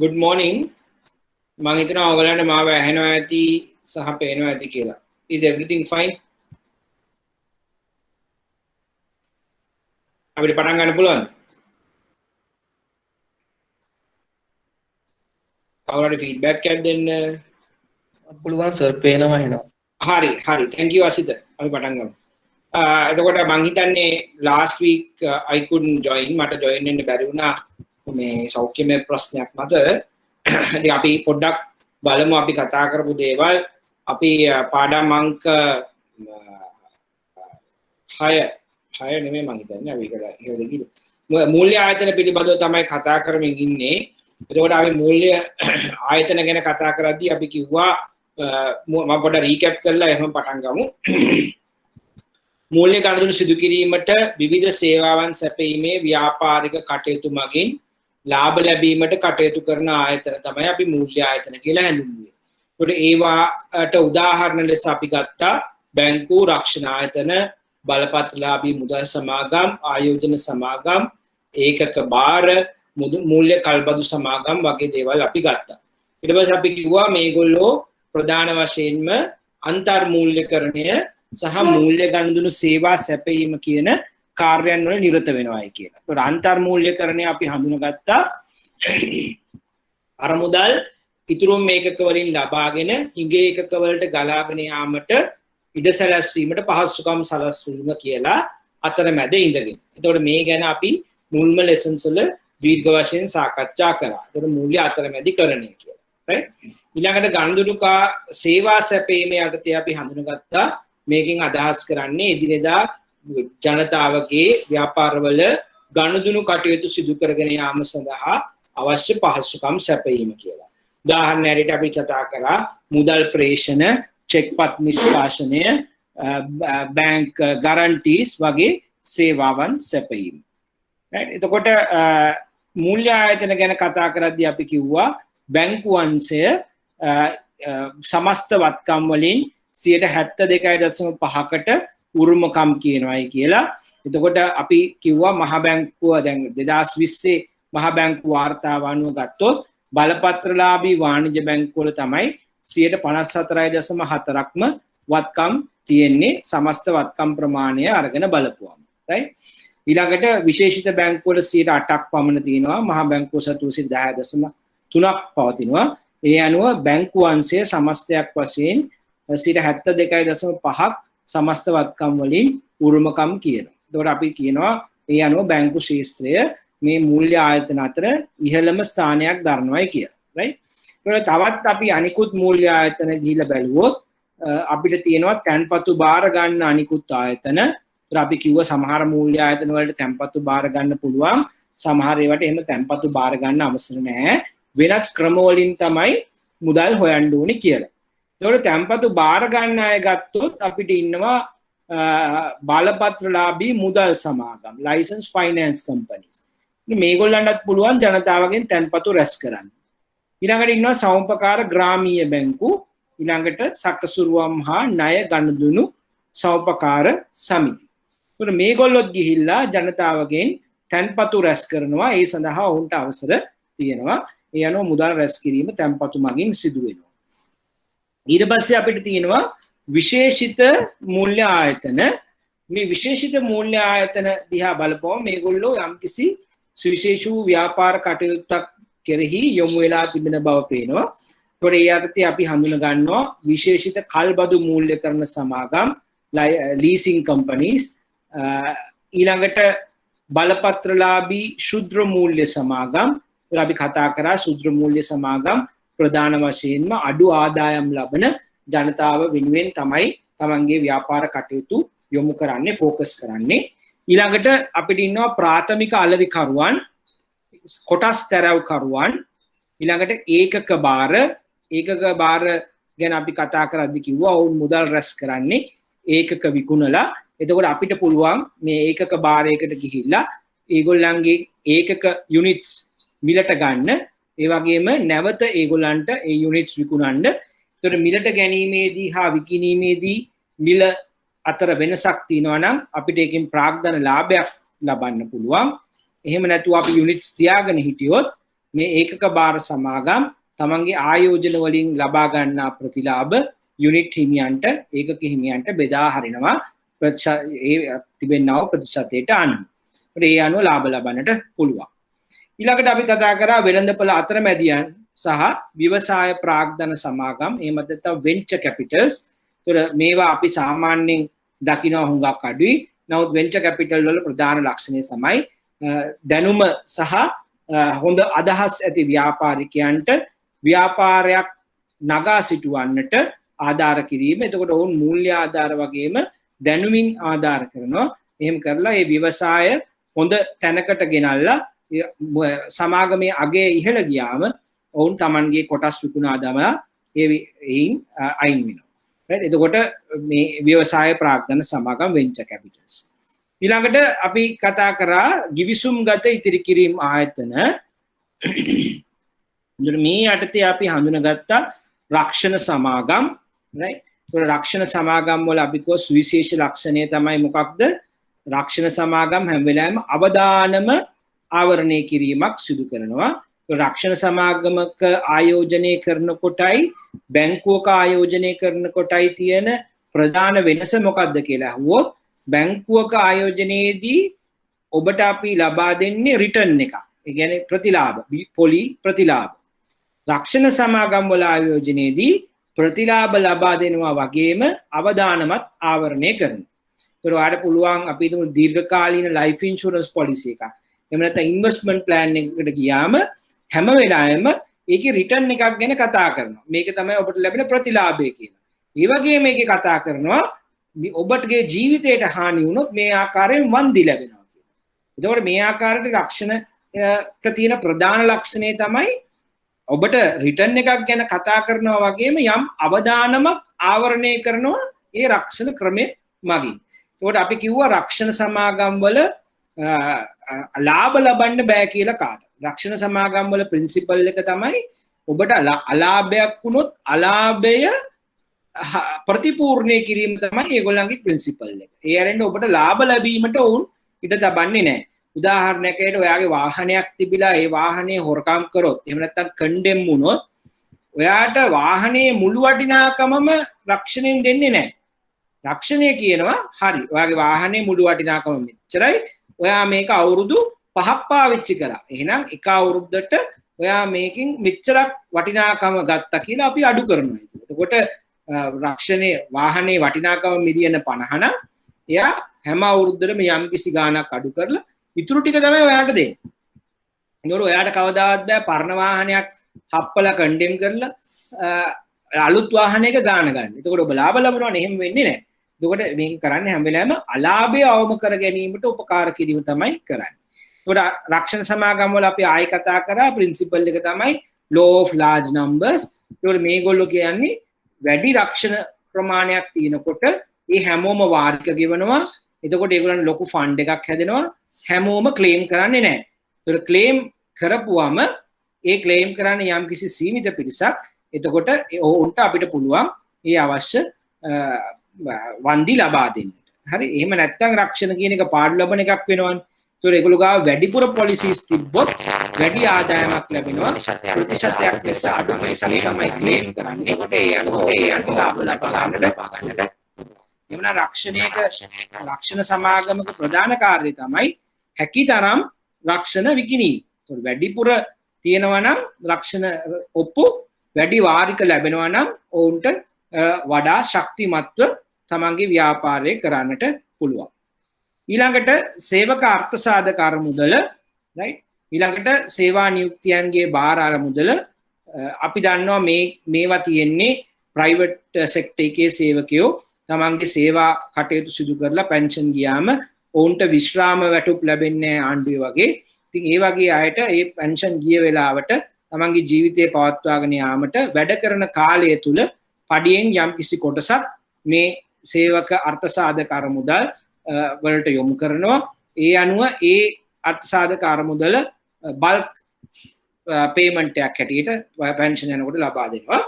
good morning. මම හිතනවා ඔයගලන්ට මාව ඇහෙනවා ඇති සහ පේනවා ඇති කියලා. Is everything fine? අපිට පටන් ගන්න පුළුවන්ද? කවුරුහරි feedback එකක් දෙන්න පුළුවන් සර් පේනවා එනවා. හරි. Thank you Asitha. අපි පටන් ගමු. එතකොට මම හිතන්නේ last week I couldn't join. මට join වෙන්න බැරි වුණා මේ සෞඛ්‍යමය ප්‍රශ්නයක් මත. ඉතින් අපි පොඩ්ඩක් බලමු අපි කතා කරපු දේවල්. අපි පාඩම් අංක 6 නෙමෙයි මම හිතන්නේ අපි ඒක ගිහින් මූල්‍ය ආයතන පිළිබඳව තමයි කතා කරමින් ඉන්නේ. එතකොට අපි මූල්‍ය ආයතන ගැන කතා කරද්දී අපි කිව්වා මම පොඩ්ඩක් රීකැප් කරලා එහෙම පටන් ගමු. මූල්‍ය ගනුදෙනු සිදු කිරීමට විවිධ සේවාවන් සැපයීමේ ව්‍යාපාරික කටයුතු මගින් ලාභ ලැබීමට කටයුතු කරන ආයතන තමයි අපි මූල්‍ය ආයතන කියලා හැඳින්වුවේ. ඒකට ඒවාට උදාහරණ ලෙස අපි ගත්තා බැංකු, රක්ෂණ ආයතන, බලපත්‍රලාභී මුදල් සමාගම්, ආයෝජන සමාගම්, ඒකක භාර, මූල්‍ය කල්බදු සමාගම් වගේ දේවල් අපි ගත්තා. ඊට පස්සේ අපි කිව්වා මේගොල්ලෝ ප්‍රධාන වශයෙන්ම අන්තර්මූල්‍යකරණය සහ මූල්‍ය ගනුදෙනු සේවා සැපයීම කියන කාර්යයන් වල නිරත වෙනවායි කියලා. ඒකට අන්තර්මූල්‍යකරණය අපි හඳුනගත්තා අර මුදල් ඉතුරු මේකක වලින් ලබාගෙන හිඟේ ඒකක වලට ගලාගෙන යාමට ඉඩ සැලැස්වීමට පහසුකම් සලස්වීම කියලා අතරමැද ඉඳගෙන. එතකොට මේ ගැන අපි මුල්ම ලෙසන්ස් වල දීර්ඝ වශයෙන් සාකච්ඡා කරා. ඒතර මූල්‍ය අතරමැදිකරණය කියලා. right? ඊළඟට ගනුදෙනු සේවා සැපීම යටතේ අපි හඳුනගත්තා මේකෙන් අදහස් කරන්නේ එදිනෙදා ජනතාවගේ ව්‍යාපාරවල ගනුදෙනු කටයුතු සිදු කරගෙන යාම සඳහා අවශ්‍ය පහසුකම් සැපයීම කියලා. උදාහරණ ඇරෙට අපි කතා කරා මුදල් ප්‍රේෂණ, චෙක්පත් නිෂ්කාශනය, බැංක් ගාරන්ටීස් වගේ සේවාවන් සැපයීම. right? එතකොට මූල්‍ය ආයතන ගැන කතා කරද්දී අපි කිව්වා බැංකු අංශය සමස්ත වත්කම් වලින් 72.5කට උරුමකම් කියනවායි කියලා. එතකොට අපි කිව්වා මහ බැංකුව දැන් 2020 මහ බැංකු වාර්තාව අනුව ගත්තොත් බලපත්‍රලාභී වාණිජ බැංකුවල තමයි 54.4%ක්ම වත්කම් තියෙන්නේ සමස්ත වත්කම් ප්‍රමාණය අරගෙන බලපුවම. right? ඊළඟට විශේෂිත බැංකුවල 8%ක් පමණ තියෙනවා. මහ බැංකුව සතු 10.3ක් පවතිනවා. ඒ අනුව බැංකු අංශය සමස්තයක් වශයෙන් 72.5ක් සමස්ත වත්කම් වලින් උරුමකම් කියනවා. එතකොට අපි කියනවා ඒ අනුව බැංකු ශාස්ත්‍රය මේ මූල්‍ය ආයතන අතර ඉහළම ස්ථානයක් දරනවායි කියලා. right? ඒකට තවත් අපි අනිකුත් මූල්‍ය ආයතන ගිහිල්ලා බැලුවොත් අපිට තියෙනවා තැන්පතු බාර ගන්න අනිකුත් ආයතන. ඒත් අපි කිව්ව සමහර මූල්‍ය ආයතන වලට තැන්පතු බාර ගන්න පුළුවන්. සමහර ඒවාට එහෙම තැන්පතු බාර ගන්න අවශ්‍ය නැහැ. වෙනත් ක්‍රම වලින් තමයි මුදල් හොයන්න ඕනේ කියලා. ඒකට තැන්පතු බාර ගන්න අය ගත්තොත් අපිට ඉන්නවා බලපත්‍රලාභී මුදල් සමාගම්, license finance companies. මේගොල්ලන්ටත් පුළුවන් ජනතාවගෙන් තැන්පතු රැස් කරන්න. ඊළඟට ඉන්නවා සෞම්පකාර ග්‍රාමීය බැංකු, ඊළඟට සකසුරුවම් හා ණය ගනුදෙනු සෞම්පකාර සමිති. ඒකට මේගොල්ලොත් ගිහිල්ලා ජනතාවගෙන් තැන්පතු රැස් කරනවා. ඒ සඳහා ඔවුන්ට අවසර තියෙනවා. ඒ අනුව මුදල් රැස් කිරීම තැන්පතු මගින් සිදු වෙනවා. ඊට පස්සේ අපිට තියෙනවා විශේෂිත මූල්‍ය ආයතන. මේ විශේෂිත මූල්‍ය ආයතන දිහා බලපුවම මේගොල්ලෝ යම්කිසි සුවිශේෂ වූ ව්‍යාපාර කටයුත්තක් කෙරෙහි යොමු වෙලා තිබෙන බව පේනවා. ඒතකොට ඒ යටතේ අපි හඳුන ගන්නවා විශේෂිත කල්බදු මූල්‍යකරණ සමාගම්, leasing companies, ඊළඟට බලපත්‍රලාභී ශුද්‍ර මූල්‍ය සමාගම්. අපි කතා කරා ශුද්‍ර මූල්‍ය සමාගම් ප්‍රධාන වශයෙන්ම අඩු ආදායම් ලබන ජනතාව වෙනුවෙන් තමයි තමන්ගේ ව්‍යාපාර කටයුතු යොමු කරන්නේ, ફોකස් කරන්නේ. ඊළඟට අපිට ඉන්නවා ප්‍රාථමික අලෙවිකරුවන්, කොටස් තැරව්කරුවන්, ඊළඟට ඒකක භාර ගැන අපි කතා කරද්දී කිව්වා ඔවුන් මුදල් රැස් කරන්නේ ඒකක විකුණලා. එතකොට අපිට පුළුවන් මේ ඒකක භාරයකට ගිහිල්ලා ඒගොල්ලන්ගේ ඒකක යුනිට්ස් මිලට ගන්න. ඒ වගේම නැවත ඒගොල්ලන්ට ඒ යුනිට්ස් විකුණන්න. ඒතකොට මිලට ගැනීමේදී හා විකිණීමේදී මිල අතර වෙනසක් තියෙනවා නම් අපිට ඒකෙන් ප්‍රාග්ධන ලාභයක් ලබන්න පුළුවන්. එහෙම නැතුව අපි යුනිට්ස් තියාගෙන හිටියොත් මේ ඒකක භාර සමාගම් තමන්ගේ ආයෝජන වලින් ලබා ගන්නා ප්‍රතිලාභ යුනිට් හිමියන්ට ඒකක හිමියන්ට බෙදා හරිනවා ඒ තිබෙනව ප්‍රතිශතයට අනුව. ඒ අනුව ලාභ ලබන්නට පුළුවන්. ඊළඟට අපි කතා කරා වෙළඳපොළ අතරමැදියන් සහ ව්‍යවසාය ප්‍රාග්ධන සමාගම් එහෙම නැත්නම් වෙන්චර් කැපිටල්ස්. ඒතර මේවා අපි සාමාන්‍යයෙන් දකිනවා හුඟක් අඩුයි. නමුත් වෙන්චර් කැපිටල් වල ප්‍රධාන ලක්ෂණය තමයි දැනුම සහ හොඳ අදහස් ඇති ව්‍යාපාරිකයන්ට ව්‍යාපාරයක් නගා සිටුවන්නට ආධාර කිරීම. එතකොට ඔවුන් මූල්‍ය ආධාර වගේම දැනුමින් ආධාර කරනවා. එහෙම කරලා මේ ව්‍යවසාය හොඳ තැනකට ගෙනල්ලා සමාගමේ අගේ ඉහළ ගියාම ඔවුන් Tamanගේ කොටස් විකුණා දමලා එයින් අයින් වෙනවා. right? එතකොට මේ ව්‍යවසාය ප්‍රාග්ධන සමාගම් වෙන්චර් කැපිටල්ස්. ඊළඟට අපි කතා කරා ගිවිසුම්ගත ඉතිරි කිරීම ආයතන. මේ යටතේ අපි හඳුනගත්තා රක්ෂණ සමාගම්. right? ඒතකොට රක්ෂණ සමාගම් වල අපි කෝ සුවිශේෂ ලක්ෂණය තමයි මොකක්ද? රක්ෂණ සමාගම් හැම වෙලාවෙම අවදානම ආවරණය කිරීමක් සිදු කරනවා. රක්ෂණ සමාගමක ආයෝජනය කරනකොටයි බැංකුවක ආයෝජනය කරනකොටයි තියෙන ප්‍රධාන වෙනස මොකක්ද කියලා අහුවොත් බැංකුවක ආයෝජනයේදී ඔබට අපි ලබා දෙන්නේ රිටර්න් එකක්. ඒ කියන්නේ ප්‍රතිලාභ, පොලි ප්‍රතිලාභ. රක්ෂණ සමාගම් වල ආයෝජනයේදී ප්‍රතිලාභ ලබා දෙනවා වගේම අවදානමත් ආවරණය කරනවා. ඒතර ඔයාලට පුළුවන් අපි හිතමු දීර්ඝකාලීන ලයිෆ් ඉන්ෂුරන්ස් පොලිසි එකක්. එහෙම නැත්නම් ඉන්වෙස්ට්මන්ට් ප්ලෑන් එකකට ගියාම හැම වෙලාවෙම ඒකේ රිටර්න් එකක් ගැන කතා කරනවා. මේක තමයි ඔබට ලැබෙන ප්‍රතිලාභය කියලා. ඒ වගේම මේකේ කතා කරනවා ඔබටගේ ජීවිතයට හානි වුණොත් මේ ආකාරයෙන් වන්දි ලැබෙනවා කියලා. එතකොට මේ ආකාරයට රක්ෂණක තියෙන ප්‍රධාන ලක්ෂණය තමයි ඔබට රිටර්න් එකක් ගැන කතා කරනවා වගේම යම් අවදානමක් ආවරණය කරනවා ඒ රක්ෂණ ක්‍රමය මගින්. එතකොට අපි කිව්වා රක්ෂණ සමාගම් වල ලාභ ලබන්න බෑ කියලා කාට. රක්ෂණ සමාගම් වල ප්‍රින්සිපල් එක තමයි ඔබට අලාභයක් වුණොත් අලාභය ප්‍රතිපූර්ණය කිරීම තමයි ඒගොල්ලන්ගේ ප්‍රින්සිපල් එක. ඒ ඇරෙන්න ඔබට ලාභ ලැබීමට ඔවුන් ඉඩ තබන්නේ නැහැ. උදාහරණයකට ඔයාගේ වාහනයක් තිබිලා ඒ වාහනේ හොරකම් කරොත් එහෙම නැත්නම් කන්ඩෙම් වුණොත් ඔයාට වාහනේ මුළු වටිනාකමම රක්ෂණයෙන් දෙන්නේ නැහැ. රක්ෂණය කියනවා හරි ඔයාගේ වාහනේ මුළු වටිනාකම මෙච්චරයි. ඔයා මේක අවුරුදු 5ක් පාවිච්චි කරා. එහෙනම් එක අවුරුද්දට ඔයා මේකෙන් මෙච්චරක් වටිනාකම ගත්තා කියලා අපි අඩු කරනවා. එතකොට රක්ෂණයේ වාහනේ වටිනාකම මිලියන 50 නම් එයා හැම අවුරුද්දටම යම් කිසි ගාණක් අඩු කරලා ඉතුරු ටික තමයි ඔයාට දෙන්නේ. ඒනොර ඔයාට කවදාවත් බෑ පරණ වාහනයක් හප්පලා කන්ඩෙම් කරලා අලුත් වාහනයක ගාණ ගන්න. එතකොට ඔබ ලාභ ලබනවනේ එහෙම වෙන්නේ නැහැ. එතකොට මේක කරන්නේ හැම වෙලාවෙම අලාභය අවම කර ගැනීමට උපකාර කිරීම තමයි කරන්නේ. එතකොට රක්ෂණ සමාගම් වල අපි ආයෙ කතා කරා ප්‍රින්සිපල් එක තමයි law of large numbers. ඒතකොට මේගොල්ලෝ කියන්නේ වැඩි රක්ෂණ ප්‍රමාණයක් තියෙනකොට ඒ හැමෝම වාර්ෂික ගෙවනවා. එතකොට ඒගොල්ලන් ලොකු ෆන්ඩ් එකක් හැදෙනවා. හැමෝම ක්ලේම් කරන්නේ නැහැ. ඒතකොට ක්ලේම් කරපුවම ඒ ක්ලේම් කරන්නේ යම් කිසි සීමිත පිරිසක්. එතකොට ඔවුන්ට අපිට පුළුවන් ඒ අවශ්‍ය වන්දි ලබා දෙන්න. හරි එහෙම නැත්නම් රක්ෂණ කියන එක පාඩු ලබන එකක් වෙනවනේ. ඒතකොට ඒගොල්ලෝ ගාව වැඩිපුර පොලිසිස් තිබ්බොත් වැඩි ආදායමක් ලැබෙනවා. ප්‍රතිශතයක් ලෙස අඩු පයිසලේ තමයි ක්ලේම් කරන්නේ. ඒකට ඒ අනුව ලාභ ලබා ගන්නට. එවන රක්ෂණ සමාගමක ප්‍රධාන කාර්යය තමයි හැකිතරම් රක්ෂණ විකිණීම. ඒතකොට වැඩිපුර තියෙනවා නම් රක්ෂණ ඔප්පු වැඩි වාරික ලැබෙනවා නම් ඔවුන්ට වඩා ශක්තිමත්ව තමන්ගේ ව්‍යාපාරය කරන්නට පුළුවන්. ඊළඟට සේවක අර්ථ සාධක අරමුදල right ඊළඟට සේවා නියුක්තියන්ගේ බාර අරමුදල අපි දන්නවා මේවා තියෙන්නේ ප්‍රයිවට් සෙක්ටර් එකේ සේවකයෝ තමන්ගේ සේවා කටයුතු සිදු කරලා පෙන්ෂන් ගියාම ඔවුන්ට විශ්‍රාම වැටුප් ලැබෙන්නේ ආණ්ඩුවේ වගේ. ඉතින් ඒ වගේ අයට ඒ පෙන්ෂන් ගිය වෙලාවට තමන්ගේ ජීවිතය පවත්වාගෙන යාමට වැඩ කරන කාලය තුල පඩියෙන් යම් කිසි කොටසක් මේ සේවක අර්ථ සාධක අරමුදල් වලට යොමු කරනවා. ඒ අනුව ඒ අර්ථ සාධක අරමුදල බල්ක් පේමන්ට් එකක් හැටියට පෙන්ෂන් යනකොට ලබා දෙනවා.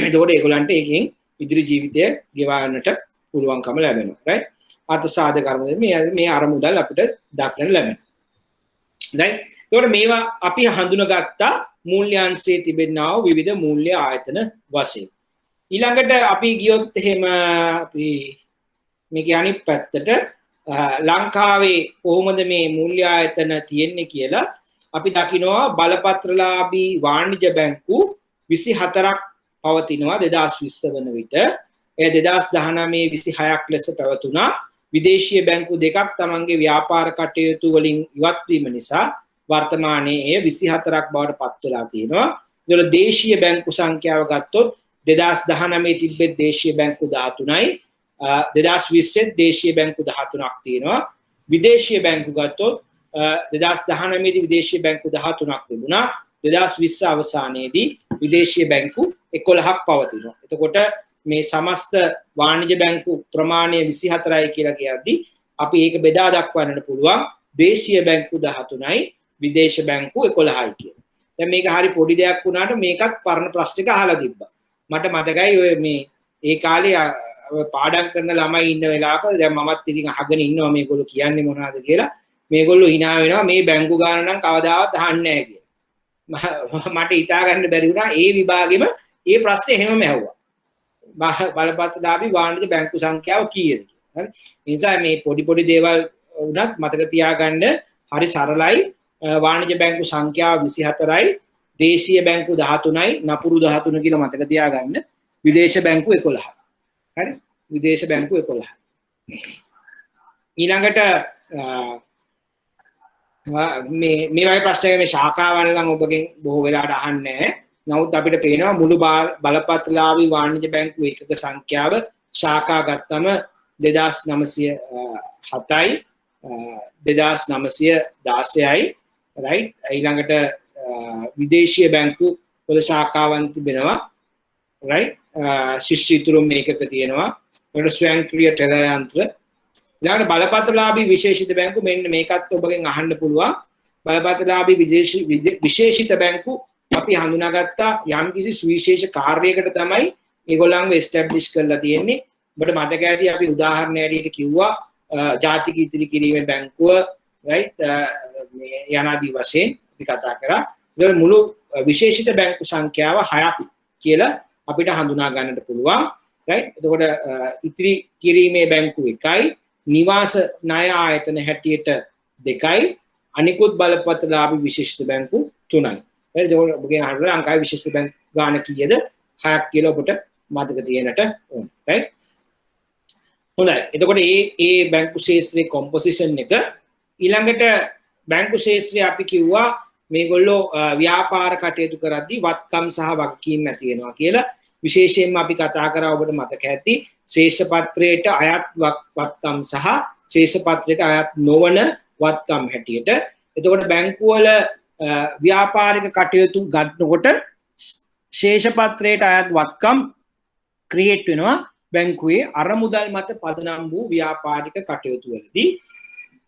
එතකොට ඒගොල්ලන්ට ඒකෙන් ඉදිරි ජීවිතය ගෙවන්නට පුළුවන්කම ලැබෙනවා. right අර්ථ සාධක අරමුදල මේ අරමුදල් අපිට දක්නට ලැබෙනවා. right එතකොට මේවා අපි හඳුනගත්තා මූල්‍යාංශයේ තිබෙනා වූ විවිධ මූල්‍ය ආයතන වශයෙන්. ඊළඟට අපි ගියොත් එහෙම අපි මේක අනිත් පැත්තට ලංකාවේ කොහොමද මේ මූල්‍ය ආයතන තියෙන්නේ කියලා අපි දකිනවා බලපත්‍රලාභී වාණිජ බැංකු 24ක් පවතිනවා 2020 වන විට. එය 2019 26ක් ලෙස පැවතුණා. විදේශීය බැංකු දෙකක් තමන්ගේ ව්‍යාපාර කටයුතු වලින් ඉවත් වීම නිසා වර්තමානයේ එය 24ක් බවට පත් වෙලා තියෙනවා. ඒතකොට දේශීය බැංකු සංඛ්‍යාව ගත්තොත් 2019 තිබෙත් දේශීය බැංකු 13යි 2020 දේශීය බැංකු 13ක් තියෙනවා. විදේශීය බැංකු ගත්තොත් 2019 දී විදේශීය බැංකු 13ක් තිබුණා. 2020 අවසානයේදී විදේශීය බැංකු 11ක් පවතිනවා. එතකොට මේ සමස්ත වාණිජ බැංකු ප්‍රමාණය 24යි කියලා කියද්දී අපි ඒක බෙදා දක්වන්නට පුළුවන් දේශීය බැංකු 13යි විදේශ බැංකු 11යි කියලා. දැන් මේක හරි පොඩි දෙයක් වුණාට මේකත් පරණ ප්‍රශ්නික අහලා තිබ්බා. මට මතකයි ඔය මේ ඒ කාලේ පාඩම් කරන ළමයි ඉන්න වෙලාවක දැන් මමත් ඉතින් අහගෙන ඉන්නවා මේගොල්ලෝ කියන්නේ මොනවද කියලා. මේගොල්ලෝ hina වෙනවා මේ බැංකු ගාන නම් කවදාවත් අහන්නේ නැහැ කියලා. මට හිතා ගන්න බැරි වුණා ඒ විභාගෙම ඒ ප්‍රශ්නේ එහෙමම ඇහුවා. බලපත්‍රලාභී වාණිජ බැංකු සංඛ්‍යාව කීයද කියලා. හරි. ඒ නිසා මේ පොඩි දේවල් වුණත් මතක තියාගන්න හරි සරලයි. වාණිජ බැංකු සංඛ්‍යාව 24යි, දේශීය බැංකු 13යි, නපුරු 13 කියලා මතක තියාගන්න. විදේශ බැංකු 11යි. හරි. විදේශ බැංකු 11යි. ඊළඟට මේ වගේ ප්‍රශ්නයක මේ ශාඛාවල් නම් ඔබගෙන් බොහෝ වෙලාවට අහන්නේ නැහැ. නමුත් අපිට පේනවා මුළු බලපත්‍රලාභී වාණිජ බැංකු ඒකක සංඛ්‍යාව ශාඛා ගත්තම 2907යි 2916යි right. ඊළඟට විදේශීය බැංකු වල ශාඛාවන් තිබෙනවා right. ශිෂ්‍ය ඉතුරුම් මේකක තියෙනවා. ඒකට ස්වයංක්‍රීය ටෙල යන්ත්‍ර. ඊළඟට බලපත්‍රලාභී විශේෂිත බැංකු මෙන්න මේකත් ඔබගෙන් අහන්න පුළුවන්. බලපත්‍රලාභී විශේෂිත බැංකු අපි හඳුනාගත්තා යම් කිසි සුවිශේෂ කාර්යයකට තමයි ඒගොල්ලන්ව එස්ටැබ්ලිෂ් කරලා තියෙන්නේ. ඔබට මතක ඇති අපි උදාහරණ ඇරෙන්න කිව්වා ජාතික ඉතිරි කිරීමේ බැංකුව right මේ යනාදී වශයෙන් අපි කතා කරා. ඒ මුළු විශේෂිත බැංකු සංඛ්‍යාව 6ක් කියලා අපිට හඳුනා ගන්නට පුළුවන් right. එතකොට ඉතිරි කිරීමේ බැංකු 1යි, නිවාස ණය ආයතන හැටියට 2යි, අනිකුත් බලපත්‍රලාභී විශේෂිත බැංකු 3යි. හරි. ඒක ඔබගේ අහන්න ලංකාවේ විශේෂිත බැංකු ගාන කීයද? 6ක් කියලා ඔබට මතක තියෙනට ඕන right. හොඳයි. එතකොට මේ බැංකු ශාස්ත්‍රයේ කොම්පොසිෂන් එක ඊළඟට බැංකු ශාස්ත්‍රය අපි කිව්වා මේගොල්ලෝ ව්‍යාපාර කටයුතු කරද්දී වත්කම් සහ වගකීම් ඇති වෙනවා කියලා. විශේෂයෙන්ම අපි කතා කරා ඔබට මතක ඇති ශේෂපත්‍රයට අයත් වත්කම් සහ ශේෂපත්‍රයට අයත් නොවන වත්කම් හැටියට. එතකොට බැංකුවල ව්‍යාපාරික කටයුතු ගන්නකොට ශේෂපත්‍රයට අයත් වත්කම් ක්‍රියේට් වෙනවා බැංකුවේ අරමුදල් මත පදනම් වූ ව්‍යාපාරික කටයුතු වලදී.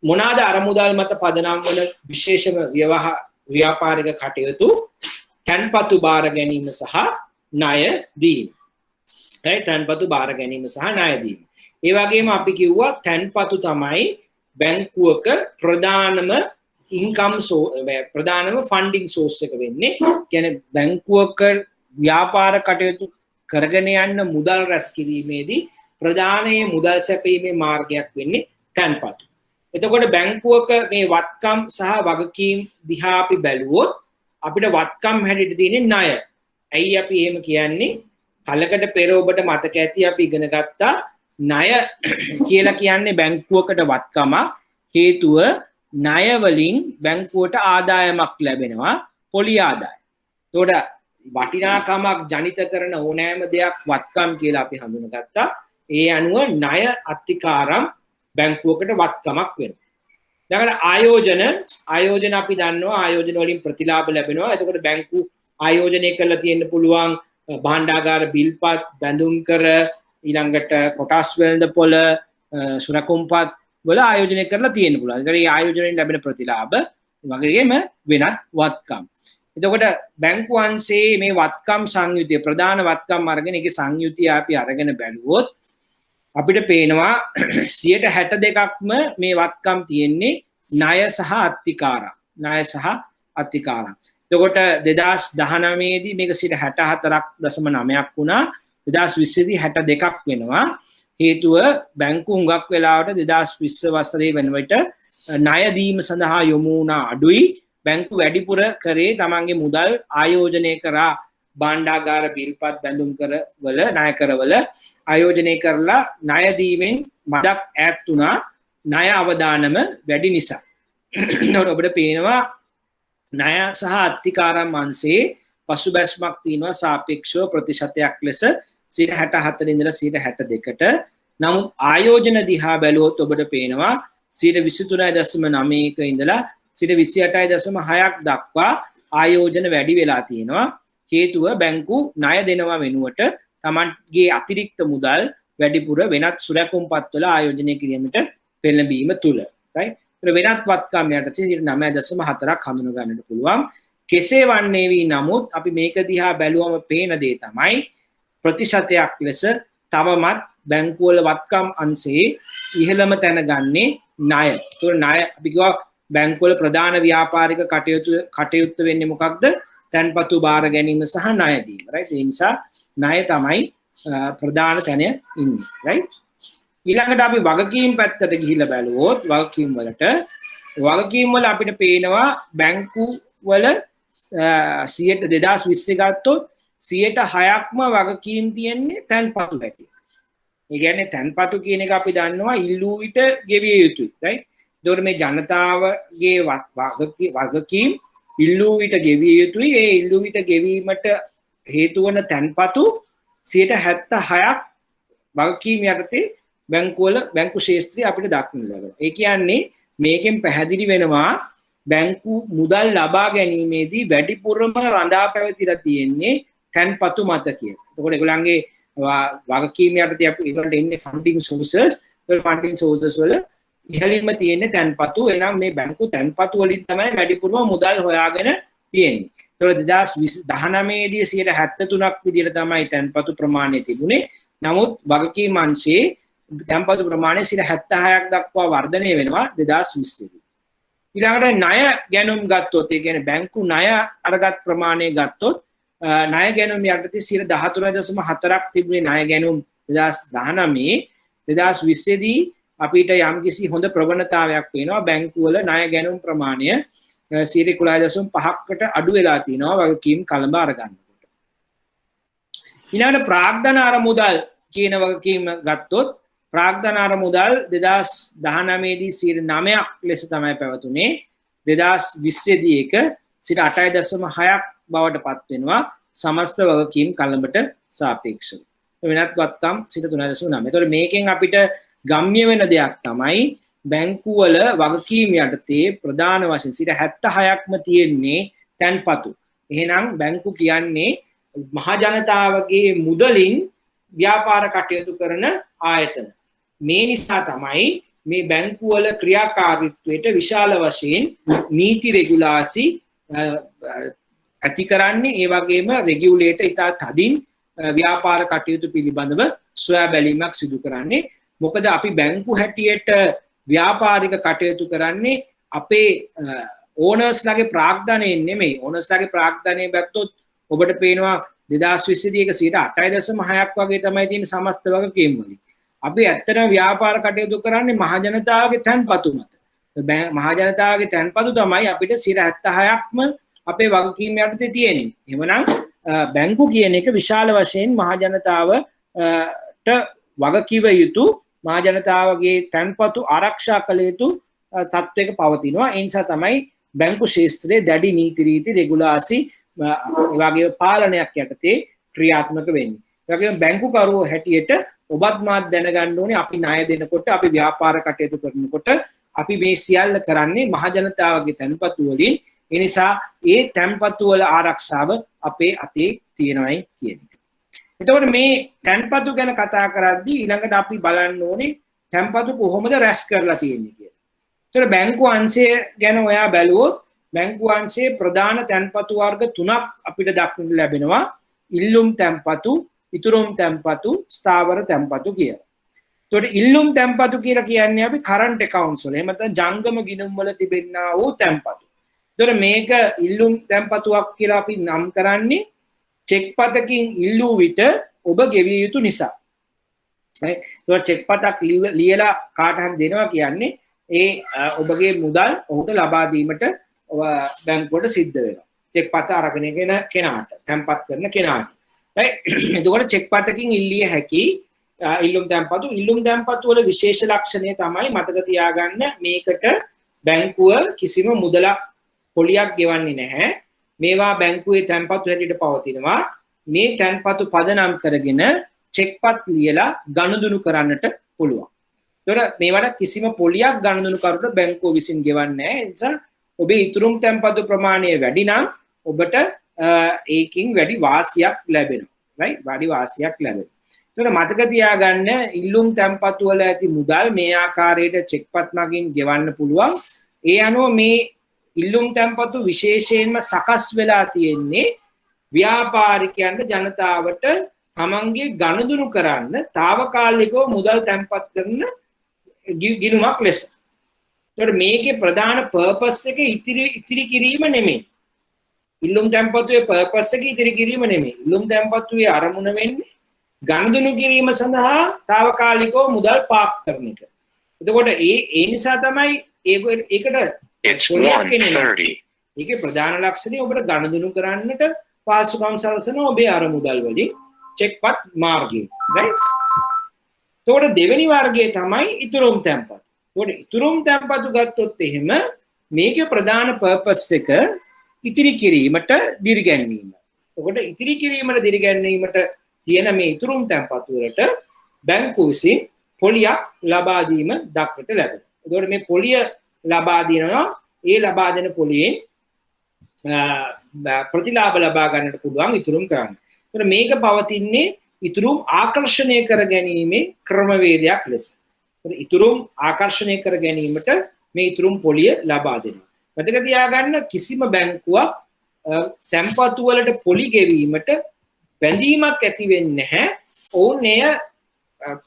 මොනවාද අරමුදල් මත පදනම් වන විශේෂම ව්‍යාපාරික කටයුතු? තැන්පතු බාර ගැනීම සහ ණය දීම. right. තැන්පතු බාර ගැනීම සහ ණය දීම. ඒ වගේම අපි කිව්වා තැන්පතු තමයි බැංකුවක ප්‍රධානම ඉන්කම් ප්‍රධානම ෆන්ඩිං සෝස් එක වෙන්නේ. කියන්නේ බැංකුවක ව්‍යාපාර කටයුතු කරගෙන යන්න මුදල් රැස් කිරීමේදී ප්‍රධානයේ මුදල් සැපීමේ මාර්ගයක් වෙන්නේ තැන්පතු. එතකොට බැංකුවක මේ වත්කම් සහ වගකීම් දිහා අපි බැලුවොත් අපිට වත්කම් හැටියට තියෙන්නේ ණය. ඇයි අපි එහෙම කියන්නේ? කලකට පෙර ඔබට මතක ඇති අපි ඉගෙන ගත්තා ණය කියලා කියන්නේ බැංකුවකට වත්කම. හේතුව ණය වලින් බැංකුවට ආදායමක් ලැබෙනවා, පොලි ආදායම. එතකොට වටිනාකමක් ජනිත කරන ඕනෑම දෙයක් වත්කම් කියලා අපි හඳුනගත්තා. ඒ අනුව ණය අත්තිකාරම් බැංකුවකට වත්කමක් වෙනවා. ඊළඟට ආයෝජන අපි දන්නවා ආයෝජන වලින් ප්‍රතිලාභ ලැබෙනවා. එතකොට බැංකු ආයෝජනය කරලා තියෙන්න පුළුවන් භාණ්ඩාගාර බිල්පත්, බැඳුම් කර, ඊළඟට කොටස් වෙළඳපොළ, සුරකුම්පත් වල ආයෝජනය කරලා තියෙන්න පුළුවන්. ඒතර මේ ආයෝජනයෙන් ලැබෙන ප්‍රතිලාභ වගේම වෙනත් වත්කම්. එතකොට බැංකු අංශයේ මේ වත්කම් සංයුතිය ප්‍රධාන වත්කම් අරගෙන ඒකේ සංයුතිය අපි අරගෙන බැලුවොත් අපිට පේනවා 62%ක්ම මේ වත්කම් තියෙන්නේ ණය සහ අත්තිකාරම්. ණය සහ අත්තිකාරම්. එතකොට 2019 දී මේක 64.9ක් වුණා. 2020 දී 62ක් වෙනවා. හේතුව බැංකු හුඟක් වෙලාවට 2020 වසරේ වෙනකොට ණය දීම සඳහා යොමු වුණ අඩුයි. බැංකු වැඩිපුර කරේ තමන්ගේ මුදල් ආයෝජනය කරා භාණ්ඩාගාර බිල්පත් බැඳුම් කරවල ණය කරවල ආයෝජනය කරලා ණය දීමෙන් මඩක් ඈත් වුණා ණය අවදානම වැඩි නිසා. ඒකට ඔබට පේනවා ණය සහ අත්තිකාරම් අංශයේ පසුබැස්මක් තියෙනවා සාපේක්ෂව ප්‍රතිශතයක් ලෙස 64 ඉඳලා 62ට. නමුත් ආයෝජන දිහා බැලුවොත් ඔබට පේනවා 23.9 ඉඳලා 28.6ක් දක්වා ආයෝජන වැඩි වෙලා තියෙනවා. හේතුව බැංකු ණය දෙනවා වෙනුවට තමන්ගේ අතිරික්ත මුදල් වැඩිපුර වෙනත් සුරැකුම්පත්වල ආයෝජනය කිරීමට පෙළඹීම තුල. right? වෙනත් වත්කම් යටතේ 9.4ක් හඳුන ගන්නට පුළුවන්. කෙසේ වන්නේ වී නමුත් අපි මේක දිහා බැලුවම පේන දේ තමයි ප්‍රතිශතයක් ලෙස තවමත් බැංකුවල වත්කම් අංශයේ ඉහළම තැන ගන්නේ ණය. ඒතකොට ණය අපි කිව්වා බැංකුවල ප්‍රධාන ව්‍යාපාරික කටයුත්ත වෙන්නේ මොකක්ද? තැන්පතු බාර ගැනීම සහ ණය දීම. right? ඒ නිසා ණය තමයි ප්‍රධාන තැන ඉන්නේ. right? ඊළඟට අපි වගකීම් පැත්තට ගිහිල්ලා බැලුවොත් වගකීම් වල අපිට පේනවා බැංකු වල 2020 ගත්තොත් 6%ක්ම වගකීම් තියෙන්නේ තැන්පතු හැටියට. ඒ කියන්නේ තැන්පතු කියන එක අපි දන්නවා ඉල්ලූ විට ගෙවිය යුතුයි. right? ඒතකොට මේ ජනතාවගේ වගකීම් ඉල්ලූ විට ගෙවිය යුතුයි. ඒ ඉල්ලූ විට ගෙවීමට හේතු වන තැන්පතු 76ක් වගකීම් යටතේ බැංකු ශාස්ත්‍රය අපිට දක්වන්න ලැබෙනවා. ඒ කියන්නේ මේකෙන් පැහැදිලි වෙනවා බැංකු මුදල් ලබා ගැනීමේදී වැඩිපුරම රඳා පැවතිලා තියෙන්නේ තැන්පතු මත කියලා. එතකොට ඒගොල්ලන්ගේ වගකීම් යටතේ අපි ඒකට ඉන්නේ ෆන්ඩින් සෝසස්. ඒ ෆන්ඩින් සෝසස් වල ඉහළින්ම තියෙන්නේ තැන්පතු. එනම් මේ බැංකු තැන්පතු වලින් තමයි වැඩිපුරම මුදල් හොයාගෙන තියෙන්නේ. ඒතකොට 2019 දී 73ක් විදිහට තමයි තැන්පතු ප්‍රමාණය තිබුණේ. නමුත් වගකීම් අංශයේ තැන්පතු ප්‍රමාණය 76ක් දක්වා වර්ධනය වෙනවා 2020 දී. ඊළඟට ණය ගැනුම් ගත්තොත් ඒ කියන්නේ බැංකු ණය අරගත් ප්‍රමාණය ගත්තොත් ණය ගැනුම් යටතේ 13.4ක් තිබුණේ ණය ගැනුම් 2019 2020 දී අපිට යම්කිසි හොඳ ප්‍රවණතාවයක් පේනවා බැංකු වල ණය ගැනුම් ප්‍රමාණය 11.5කට අඩු වෙලා තිනවා වගකීම් කළඹ අරගන්නකොට. ඊළඟට ප්‍රාග්ධන අරමුදල් කියන වගකීම ගත්තොත් ප්‍රාග්ධන අරමුදල් 2019 දී 9ක් ලෙස තමයි පැවතුනේ. 2020 දී ඒක 8.6ක් බවට පත් වෙනවා සමස්ත වගකීම් කළඹට සාපේක්ෂව. වෙනත් වත්කම් 3.9. ඒතකොට මේකෙන් අපිට ගම්ම්‍ය වෙන දෙයක් තමයි බැංකු වල වගකීම් යටතේ ප්‍රධාන වශයෙන් 76ක්ම තියෙන්නේ තැන්පතු. එහෙනම් බැංකු කියන්නේ මහ ජනතාවගේ මුදලින් ව්‍යාපාර කටයුතු කරන ආයතන. මේ නිසා තමයි මේ බැංකු වල ක්‍රියාකාරීත්වයට විශාල වශයෙන් නීති රෙගුලාසි ඇති කරන්නේ. ඒ වගේම රෙගියුලේටර් ඉතා තදින් ව්‍යාපාර කටයුතු පිළිබඳව සොයා බැලීමක් සිදු කරන්නේ. මොකද අපි බැංකු හැටියට ව්‍යාපාරික කටයුතු කරන්නේ අපේ ඕනර්ස්ලාගේ ප්‍රාග්ධනයෙන් නෙමෙයි. ඕනර්ස්ලාගේ ප්‍රාග්ධනය ගත්තොත් ඔබට පේනවා 2020 දී ඒක 8.6ක් වගේ තමයි තියෙන සමස්ත වගකීම් වලින්. අපි ඇත්තටම ව්‍යාපාර කටයුතු කරන්නේ මහ ජනතාවගේ තැන්පතු මත. මහ ජනතාවගේ තැන්පතු තමයි අපිට 76ක්ම අපේ වගකීම් යටතේ තියෙන්නේ. එහෙමනම් බැංකු කියන එක විශාල වශයෙන් මහ ජනතාවට වගකිව යුතු මහ ජනතාවගේ තැන්පතු ආරක්ෂා කළ යුතු තත්ත්වයක පවතිනවා. ඒ නිසා තමයි බැංකු ශාස්ත්‍රයේ දැඩි නීති රීති රෙගුලාසි වගේ පාලනයක් යටතේ ක්‍රියාත්මක වෙන්නේ. ඒ වගේම බැංකුකරුවෝ හැටියට ඔබත් මාත් දැනගන්න ඕනේ අපි ණය දෙනකොට අපි ව්‍යාපාර කටයුතු කරනකොට අපි මේ සියල්ල කරන්නේ මහ ජනතාවගේ තැන්පතු වලින්. ඒ නිසා ඒ තැන්පතු වල ආරක්ෂාව අපේ අතේ තියෙනවායි කියන එක. එතකොට මේ තැන්පතු ගැන කතා කරද්දී ඊළඟට අපි බලන්න ඕනේ තැන්පතු කොහොමද රැස් කරලා තියෙන්නේ කියලා. එතකොට බැංකු අංශය ගැන ඔයා බැලුවොත් බැංකු අංශයේ ප්‍රධාන තැන්පතු වර්ග 3ක් අපිට දක්වන්න ලැබෙනවා. ඉල්ලුම් තැන්පතු, ඉතුරුම් තැන්පතු, ස්ථාවර තැන්පතු කියලා. එතකොට ඉල්ලුම් තැන්පතු කියලා කියන්නේ අපි කරන්ට් accounts වල එහෙම නැත්නම් ජංගම ගිණුම් වල තිබෙනා වූ තැන්පතු. ඒතර මේක ඉල්ලුම් තැන්පතුවක් කියලා අපි නම් කරන්නේ චෙක් පතකින් ඉල්ලූ විට ඔබ ගෙවිය යුතු නිසා. ඒතර චෙක් පතක් ලියලා කාට හරි දෙනවා කියන්නේ ඒ ඔබගේ මුදල් ඔහුට ලබා දීමට බැංකුවට සිද්ධ වෙනවා. චෙක් පත අරගෙන ගෙන කෙනාට තැන්පත් කරන කෙනාට. එතකොට චෙක් පතකින් ඉල්ලිය හැකි ඉල්ලුම් තැන්පතු වල විශේෂ ලක්ෂණය තමයි මතක තියාගන්න මේකට බැංකුව කිසිම මුදලක් පොලියක් ගෙවන්නේ නැහැ. මේවා බැංකුවේ තැන්පතු හැටියට පවතිනවා. මේ තැන්පතු පදනම් කරගෙන චෙක්පත් ලියලා ගනුදෙනු කරන්නට පුළුවන්. ඒතකොට මේවට කිසිම පොලියක් ගනුදෙනුකරුට බැංකුව විසින් ගෙවන්නේ නැහැ. ඒ නිසා ඔබේ ඉතුරුම් තැන්පතු ප්‍රමාණය වැඩි නම් ඔබට ඒකින් වැඩි වාසියක් ලැබෙනවා. right? වැඩි වාසියක් ලැබෙනවා. ඒතකොට මතක තියාගන්න ඉල්ලුම් තැන්පතු වල ඇති මුදල් මේ ආකාරයට චෙක්පත් මගින් ගෙවන්න පුළුවන්. ඒ අනුව මේ ඉල්ලුම් තැන්පතු විශේෂයෙන්ම සකස් වෙලා තියෙන්නේ ව්‍යාපාරිකයන්ට ජනතාවට තමන්ගේ ගනුදෙනු කරන්න తాවකාලිකව මුදල් තැන්පත් කරන ගිණුමක් ලෙස. ඒතකොට මේකේ ප්‍රධාන පර්පස් එක ඉතිරි කිරීම නෙමෙයි. ඉල්ලුම් තැන්පතුවේ පර්පස් එක ඉතිරි කිරීම නෙමෙයි. ඉල්ලුම් තැන්පතුවේ අරමුණ වෙන්නේ ගනුදෙනු කිරීම සඳහා తాවකාලිකව මුදල් පාක් කරන එක. එතකොට ඒ නිසා තමයි ඒකට ඒකේ ප්‍රධාන ලක්ෂණය ඔබට ගනුදෙනු කරන්නට පාසුකම් සලසන ඔබේ අරමුදල් වලින් චෙක්පත් මාර්ගයෙන්. right? එතකොට දෙවෙනි වර්ගය තමයි ඉතුරුම් තැන්පතු. එතකොට ඉතුරුම් තැන්පතු ගත්තොත් එහෙම මේකේ ප්‍රධාන පර්පස් එක ඉතිරි කිරීමට දිරිගැන්වීම. එතකොට ඉතිරි කිරීමට දිරිගැන්වීමට තියෙන මේ ඉතුරුම් තැන්පතු වලට බැංකුව විසින් පොලියක් ලබා දීම දක්නට ලැබෙනවා. එතකොට මේ පොලිය ලබා දෙනවා. ඒ ලබා දෙන පොලියෙන් ප්‍රතිලාභ ලබා ගන්නට පුළුවන් ඉතුරුම් කරන්න. එතකොට මේක පවතින්නේ ඉතුරුම් ආකර්ෂණය කර ගැනීමේ ක්‍රමවේදයක් ලෙස. එතකොට ඉතුරුම් ආකර්ෂණය කර ගැනීමට මේ ඉතුරුම් පොලිය ලබා දෙනවා. මතක තියාගන්න කිසිම බැංකුවක් තැන්පතු වලට පොලි ගෙවීමට බැඳීමක් ඇති වෙන්නේ නැහැ. ඔවුන් එය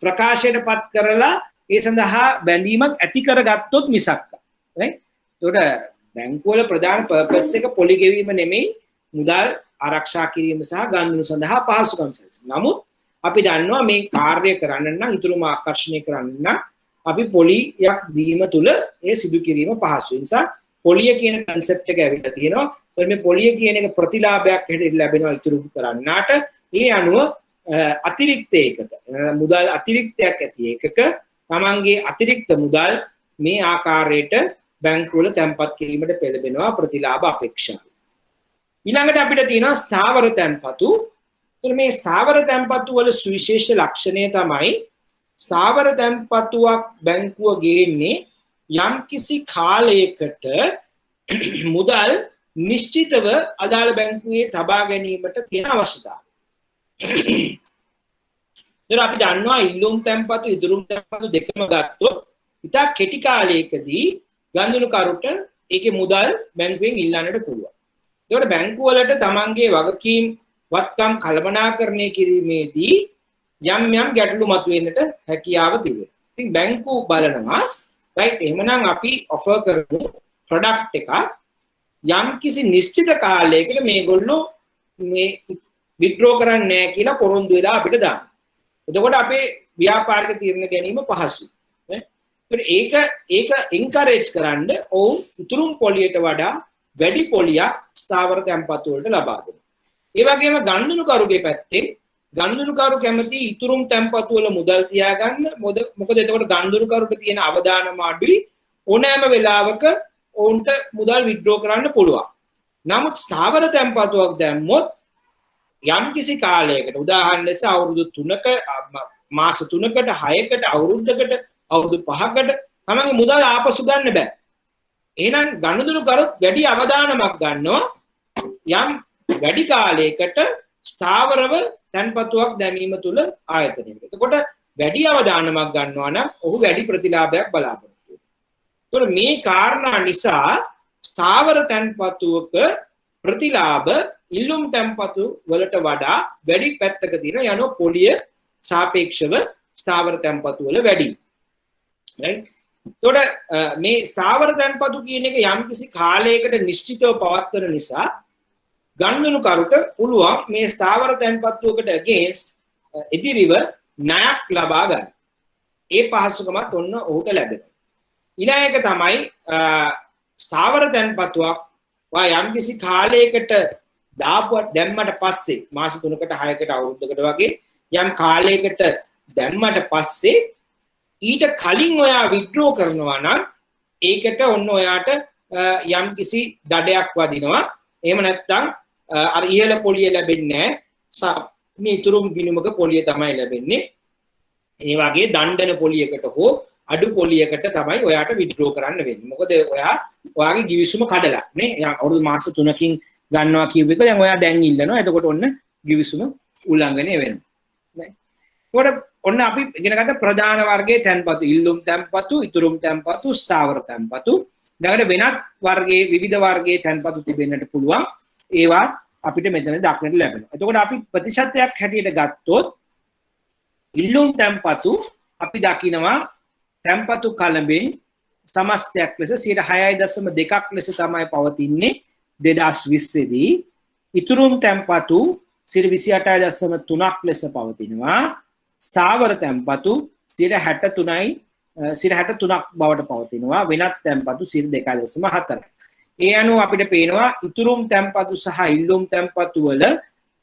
ප්‍රකාශයටපත් කරලා ඒ සඳහා බැඳීමක් ඇති කරගත්තොත් මිසක්. right? ඒකට බැංකුවල ප්‍රධාන පර්පස් එක පොලි ගෙවීම නෙමෙයි මුදල් ආරක්ෂා කිරීම සහ ගනුදෙනු සඳහා පහසුකම් සැලසීම. නමුත් අපි දන්නවා මේ කාර්යය කරන්න නම් ඉතුරුම ආකර්ෂණය කරන්න නම් අපි පොලියක් දීම තුල ඒ සිදු කිරීම පහසු. ඒ නිසා පොලිය කියන concept එක ඇවිල්ලා තියෙනවා. මේ පොලිය කියන එක ප්‍රතිලාභයක් හැටියට ලැබෙනවා ඉතුරු කරන්නාට. ඒ අනුව අතිරික්ත එකක මුදල් අතිරික්තයක් ඇති එකක තමන්ගේ අතිරික්ත මුදල් මේ ආකාරයට බැංකුවල තැන්පත් කිරීමට පෙළඹෙනවා ප්‍රතිලාභ අපේක්ෂාව. ඊළඟට අපිට තියෙනවා ස්ථාවර තැන්පතු. එතකොට මේ ස්ථාවර තැන්පතු වල සුවිශේෂ ලක්ෂණය තමයි ස්ථාවර තැන්පතුවක් බැංකුව ගේන්නේ යම්කිසි කාලයකට මුදල් නිශ්චිතව අදාළ බැංකුවේ තබා ගැනීමට තියෙන අවශ්‍යතාවය. ඒතර අපි දන්නවා ඉල්ලුම් තැන්පතු ඉදිරුම් තැන්පතු දෙකම ගත්තොත් ඉතා කෙටි කාලයකදී ගනුදෙනුකරුට ඒකේ මුදල් බැංකුවෙන් ඉල්ලන්නට පුළුවන්. ඒකට බැංකුව වලට තමන්ගේ වගකීම් වත්කම් කළමනාකරණය කිරීමේදී යම් ගැටලු මතුවෙන්නට හැකියාව තිබෙනවා. ඉතින් බැංකුව බලනවා right එහෙමනම් අපි ඔෆර් කරමු ප්‍රොඩක්ට් එකක් යම් කිසි නිශ්චිත කාලයකට මේගොල්ලෝ මේ විත්ඩ්‍රෝ කරන්නේ නැහැ කියලා පොරොන්දු වෙලා අපිට දාන්න. එතකොට අපේ ව්‍යාපාරික තීරණ ගැනීම පහසුයි. ඒක එන්කරේජ් කරන්න ඔවුන් ඉතුරුම් පොලියට වඩා වැඩි පොලියක් ස්ථාවර තැන්පතු වලට ලබා දෙනවා. ඒ වගේම ගනුදෙනුකරුගේ පැත්තෙන් ගනුදෙනුකරු කැමති ඉතුරුම් තැන්පතු වල මුදල් තියාගන්න. මොකද එතකොට ගනුදෙනුකරුට තියෙන අවදානම අඩුයි. ඕනෑම වෙලාවක ඔවුන්ට මුදල් විත්ඩ්‍රෝ කරන්න පුළුවන්. නමුත් ස්ථාවර තැන්පතුවක් දැම්මොත් යම්කිසි කාලයකට උදාහරණ ලෙස අවුරුදු 3ක මාස 3කට 6කට අවුරුද්දකට අවුරුදු 5කට තමන්ගේ මුදල් ආපසු ගන්න බෑ. එහෙනම් ගනුදෙනුකරුත් වැඩි අවදානමක් ගන්නවා යම් වැඩි කාලයකට ස්ථාවරව තැන්පතුවක් දැමීම තුල ආයතනයකට. එතකොට වැඩි අවදානමක් ගන්නවා නම් ඔහු වැඩි ප්‍රතිලාභයක් බලාපොරොත්තු වෙනවා. ඒතකොට මේ කාරණා නිසා ස්ථාවර තැන්පතුවක ප්‍රතිලාභ ඉල්ලුම් තැන්පතු වලට වඩා වැඩි පැත්තක තියෙන යන පොලිය සාපේක්ෂව ස්ථාවර තැන්පතු වල වැඩි. right? එතකොට මේ ස්ථාවර තැන්පතු කියන එක යම්කිසි කාලයකට නිශ්චිතව පවත්වන නිසා ගනුදෙනුකරුට පුළුවන් මේ ස්ථාවර තැන්පතුවකට against ඉදිරිව ණයක් ලබා ගන්න. ඒ පහසුකමත් ඔන්න ඔහුට ලැබෙනවා. ඊළඟ එක තමයි ස්ථාවර තැන්පතුවක් යම්කිසි කාලයකට දැම්මට පස්සේ මාස 3කට 6කට අවුරුද්දකට වගේ යම් කාලයකට දැම්මට පස්සේ ඊට කලින් ඔයා විත්ඩ්‍රෝ කරනවා නම් ඒකට ඔන්න ඔයාට යම්කිසි දඩයක් වදිනවා. එහෙම නැත්නම් අර ඉහළ පොලිය ලැබෙන්නේ නැහැ. මේ ඉතුරුම් ගිණුමක පොලිය තමයි ලැබෙන්නේ. ඒ වගේ දණ්ඩන පොලියකට හෝ අඩු පොලියකට තමයි ඔයාට විත්ඩ්‍රෝ කරන්න වෙන්නේ. මොකද ඔයාගේ ගිවිසුම කඩලා නේ. අවුරුදු මාස 3කින් ගන්නවා කියුව එක දැන් ඔයා දැන් ඉල්ලනවා. එතකොට ඔන්න ගිවිසුම උල්ලංඝනය වෙනවා. නේ. ඒකට ඔන්න අපි ඉගෙන ගත්ත ප්‍රධාන වර්ගයේ තැන්පතු, ඉල්ලුම් තැන්පතු, ඉතුරුම් තැන්පතු, ස්ථාවර තැන්පතු. ඊළඟට වෙනත් වර්ගයේ විවිධ වර්ගයේ තැන්පතු තිබෙන්නට පුළුවන්. ඒවා අපිට මෙතන දක්නට ලැබෙනවා. එතකොට අපි ප්‍රතිශතයක් හැටියට ගත්තොත් ඉල්ලුම් තැන්පතු අපි දකිනවා තැන්පතු කලඹෙන් සමස්තයක් ලෙස 6.2ක් ලෙස තමයි පවතින්නේ 2020 දී. ඉතුරුම් තැන්පතු 28.3ක් ලෙස පවතිනවා. ස්ථාවර තැන්පතු 63ක් බවට පවතිනවා. වෙනත් තැන්පතු 2.4. ඒ අනුව අපිට පේනවා ඉතුරුම් තැන්පතු සහ ඉල්ලුම් තැන්පතු වල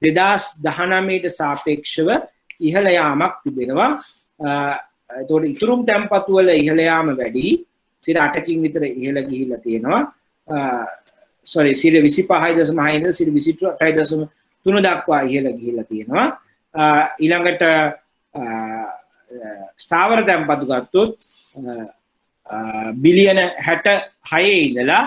2019ට සාපේක්ෂව ඉහළ යාමක් තිබෙනවා. එතකොට ඉතුරුම් තැන්පතු වල ඉහළ යාම වැඩි 8කින් විතර ඉහළ ගිහිල්ලා තියෙනවා. 25.6 ඉඳලා 28.3 දක්වා ඉහළ ගිහිල්ලා තියෙනවා. ඊළඟට ස්ථාවර තැන්පතු ගත්තොත් බිලියන 66 ඉඳලා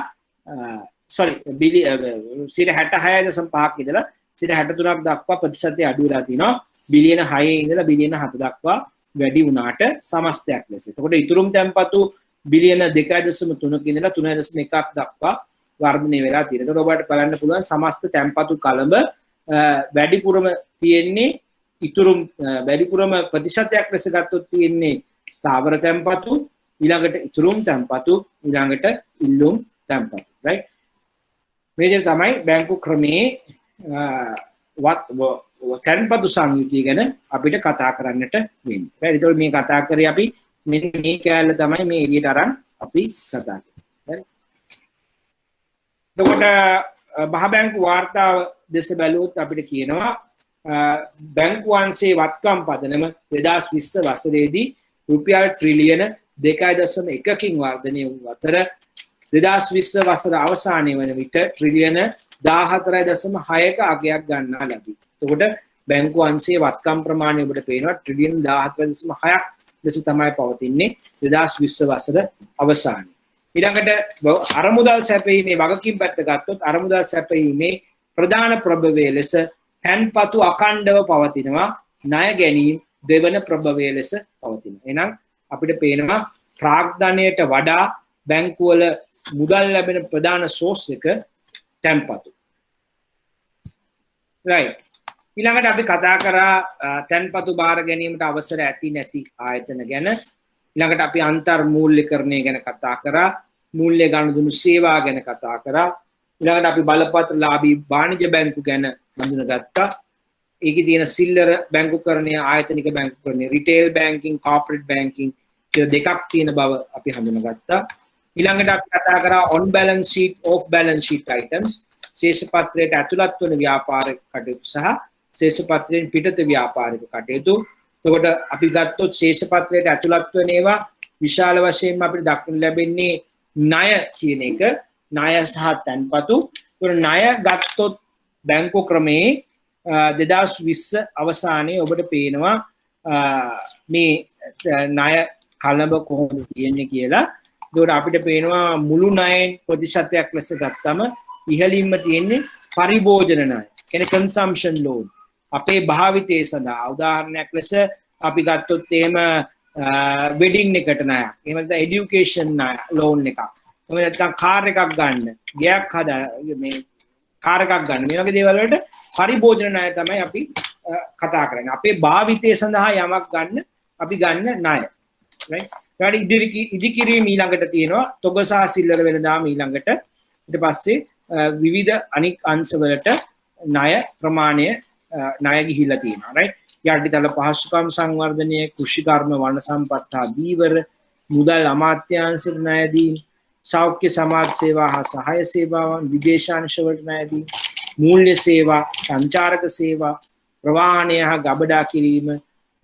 66.5ක් ඉඳලා 63ක් දක්වා ප්‍රතිශතය අඩු වෙලා තිනවා. බිලියන 6 ඉඳලා බිලියන 7 දක්වා වැඩි වුණාට සමස්තයක් ලෙස. එතකොට ඉතුරුම් තැන්පතු බිලියන 2.3ක ඉඳලා 3.1ක් දක්වා වර්ධනය වෙලා තියෙනවා. එතකොට ඔබට බලන්න පුළුවන් සමස්ත තැන්පතු කලඹ වැඩිපුරම තියෙන්නේ ඉතුරුම් වැඩිපුරම ප්‍රතිශතයක් ලෙස ගත්තොත් තියෙන්නේ ස්ථාවර තැන්පතු, ඊළඟට ඉතුරුම් තැන්පතු, ඊළඟට ඉල්ලුම් තැන්පතු. right? මේ විදිහට තමයි බැංකු ක්‍රමයේ තැන්පතු සංයුතිය ගැන අපිට කතා කරන්නට වෙන්නේ. right? ඒතකොට මේ කතා කරේ අපි මෙන්න මේ කැලල තමයි මේ එළියට අරන් අපි කතා කරන්නේ. එතකොට මහ බැංකු වාර්තාව දෙස බැලුවොත් අපිට කියනවා බැංකුවන්සේ වත්කම් පදනම 2020 වසරේදී රුපියල් ට්‍රිලියන 2.1කින් වර්ධනය වූ අතර 2020 වසර අවසානයේ වන විට ට්‍රිලියන 14.6ක අගයක් ගන්නා ලදී. එතකොට බැංකුවන්සේ වත්කම් ප්‍රමාණය ඔබට පේනවා ට්‍රිලියන 14.6ක් ලෙස තමයි පවතින්නේ 2020 වසර අවසානයේ. ඊළඟට අරමුදල් සැපයීමේ වගකීම් පැත්ත ගත්තොත් අරමුදල් සැපයීමේ ප්‍රධාන ප්‍රභවය ලෙස තැන්පතු අඛණ්ඩව පවතිනවා. ණය ගැනීම දෙවන ප්‍රභවය ලෙස පවතිනවා. එහෙනම් අපිට පේනවා ප්‍රාග්ධනයට වඩා බැංකුවල මුදල් ලැබෙන ප්‍රධාන සෝස් එක තැන්පතු. right. ඊළඟට අපි කතා කරා තැන්පතු බාර ගැනීමට අවසර ඇති නැති ආයතන ගැන. ඊළඟට අපි අන්තර් මූල්‍යකරණය ගැන කතා කරා. මූල්‍ය ගනුදෙනු සේවා ගැන කතා කරා. ඊළඟට අපි බලපත්‍රලාභී වාණිජ බැංකු ගැන හඳුනගත්තා. ඒකේ තියෙන සිල්ලර බැංකුකරණය, ආයතනික බැංකුකරණය, රිටේල් බැංකින්, කෝපරේට් බැංකින් කියලා දෙකක් තියෙන බව අපි හඳුනගත්තා. ඊළඟට අපි කතා කරා on balance sheet, off balance sheet items, ශේෂපත්‍රයට ඇතුළත් වන ව්‍යාපාරික කටයුතු සහ ශේෂපත්‍රයෙන් පිටත ව්‍යාපාරික කටයුතු. එතකොට අපි ගත්තොත් ශේෂපත්‍රයට ඇතුළත් වන ඒවා විශාල වශයෙන්ම අපිට දක්වන්න ලැබෙන්නේ ණය කියන එක, ණය සහ තැන්පතු. ඒතකොට ණය ගත්තොත් බැංකු ක්‍රමයේ 2020 අවසානයේ ඔබට පේනවා මේ ණය කලඹ කොහොමද තියෙන්නේ කියලා. ඒතකොට අපිට පේනවා මුළු ණයෙන් ප්‍රතිශතයක් ලෙස ගත්තම ඉහළින්ම තියෙන්නේ පරිභෝජන ණය. කියන්නේ consumption loan. අපේ භාවිතය සඳහා උදාහරණයක් ලෙස අපි ගත්තොත් එහෙම වෙඩින් එකට ණයක්. එහෙම නැත්නම් এডুকেෂන් ණය ලෝන් එකක්. එහෙම නැත්නම් කාර් එකක් ගන්න. ගයක් හදා මේ කාර් එකක් ගන්න. මේ වගේ දේවල් වලට පරිභෝජන ණය තමයි අපි කතා කරන්නේ. අපේ භාවිතය සඳහා යමක් ගන්න අපි ගන්න ණය. right? ඉදිකිරීම ඊළඟට තියෙනවා තොග සහ සිල්ලර වෙළඳාම ඊළඟට ඊට පස්සේ විවිධ අනික් අංශවලට ණය ප්‍රමාණය ණය ගිහිල්ලා තියෙනවා right යටිතල පහසුකම් සංවර්ධනය කෘෂි කර්ම වන සම්පත් හා දීවර මුදල් අමාත්‍යාංශයට ණය දීම සෞඛ්‍ය සමාජ සේවා හා සහාය සේවාවන් විදේශාංශ වලට ණය දීම මූල්‍ය සේවා සංචාරක සේවා ප්‍රවාහනය හා ගබඩා කිරීම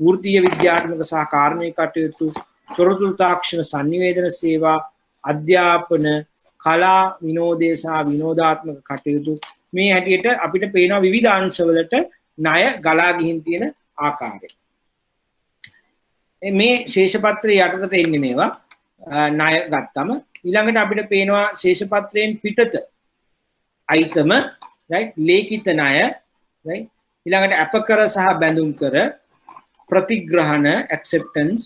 වෘත්තීය විද්‍යාත්මක සහ කාර්මික කටයුතු තොරතුරු තාක්ෂණ sannivedana සේවා අධ්‍යාපන කලා විනෝදය සහ විනෝදාත්මක කටයුතු මේ හැටියට අපිට පේනවා විවිධ අංශවලට ණය ගලා ගිහින් තියෙන ආකාරය මේ ශේෂපත්‍රයේ යටතට එන්නේ මේවා ණය ගත්තම ඊළඟට අපිට පේනවා ශේෂපත්‍රයෙන් පිටත අයිතම right ලේඛිත ණය right ඊළඟට අපකර සහ බැඳුම් කර ප්‍රතිග්‍රහණ acceptance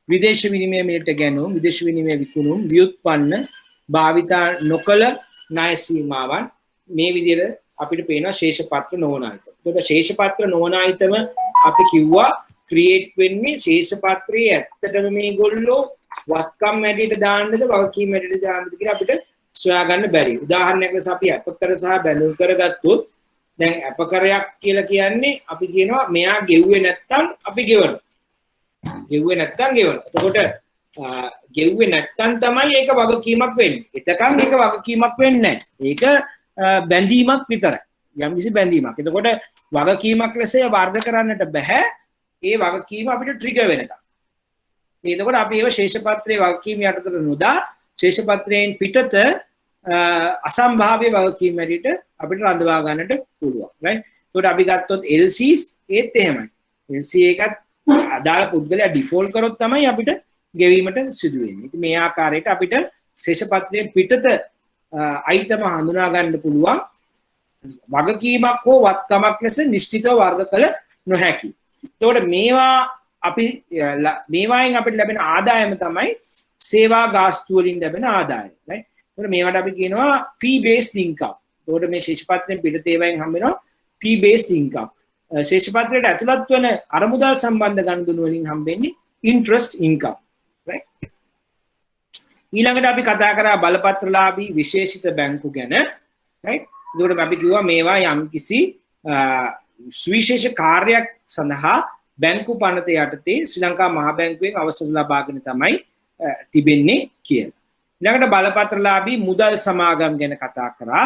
විදේශ විනිමය මිලට ගැනුම් විදේශ විනිමය විකුණුම් ව්‍යුත්පන්න භාවිතා නොකළ ණය සීමාවන් මේ විදිහට අපිට පේනවා ශේෂපත්‍ර නොවන අයිතම. ඒකට ශේෂපත්‍ර නොවන අයිතම අපි කිව්වා ක්‍රියේට් වෙන්නේ ශේෂපත්‍රයේ ඇත්තටම මේගොල්ලෝ වත්කම් ඇටියට දාන්නද වගකීම් ඇටියට දාන්නද කියලා අපිට සොයා ගන්න බැරි. උදාහරණයක් ලෙස අපි අපකර සහ බැඳුම් කරගත්තොත් දැන් අපකරයක් කියලා කියන්නේ අපි කියනවා මෙයා ගෙව්වේ නැත්තම් අපි ගෙවනවා. ගෙව්වේ නැත්තම් ගෙවනවා. එතකොට ගෙව්වේ නැත්තම් තමයි ඒක වගකීමක් වෙන්නේ. එතකන් ඒක වගකීමක් වෙන්නේ නැහැ. ඒක බැඳීමක් විතරයි. යම්කිසි බැඳීමක්. එතකොට වගකීමක් ලෙස වර්ධ කරන්නට බෑ. ඒ වගකීම අපිට ට්‍රිගර් වෙනකම්. එතකොට අපි ඒව ශේෂපත්‍රයේ වගකීම් යටතට නොදා ශේෂපත්‍රයෙන් පිටත අසම්භාව්‍ය වගකීම් ඇටියට අපිට රඳවා ගන්නට පුළුවන්. right? එතකොට අපි ගත්තොත් LCs ඒත් එහෙමයි. LC එකත් අදාළ පුද්ගලයා ඩිෆෝල්ට් කරොත් තමයි අපිට ගෙවීමට සිදු වෙන්නේ. ඉතින් මේ ආකාරයට අපිට ශේෂපත්‍රයෙන් පිටත අයිතම හඳුනා ගන්න පුළුවන් වගකීමක් හෝ වත්කමක් ලෙස නිශ්චිතව වර්ග කළ නොහැකි. එතකොට මේවායින් අපිට ලැබෙන ආදායම තමයි සේවා ගාස්තු වලින් ලැබෙන ආදායම. right? එතකොට මේවට අපි කියනවා fee based income. එතකොට මේ ශේෂපත්‍රයෙන් පිටත ඒවායින් හම්බ වෙනවා fee based income. ශේෂපත්‍රයට ඇතුළත් වන අරමුදල් සම්බන්ධ ගනුදෙනු වලින් හම්බෙන්නේ interest income. right? ඊළඟට අපි කතා කරා බලපත්‍රලාභී විශේෂිත බැංකු ගැන. right? එතකොට අපි කිව්වා මේවා යම්කිසි සුවිශේෂ කාර්යයක් සඳහා බැංකු පනත යටතේ ශ්‍රී ලංකා මහා බැංකුවෙන් අවසර ලබාගෙන තමයි තිබෙන්නේ කියලා. ඊළඟට බලපත්‍රලාභී මුදල් සමාගම් ගැන කතා කරා.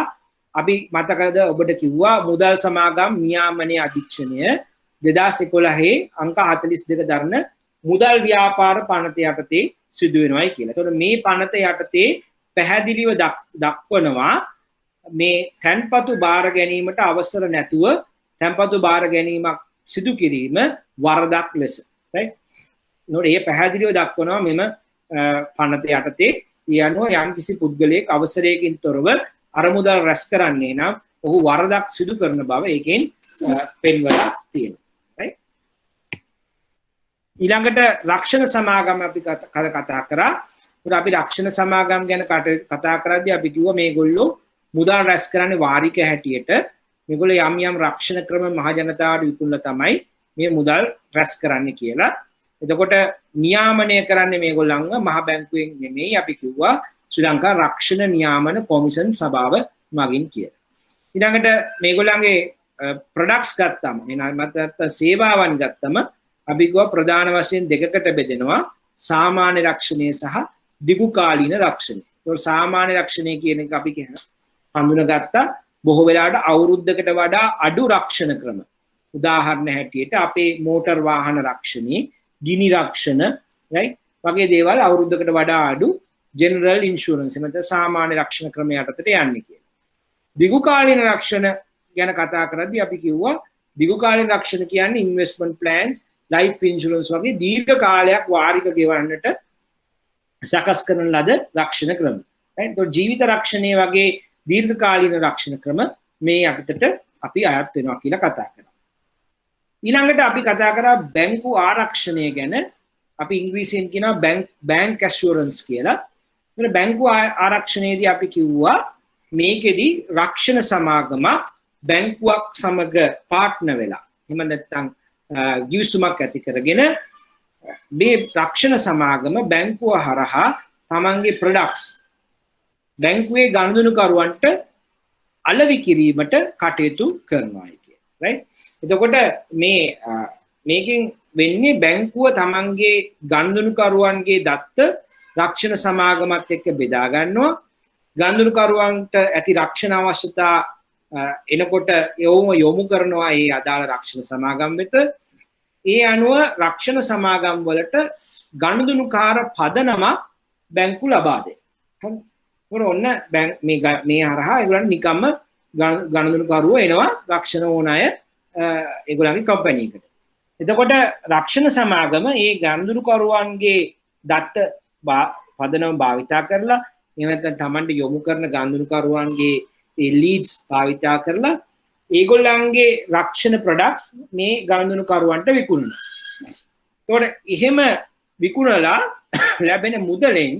අපි මතකද ඔබට කිව්වා මුදල් සමාගම් නියාමනයේ අධීක්ෂණය 2011 අංක 42 දරන මුදල් ව්‍යාපාර පනත යටතේ සිදු වෙනවායි කියලා. එතකොට මේ පනත යටතේ පැහැදිලිව දක්වනවා මේ තැන්පතු බාර ගැනීමට අවසර නැතුව තැන්පතු බාර ගැනීමක් සිදු කිරීම වරදක් ලෙස. right? නෝඩ ඒ පැහැදිලිව දක්වනවා මෙම පනත යටතේ යනුව යම්කිසි පුද්ගලයෙක් අවසරයකින් තොරව අරමුදල් රැස් කරන්නේ නම් ඔහු වරදක් සිදු කරන බව ඒකෙන් පෙන්වලා තියෙනවා. right? ඊළඟට රක්ෂණ සමාගම් අපි කතා කරා. අපි රක්ෂණ සමාගම් ගැන කතා කරද්දී අපි කිව්වා මේගොල්ලෝ මුදල් රැස් කරන්නේ වාරික හැටියට මේගොල්ලෝ යම් යම් රක්ෂණ ක්‍රම මහ ජනතාවට විකුණලා තමයි මේ මුදල් රැස් කරන්නේ කියලා. එතකොට නියාමනය කරන්නේ මේගොල්ලන්ව මහ බැංකුවෙන් නෙමෙයි අපි කිව්වා ශ්‍රී ලංකා රක්ෂණ නියාමන කොමිෂන් සභාව මගින් කියලා. ඊළඟට මේගොල්ලන්ගේ ප්‍රොඩක්ට්ස් ගත්තම එනමත් සේවාවන් ගත්තම අපි කිව්වා ප්‍රධාන වශයෙන් දෙකකට බෙදෙනවා සාමාන්‍ය රක්ෂණය සහ දිගුකාලීන රක්ෂණය. ඒක සාමාන්‍ය රක්ෂණය කියන එක අපි හඳුනගත්තා බොහෝ වෙලාවට අවුරුද්දකට වඩා අඩු රක්ෂණ ක්‍රම. උදාහරණ හැටියට අපේ මෝටර් වාහන රක්ෂණේ ගිනි රක්ෂණ right වගේ දේවල් අවුරුද්දකට වඩා අඩු ජෙනරල් ඉන්ෂුරන්ස් එමෙත සාමාන්‍ය රක්ෂණ ක්‍රම යටතට යන්නේ කියලා. දිගුකාලීන රක්ෂණ ගැන කතා කරද්දී අපි කිව්වා දිගුකාලීන රක්ෂණ කියන්නේ ඉන්වෙස්ට්මන්ට් ප්ලෑන්ස් ලයිෆ් ඉන්ෂුරන්ස් වගේ දීර්ඝ කාලයක් වාරික ගෙවන්නට සකස් කරන ලද රක්ෂණ ක්‍රම. right? તો ජීවිත රක්ෂණය වගේ දීර්ඝකාලීන රක්ෂණ ක්‍රම මේ යටතට අපි අයත් වෙනවා කියලා කතා කරා. ඊළඟට අපි කතා කරා බැංකු ආරක්ෂණය ගැන. අපි ඉංග්‍රීසියෙන් කියනවා බැංක් ඇෂුරන්ස් කියලා. ඒතර බැංකු ආරක්ෂණයේදී අපි කිව්වා මේකෙදි රක්ෂණ සමාගම බැංකුවක් සමග පාර්ට්නර් වෙලා එහෙම නැත්නම් ගිවිසුමක් ඇති කරගෙන මේ රක්ෂණ සමාගම බැංකුව හරහා තමන්ගේ ප්‍රොඩක්ට්ස් බැංකුවේ ගනුදෙනුකරුවන්ට අලෙවි කිරීමට කටයුතු කරනවා කියන්නේ රයිට්. එතකොට මේකෙන් වෙන්නේ බැංකුව තමන්ගේ ගනුදෙනුකරුවන්ගේ දත්ත රක්ෂණ සමාගමත් එක්ක බෙදා ගන්නවා. ගනුදෙනුකරුවන්ට ඇති රක්ෂණ අවශ්‍යතා එනකොට යොමු කරනවා ඒ අදාළ රක්ෂණ සමාගම් වෙත. ඒ අනුව රක්ෂණ සමාගම් වලට ගනුදෙනුකාර පදනමක් බැංකු ලබා දෙනවා. ඔන්න මේ හරහා ඒගොල්ලන් නිකම්ම ගනුදෙනුකරුවෝ එනවා රක්ෂණ ඕන අය ඒගොල්ලන්ගේ කම්පැනි එකට. එතකොට රක්ෂණ සමාගම මේ ගනුදෙනුකරුවන්ගේ දත්ත පදනම භාවිතා කරලා එහෙම නැත්නම් Tamanට යොමු කරන ගනුදෙනුකරුවන්ගේ ඒ ලීඩ්ස් භාවිතා කරලා ඒගොල්ලන්ගේ රක්ෂණ ප්‍රොඩක්ට්ස් මේ ගනුදෙනුකරුවන්ට විකුණනවා. එතකොට එහෙම විකුණලා ලැබෙන මුදලෙන්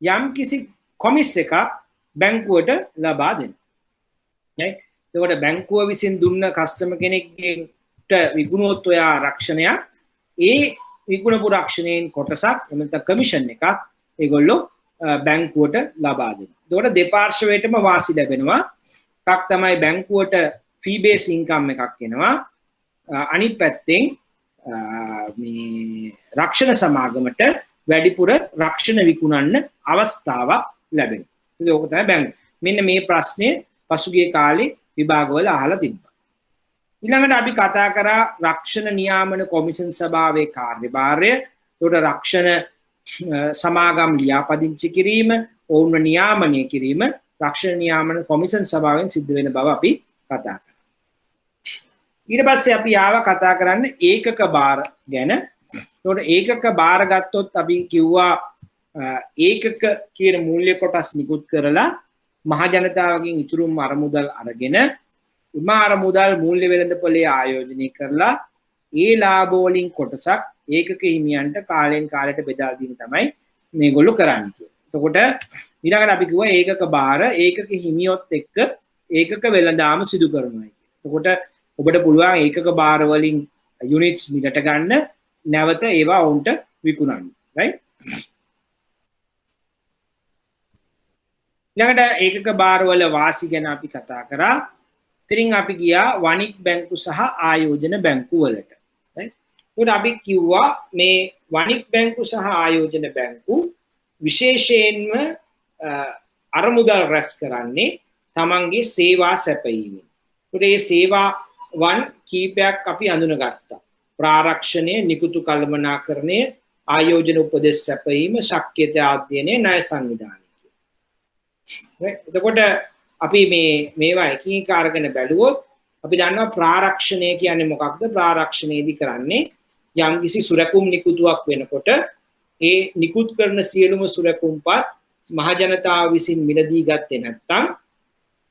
යම් කිසි කොමිස් එකක් බැංකුවට ලබා දෙනවා. එතකොට බැංකුව විසින් දුන්න කස්ටමර් කෙනෙක්ට විකුණුවොත් ඔයා රක්ෂණයක් ඒ විකුණපු රක්ෂණයෙන් කොටසක් එමෙන්න කමිෂන් එකක් ඒගොල්ලෝ බැංකුවට ලබා දෙනවා. එතකොට දෙපාර්ශ්වයටම වාසි ලැබෙනවා. එකක් තමයි බැංකුවට ෆී බේස් ඉන්කම් එකක් එනවා. අනිත් පැත්තෙන් මේ රක්ෂණ සමාගමට වැඩිපුර රක්ෂණ විකුණන්න අවස්ථාවක් ලැබෙනවා. ඒක තමයි බැංකුව. මෙන්න මේ ප්‍රශ්නේ පසුගිය කාලේ විභාගවල අහලා තිබ්බා. ඊළඟට අපි කතා කරා රක්ෂණ නියාමන කොමිෂන් සභාවේ කාර්යභාරය. ඒකට රක්ෂණ සමාගම් ලියාපදිංචි කිරීම, ඔවුන්ව නියාමනය කිරීම රක්ෂණ නියාමන කොමිෂන් සභාවෙන් සිද්ධ වෙන බව අපි කතා කරා. ඊට පස්සේ අපි ආවා කතා කරන්න ඒකක භාර ගැන. ඒකට ඒකක භාර ගත්තොත් අපි කිව්වා ඒකක කියන මූල්‍ය කොටස් නිකුත් කරලා මහ ජනතාවගෙන් ඉතුරුම අරමුදල් අරගෙන අරමුදල් මූල්‍ය වෙළඳපොලේ ආයෝජනය කරලා ඒ ලාභ වලින් කොටසක් ඒකක හිමියන්ට කාලෙන් කාලයට බෙදා දීම තමයි මේගොල්ලෝ කරන්නේ කියලා. එතකොට ඊළඟට අපි කිව්වා ඒකක භාර ඒකක හිමියොත් එක්ක ඒකක වෙළඳාම සිදු කරනවා කියලා. එතකොට ඔබට පුළුවන් ඒකක භාර වලින් යුනිට්ස් මිලට ගන්න නැවත ඒවා ඔවුන්ට විකුණන්න. රයිට්? ඊළඟට ඒකක භාර වල වාසි ගැන අපි කතා කරා. ඉතින් අපි ගියා වණික් බැංකු සහ ආයෝජන බැංකු වලට. රයිට්? අපි කිව්වා මේ වණික් බැංකු සහ ආයෝජන බැංකු විශේෂයෙන්ම අරමුදල් රැස් කරන්නේ තමන්ගේ සේවා සැපයීමෙන්. ඒ සේවාවන් කීපයක් අපි අඳුනගත්තා. ප්‍රාරක්ෂණය, නිකුතු කළමනාකරණය, ආයෝජන උපදෙස් සැපයීම, ශක්්‍යතා අධ්‍යයනය, ණය සංවිධානය. එතකොට අපි මේවා එකින් එක අරගෙන බැලුවොත් අපි දන්නවා ප්‍රාරක්ෂණය කියන්නේ මොකක්ද? ප්‍රාරක්ෂණයේදී කරන්නේ යම්කිසි සුරකුම් නිකුතුවක් වෙනකොට ඒ නිකුත් කරන සියලුම සුරකුම්පත් මහ ජනතාව විසින් මිලදී ගත්තේ නැත්නම්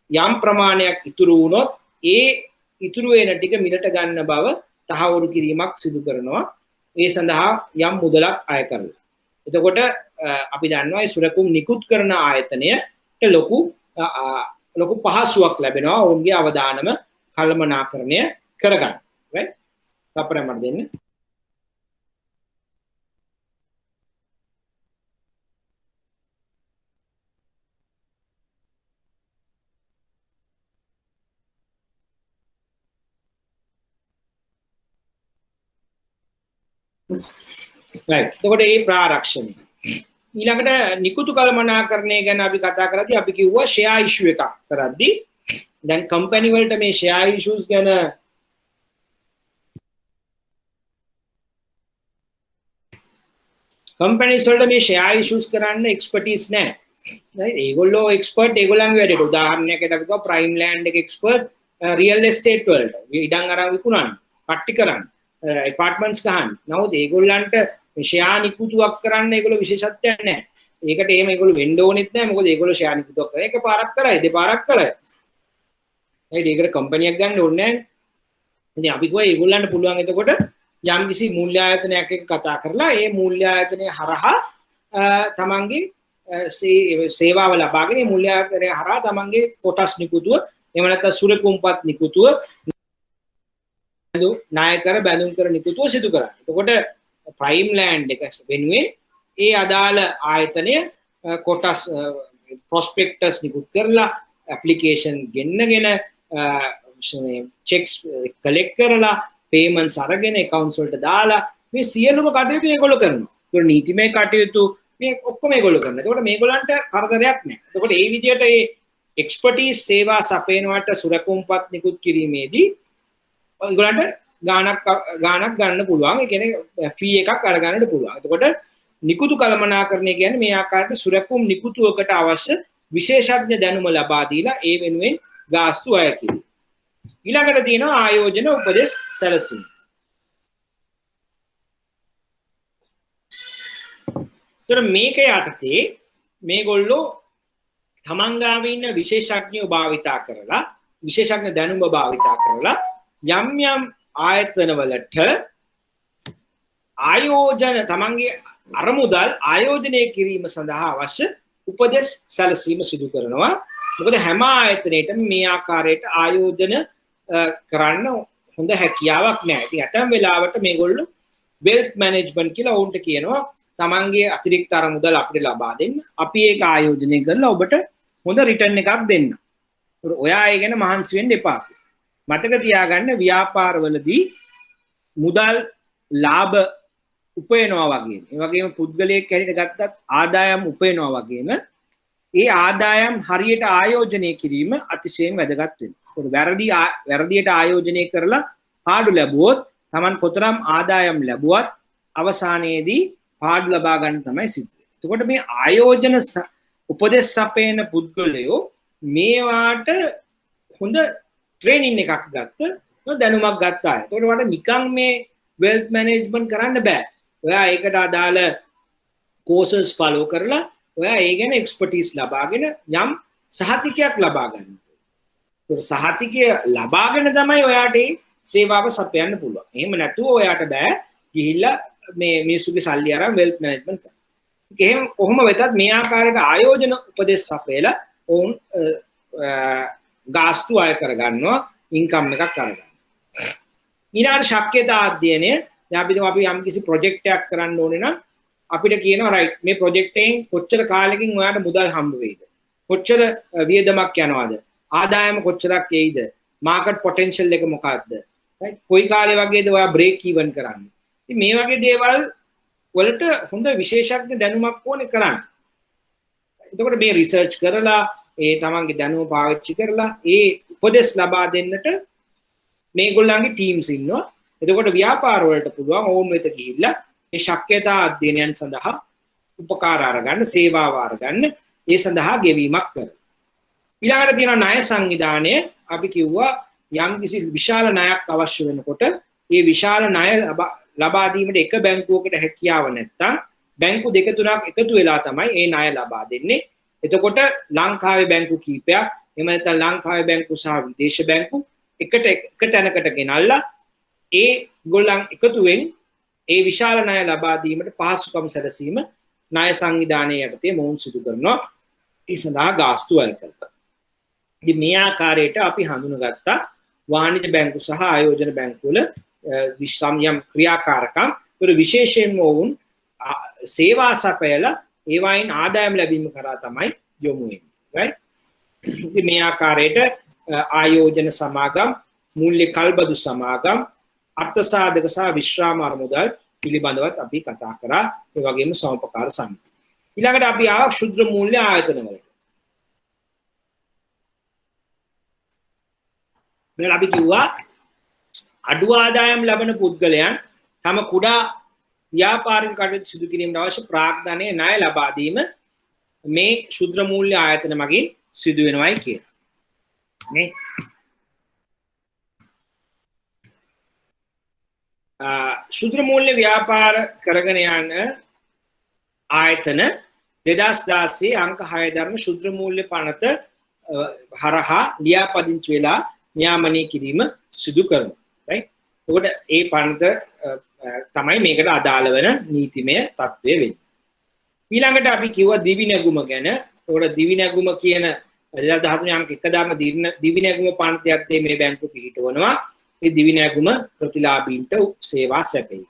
යම් ප්‍රමාණයක් ඉතුරු වුණොත් ඒ ඉතුරු වෙන ටික මිලට ගන්න බව තහවුරු කිරීමක් සිදු කරනවා. ඒ සඳහා යම් මුදලක් අය කරලා. එතකොට අපි දන්නවා ඒ සුරකුම් නිකුත් කරන ආයතනයට ලොකු පහසුවක් ලැබෙනවා ඔවුන්ගේ අවදානම කළමනාකරණය කරගන්න. රයිට්? අපරමර දෙන්න. right. එතකොට මේ ප්‍රාරක්ෂණය. ඊළඟට නිකුතු කළමනාකරණය ගැන අපි කතා කරද්දී අපි කිව්වා ෂෙයා ඉෂුව එකක් කරද්දී දැන් කම්පැනි වලට මේ ෂෙයා ඉෂුස් ගැන කම්පැනිස් වලට මේ ෂෙයා ඉෂුස් කරන්න එක්ස්පර්ටිස් නැහැ. right? ඒගොල්ලෝ එක්ස්පර්ට් ඒගොල්ලන්ගේ වැඩේට. උදාහරණයකට අපි කිව්වා ප්‍රයිම් ලෑන්ඩ් එක එක්ස්පර්ට් රියල් එස්ටේට් වලට. ඉඩම් අරන් විකුණන්න, පට්ටි කරන්න, ඇපාර්ට්මන්ට්ස් ගහන්න. නමුත් ඒගොල්ලන්ට ෂෙයා නිකුතුවක් කරන්න ඒගොල්ලෝ විශේෂත්වයක් නැහැ. ඒකට එහෙම ඒගොල්ලෝ වෙන්න ඕනෙත් නැහැ. මොකද ඒගොල්ලෝ ෂෙයා නිකුතුවක් කරා එක පාරක් කරයි, දෙපාරක් කරයි. ඒකට කම්පැනියක් ගන්න ඕනේ නැහැ. ඉතින් අපි කිව්වා ඒගොල්ලන්ට පුළුවන් එතකොට යම්කිසි මූල්‍ය ආයතනයක් එක්ක කතා කරලා ඒ මූල්‍ය ආයතනය හරහා තමන්ගේ සේවාව ලබාගෙන ඒ මූල්‍ය ආයතනය හරහා තමන්ගේ කොටස් නිකුතුව එහෙම නැත්නම් සුරකුම්පත් නිකුතුව ණය කර බැඳුම් කර නිකුතුව සිදු කරන්නේ. එතකොට ප්‍රයිම් ලෑන්ඩ් එක වෙනුවෙන් ඒ අදාළ ආයතනය කොටස් ප්‍රොස්පෙක්ටස් නිකුත් කරලා ඇප්ලිකේෂන් ගෙන්නගෙන චෙක්ස් කලෙක්ට් කරලා පේමන්ට්ස් අරගෙන accounts වලට දාලා මේ සියලුම කටයුතු ඒගොල්ලෝ කරනවා. ඒක නීතිමය කටයුතු මේ ඔක්කොම ඒගොල්ලෝ කරනවා. ඒකට මේගොල්ලන්ට කරදරයක් නැහැ. ඒකට ඒ විදිහට ඒ එක්ස්පර්ටීස් සේවා සපයනවට සුරකුම්පත් නිකුත් කිරීමේදී ඒගොල්ලන්ට ගාණක් ගන්න පුළුවන්. ඒ කියන්නේ ෆී එකක් අරගන්නට පුළුවන්. එතකොට නිකුතු කළමනාකරණය කියන්නේ මේ ආකාරයට සුරකුම් නිකුතුවකට අවශ්‍ය විශේෂඥ දැනුම ලබා දීලා ඒ වෙනුවෙන් ගාස්තු අය කිරීම. ඊළඟට තියෙනවා ආයෝජන උපදෙස් සැලසීම. ඒතර මේක යටතේ මේගොල්ලෝ තමන් ගාව ඉන්න විශේෂඥයෝ භාවිතා කරලා විශේෂඥ දැනුම භාවිතා කරලා යම් යම් ආයතනවලට ආයෝජන තමන්ගේ අරමුදල් ආයෝජනය කිරීම සඳහා අවශ්‍ය උපදෙස් සැලසීම සිදු කරනවා. මොකද හැම ආයතනයකම මේ ආකාරයට ආයෝජන කරන්න හොඳ හැකියාවක් නැහැ. ඉතින් ඇතැම් වෙලාවට මේගොල්ලෝ වෙල්ත් මැනේජ්මන්ට් කියලා උන්ට කියනවා තමන්ගේ අතිරික්ත අරමුදල් අපිට ලබා දෙන්න. අපි ඒක ආයෝජනය කරලා ඔබට හොඳ රිටර්න් එකක් දෙන්න. ඔයා ඒ ගැන මහන්සි වෙන්න එපා. මතක තියාගන්න ව්‍යාපාරවලදී මුදල් ලාභ උපයනවා වගේම ඒ වගේම පුද්ගලයෙක් හැටියට ගත්තත් ආදායම් උපයනවා වගේම ඒ ආදායම් හරියට ආයෝජනය කිරීම අතිශයින් වැදගත් වෙනවා. වැරදියට ආයෝජනය කරලා පාඩු ලැබුවොත් Taman කොතරම් ආදායම් ලැබුවත් අවසානයේදී පාඩු ලබා ගන්න තමයි සිද්ධ වෙන්නේ. එතකොට මේ ආයෝජන උපදෙස් සපයන පුද්ගලයෝ මේවාට හොඳ ට්‍රේනින් එකක් ගත්ත දැනුමක් ගත්තා. එතකොට වට නිකන් මේ වෙල්ත් මැනේජ්මන්ට් කරන්න බෑ. ඔයා ඒකට අදාළ කෝසස් ෆලෝ කරලා ඔයා ඒ ගැන එක්ස්පර්ටීස් ලබාගෙන යම් සහතිකයක් ලබා ගන්න. ඒක සහතිකය ලබාගෙන තමයි ඔයාට සේවාව සපයන්න පුළුවන්. එහෙම නැතුව ඔයාට බෑ ගිහිල්ලා මේ මිනිස්සුගේ සල්ලි අරන් වෙල්ත් මැනේජ්මන්ට් කරන්න. එහෙම කොහොම වෙතත් මේ ආකාරයක ආයෝජන උපදෙස් සපයලා ඔවුන් ගාස්තු අය කරගන්නවා ඉන්කම් එකක් කරගන්න. ඊළඟට ශක්්‍යතා අධ්‍යයනය අපි යම් කිසි ප්‍රොජෙක්ට් එකක් කරන්න ඕනේ නම් අපිට කියනවා රයිට් මේ ප්‍රොජෙක්ට් එකෙන් කොච්චර කාලෙකින් ඔයාලට මුදල් හම්බ වෙයිද? කොච්චර වියදමක් යනවාද? ආදායම කොච්චරක් එයිද? මාකට් පොටෙන්ෂල් එක මොකක්ද? රයිට් කොයි කාලේ වගේද ඔයා බ්‍රේක් ඉවන් කරන්නේ? ඉතින් මේ වගේ දේවල් වලට හොඳ විශේෂඥ දැනුමක් ඕනේ කරන්න. එතකොට මේ රිසර්ච් කරලා ඒ තමන්ගේ දැනුම පාවිච්චි කරලා ඒ උපදෙස් ලබා දෙන්නට මේගොල්ලන්ගේ ටීම්ස් ඉන්නවා. එතකොට ව්‍යාපාර වලට පුළුවන් ඕම් වෙත ගිහිල්ලා මේ ශක්්‍යතා අධ්‍යයනයන් සඳහා උපකාර අරගන්න, සේවාව අරගන්න, ඒ සඳහා ගෙවීමක් කරනවා. ඊළඟට තියෙනවා ණය සංවිධානය. අපි කිව්වා යම් කිසි විශාල ණයක් අවශ්‍ය වෙනකොට ඒ විශාල ණය ලබා දීමට එක බැංකුවකට හැකියාව නැත්නම් බැංකු දෙක තුනක් එකතු වෙලා තමයි ඒ ණය ලබා දෙන්නේ. එතකොට ලංකාවේ බැංකු කීපයක්, එහෙම නැත්නම් ලංකාවේ බැංකු සහ විදේශ බැංකු එක තැනකට ගෙනල්ලා ඒ ගොල්ලන් එකතුවෙන් ඒ විශාල ණය ලබා දීමට පහසුකම් සැලසීම ණය සංවිධානයේ යටතේ මොවුන් සිදු කරනවා. ඒ සඳහා ගාස්තු අය කරනවා. ඉතින් මේ ආකාරයට අපි හඳුනගත්තා වාණිජ බැංකු සහ ආයෝජන බැංකු වල විශ්‍රාමියම් ක්‍රියාකාරකම්. ඒතර විශේෂයෙන්ම වුන් සේවා සපයලා ඒවායින් ආදායම් ලැබීම කරා තමයි යොමු වෙන්නේ. right? ඉතින් මේ ආකාරයට ආයෝජන සමාගම්, මූල්‍ය කල්බදු සමාගම්, අර්ථසාධක සහ විශ්‍රාම අරමුදල් පිළිබඳවත් අපි කතා කරා. ඒ වගේම සමපකාර සමිති. ඊළඟට අපි ආව ක්ෂුද්‍ර මූල්‍ය ආයතන වලට. මෙන්න අපි කිව්වා අඩු ආදායම් ලබන පුද්ගලයන් තම කුඩා ව්‍යාපාරික කටයුතු සිදු කිරීමට අවශ්‍ය ප්‍රාග්ධනයේ ණය ලබා දීම මේ ක්ෂුද්‍ර මූල්‍ය ආයතන මගින් සිදු වෙනවයි කියනවා. නේ ක්ෂුද්‍ර මූල්‍ය ව්‍යාපාර කරගෙන යන ආයතන 2016 අංක 6 දරන ක්ෂුද්‍ර මූල්‍ය පනත හරහා ලියාපදිංචි වෙලා නියාමනය කිරීම සිදු කරනවා. right? එතකොට ඒ පනත තමයි මේකට අදාළ වෙන නීතිමය තත්ත්වය වෙන්නේ. ඊළඟට අපි කිව්වා දිවි නැගුම ගැන. එතකොට දිවි නැගුම කියන 2013 අංක 1 දාම දිවි නැගුම පනතයත් මේ බැංකුව පිළිටවනවා. මේ දිවි නැගුම ප්‍රතිලාභීන්ට සේවා සැපෙයි.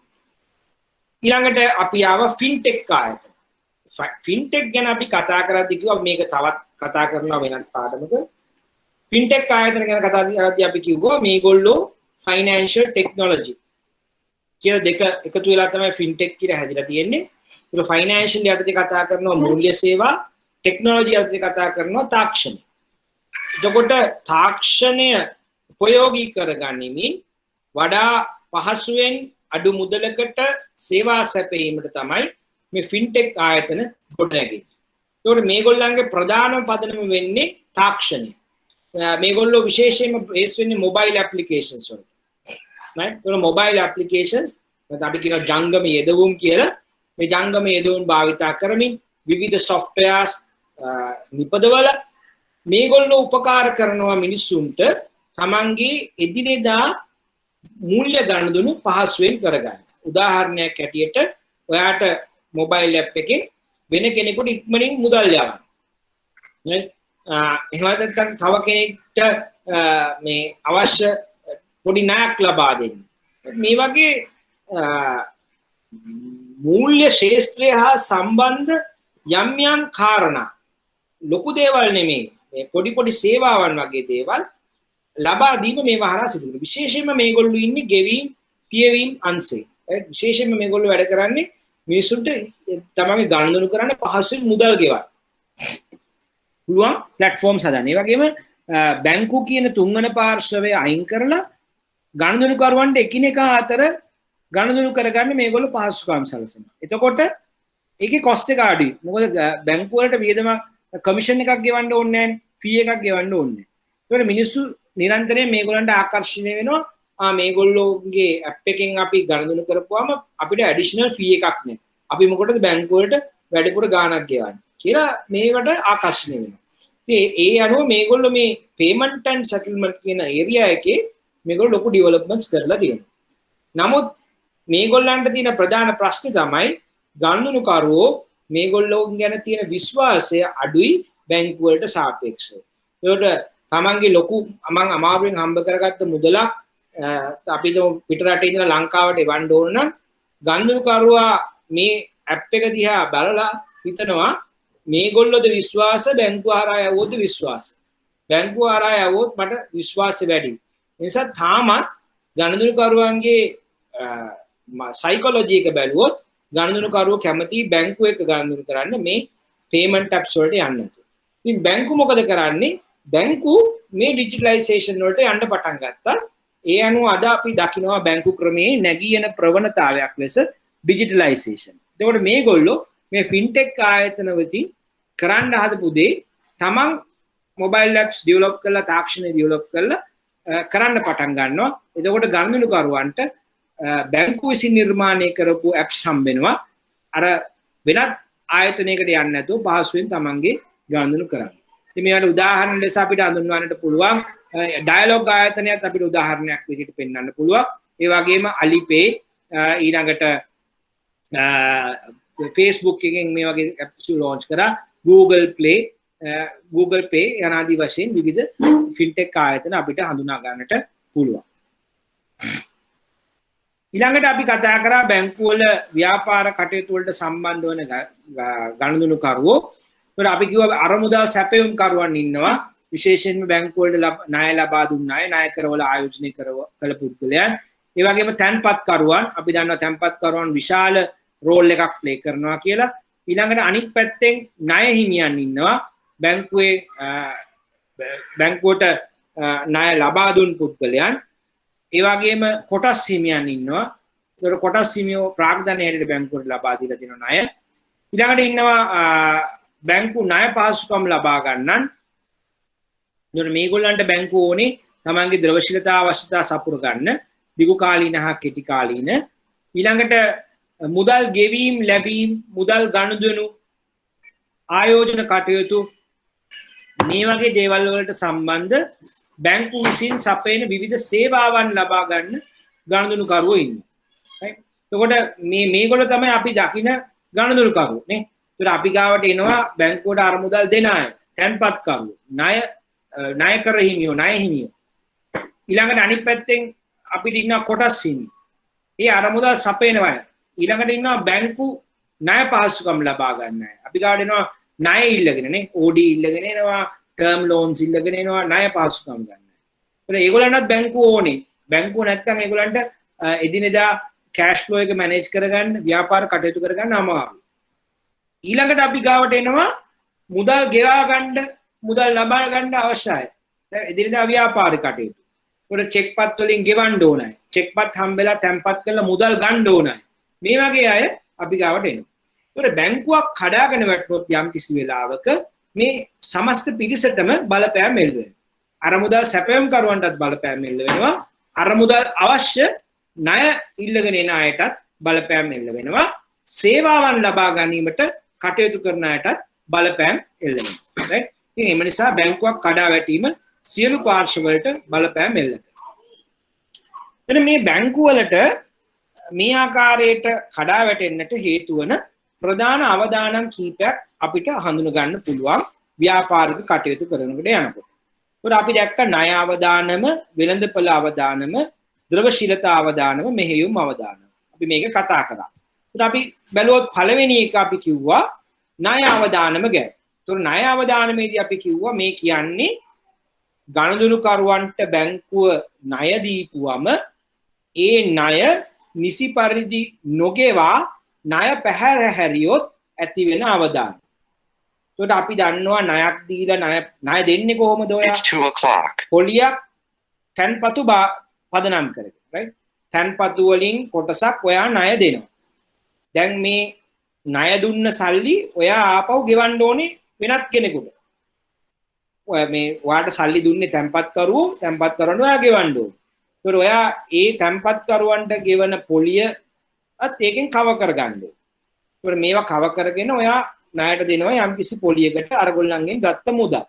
ඊළඟට අපි ආව ෆින්ටෙක් ආයතන. ෆින්ටෙක් ගැන අපි කතා කරද්දී කිව්වා මේක තවත් කතා කරනවා වෙනත් පාඩමක. ෆින්ටෙක් ආයතන ගැන කතා කරද්දී අපි කිව්වා මේගොල්ලෝ ෆයිනෑන්ෂල් ටෙක්නොලොජි කියලා දෙක එකතු වෙලා තමයි ෆින්ටෙක් කියලා හැදිලා තියෙන්නේ. ඒක ෆයිනෑන්ෂල් යටතේ කතා කරනවා මූල්‍ය සේවා, ටෙක්නොලොජි යටතේ කතා කරනවා තාක්ෂණය. එතකොට තාක්ෂණය උපයෝගී කරගනිමින් වඩා පහසුවෙන් අඩු මුදලකට සේවා සැපයීමට තමයි මේ ෆින්ටෙක් ආයතන ගොඩ නැගෙන්නේ. ඒකට මේගොල්ලන්ගේ ප්‍රධානම පදනම වෙන්නේ තාක්ෂණය. මේගොල්ලෝ විශේෂයෙන්ම බේස් වෙන්නේ මොබයිල් ඇප්ලිකේෂන්ස් වලට. right? ඒක මොබයිල් ඇප්ලිකේෂන්ස් අපි කියන ජංගම යෙදවුම් කියලා මේ ජංගම යෙදවුම් භාවිතා කරමින් විවිධ softwares නිපදවල මේගොල්ලෝ උපකාර කරනවා මිනිස්සුන්ට තමන්ගේ එදිනෙදා මූල්‍ය ගණනුදෙනු පහසුවෙන් කරගන්න. උදාහරණයක් ඇටියට ඔයාට මොබයිල් ඇප් එකෙන් වෙන කෙනෙකුට ඉක්මනින් මුදල් යවන්න. නේ? එහෙම නැත්නම් තව කෙනෙක්ට මේ අවශ්‍ය පොඩි ණයක් ලබා දෙන්න. මේ වගේ මූල්‍ය ශාස්ත්‍රය හා සම්බන්ධ යම් යම් කාරණා ලොකු දේවල් නෙමෙයි. මේ පොඩි පොඩි සේවාවන් වගේ දේවල් ලබා දීම මේ වහරා සිදු වෙනවා. විශේෂයෙන්ම මේගොල්ලෝ ඉන්නේ ගෙවීම් පියවීම් අංශේ. විශේෂයෙන්ම මේගොල්ලෝ වැඩ කරන්නේ මිනිසුන්ට තමන්ගේ ගණනුදෙනු කරන්න පහසුවෙන් මුදල් ගෙවන්න පුළුවන් platforms හදන්න. ඒ වගේම බැංකු කියන තුන්වන පාර්ශවය අයින් කරලා ගණනුදෙනුකරුවන්ට එකිනෙකා අතර ගණනුදෙනු කරගන්න මේගොල්ලෝ පහසුකම් සැලසෙනවා. එතකොට ඒකේ cost එක අඩුයි. මොකද බැංකු වලට වියදම කමිෂන් එකක් ගෙවන්න ඕනේ නැහැ නේ. fee එකක් ගෙවන්න ඕනේ නැහැ. ඒකට මිනිස්සු නිරන්තරයෙන් මේගොල්ලන්ට ආකර්ෂණය වෙනවා මේගොල්ලෝගේ ඇප් එකෙන් අපි ගණනුදෙනු කරපුවාම අපිට ඇඩිෂනල් ෆී එකක් නැහැ. අපි මොකටද බැංකු වලට වැඩිපුර ගාණක් ගෙවන්නේ කියලා මේවට ආකර්ෂණය වෙනවා. ඉතින් ඒ අනුව මේගොල්ලෝ මේ පේමන්ට් ඇන්ඩ් සෙටල්මන්ට් කියන ඒරියා එකේ මේගොල්ලෝ ලොකු ඩෙවලොප්මන්ට්ස් කරලා තියෙනවා. නමුත් මේගොල්ලන්ට තියෙන ප්‍රධාන ප්‍රශ්නේ තමයි ගණනුකරුවෝ මේගොල්ලෝ ගැන තියෙන විශ්වාසය අඩුයි බැංකු වලට සාපේක්ෂව. ඒකට තමන්ගේ ලොකු මං අමාරුවෙන් හම්බ කරගත්ත මුදලක් අපි පිට රටේ ඉඳලා ලංකාවට එවන්න ඕන නම් ගණනුකරුවා මේ ඇප් එක දිහා බලලා හිතනවා මේගොල්ලෝද විශ්වාස බැංකුව හරහා යවුවොත් විශ්වාස. බැංකුව හරහා යවුවොත් මට විශ්වාසය වැඩි. ඒ නිසා තාමත් ගණනුකරුවන්ගේ සයිකොලොජි එක බැලුවොත් ගණනුකරුවෝ කැමති බැංකුව එක ගණනුදෙනු කරන්න මේ පේමන්ට් ඇප්ස් වලට යන්න නැතුව. ඉතින් බැංකු මොකද කරන්නේ? බැංකු මේ ඩිජිටලයිසේෂන් වලට යන්න පටන් ගත්තා. ඒ අනුව අද අපි දකිනවා බැංකු ක්‍රමයේ නැගී යන ප්‍රවණතාවයක් ලෙස ඩිජිටලයිසේෂන්. එතකොට මේගොල්ලෝ මේ ෆින්ටෙක් ආයතන වලින් කරන්න හදපු දේ තමන් මොබයිල් ඇප්ස් ඩෙවලොප් කරලා තාක්ෂණය ඩෙවලොප් කරලා කරන්න පටන් ගන්නවා. එතකොට ගණනුකරුවන්ට බැංකු විසින් නිර්මාණය කරපු ඇප්ස් හම්බෙනවා. අර වෙනත් ආයතනයකට යන්නේ නැතුව පහසුවෙන් තමන්ගේ ගණනුදෙනු කරන්න. ඉතින් මේකට උදාහරණ ලෙස අපිට හඳුන්වන්නට පුළුවන් ඩයලොග් ආයතනයත් අපිට උදාහරණයක් විදිහට පෙන්වන්න පුළුවන්. ඒ වගේම Alipay ඊළඟට Facebook එකෙන් මේ වගේ apps launch කරා. Google Pay යනාදී වශයෙන් විවිධ fintech ආයතන අපිට හඳුනා ගන්නට පුළුවන්. ඊළඟට අපි කතා කරා බැංකු වල ව්‍යාපාර කටයුතු වලට සම්බන්ධ වන ගණනුදෙනුකරුවෝ. ඒකට අපි කිව්වා අරමුදල් සැපයුම් කරුවන් ඉන්නවා. විශේෂයෙන්ම බැංකු වලට ණය ලබා දුන්න අය, ණය කරවල ආයෝජනය කළ පුද්ගලයන්. ඒ වගේම තැන්පත් කරුවන්, අපි දන්නවා තැන්පත් කරුවන් විශාල රෝල් එකක් ප්ලේ කරනවා කියලා. ඊළඟට අනිත් පැත්තෙන් ණය හිමියන් ඉන්නවා. බැංකුවට ණය ලබා දුන් පුද්ගලයන්. ඒ වගේම කොටස් හිමියන් ඉන්නවා. ඒතර කොටස් හිමියෝ ප්‍රාග්ධනය හැටියට බැංකුවට ලබා දීලා තියෙන ණය. ඊළඟට ඉන්නවා බැංකු ණය පහසුකම් ලබා ගන්නන්. ඒතර මේගොල්ලන්ට බැංකුව ඕනේ තමන්ගේ ද්‍රවශීලතා අවශ්‍යතා සපුර ගන්න. දිගු කාලීන හා කෙටි කාලීන. ඊළඟට මුදල් ගෙවීම් ලැබීම්, මුදල් ගනුදෙනු, ආයෝජන කටයුතු මේ වගේ දේවල් වලට සම්බන්ධ බැංකු විසින් සපයන විවිධ සේවාවන් ලබා ගන්න ගණනුදෙනුකරුවෝ ඉන්නවා. right? එතකොට මේගොල්ලෝ තමයි අපි දකින ගණනුදෙනුකරුවෝ නේ. ඒතර අපි ගාවට එනවා බැංකුවට අරමුදල් දෙන අය, තැන්පත් කරුවෝ, ණය කර හිමියෝ, ණය හිමියෝ. ඊළඟට අනිත් පැත්තෙන් අපිට ඉන්න කොටස් හිමියෝ. ඒ අරමුදල් සපයනවා. ඊළඟට ඉන්නවා බැංකු ණය පහසුකම් ලබා ගන්න අය. අපි ගාවට එනවා ණය ඉල්ලගෙන නේ OD ඉල්ලගෙන එනවා ටර්ම් ලෝන්ස් ඉල්ලගෙන එනවා ණය පහසුකම් ගන්න. ඒත් ඒගොල්ලන්ටත් බැංකුව ඕනේ. බැංකුව නැත්තම් ඒගොල්ලන්ට එදිනෙදා කෑෂ් ෆ්ලෝ එක මැනේජ් කරගන්න ව්‍යාපාර කටයුතු කරගන්න අමාරුයි. ඊළඟට අපි ගාවට එනවා මුදල් ගෙවා ගන්න මුදල් ලබා ගන්න අවශ්‍යයි. එදිනෙදා ව්‍යාපාර කටයුතු. ඒකට චෙක් පත් වලින් ගෙවන්න ඕනයි. චෙක් පත් හම්බෙලා තැන්පත් කරලා මුදල් ගන්න ඕනයි. මේ වගේ අය අපි ගාවට එනවා. ඒකට බැංකුවක් කඩාගෙන වැටුනොත් යම් කිසි වෙලාවක මේ සමස්ත පිරිසටම බලපෑම් එල්ල වෙනවා. අර මුදල් සැපයුම් කරුවන්ටත් බලපෑම් එල්ල වෙනවා. අර මුදල් අවශ්‍ය ණය ඉල්ලගෙන එන අයටත් බලපෑම් එල්ල වෙනවා. සේවාවන් ලබා ගැනීමට කටයුතු කරන අයටත් බලපෑම් එල්ල වෙනවා. රයිට්? ඉතින් ඒ නිසා බැංකුවක් කඩා වැටීම සියලු පාර්ශවවලට බලපෑම් එල්ල කරනවා. එතන මේ බැංකු වලට මේ ආකාරයට කඩා වැටෙන්නට හේතු වන ප්‍රධාන අවදානම් කීපයක් අපිට හඳුන ගන්න පුළුවන් ව්‍යාපාරික කටයුතු කරනකොට යනකොට. ඒකට අපි දැක්ක ණය අවදානම, වෙළඳපොළ අවදානම, ද්‍රවශීලතා අවදානම, මෙහෙයුම් අවදානම. අපි මේක කතා කරා. ඒකට අපි බැලුවොත් පළවෙනි එක අපි කිව්වා ණය අවදානම ගැන. ඒතර ණය අවදානමේදී අපි කිව්වා මේ කියන්නේ ගණදුනුකරුවන්ට බැංකුව ණය දීපුවම ඒ ණය නිසි පරිදි නොගෙවා ණය පැහැර හැරියොත් ඇති වෙන අවදානම. ඒකට අපි දන්නවා ණයක් දීලා ණය දෙන්නේ කොහොමද ඔයා? It's 2 o'clock. පොලියක් තැන්පතු පදනම් කරගෙන, right? තැන්පතු වලින් කොටසක් ඔයා ණය දෙනවා. දැන් මේ ණය දුන්න සල්ලි ඔයා ආපහු ගෙවන්න ඕනේ වෙනත් කෙනෙකුට. ඔය මේ ඔයාට සල්ලි දුන්නේ තැන්පත් කරුවෝ, තැන්පත් කරන ඔයා ගෙවන්න ඕනේ. ඒතකොට ඔයා ඒ තැන්පත් කරුවන්ට ගෙවන පොලියත් ඒකෙන් කව කරගන්න ඕනේ. ඒතකොට මේවා කව කරගෙන ඔයා ණයට දෙනවා යම්කිසි පොලියකට අරගොල්ලන්ගෙන් ගත්ත මුදල්.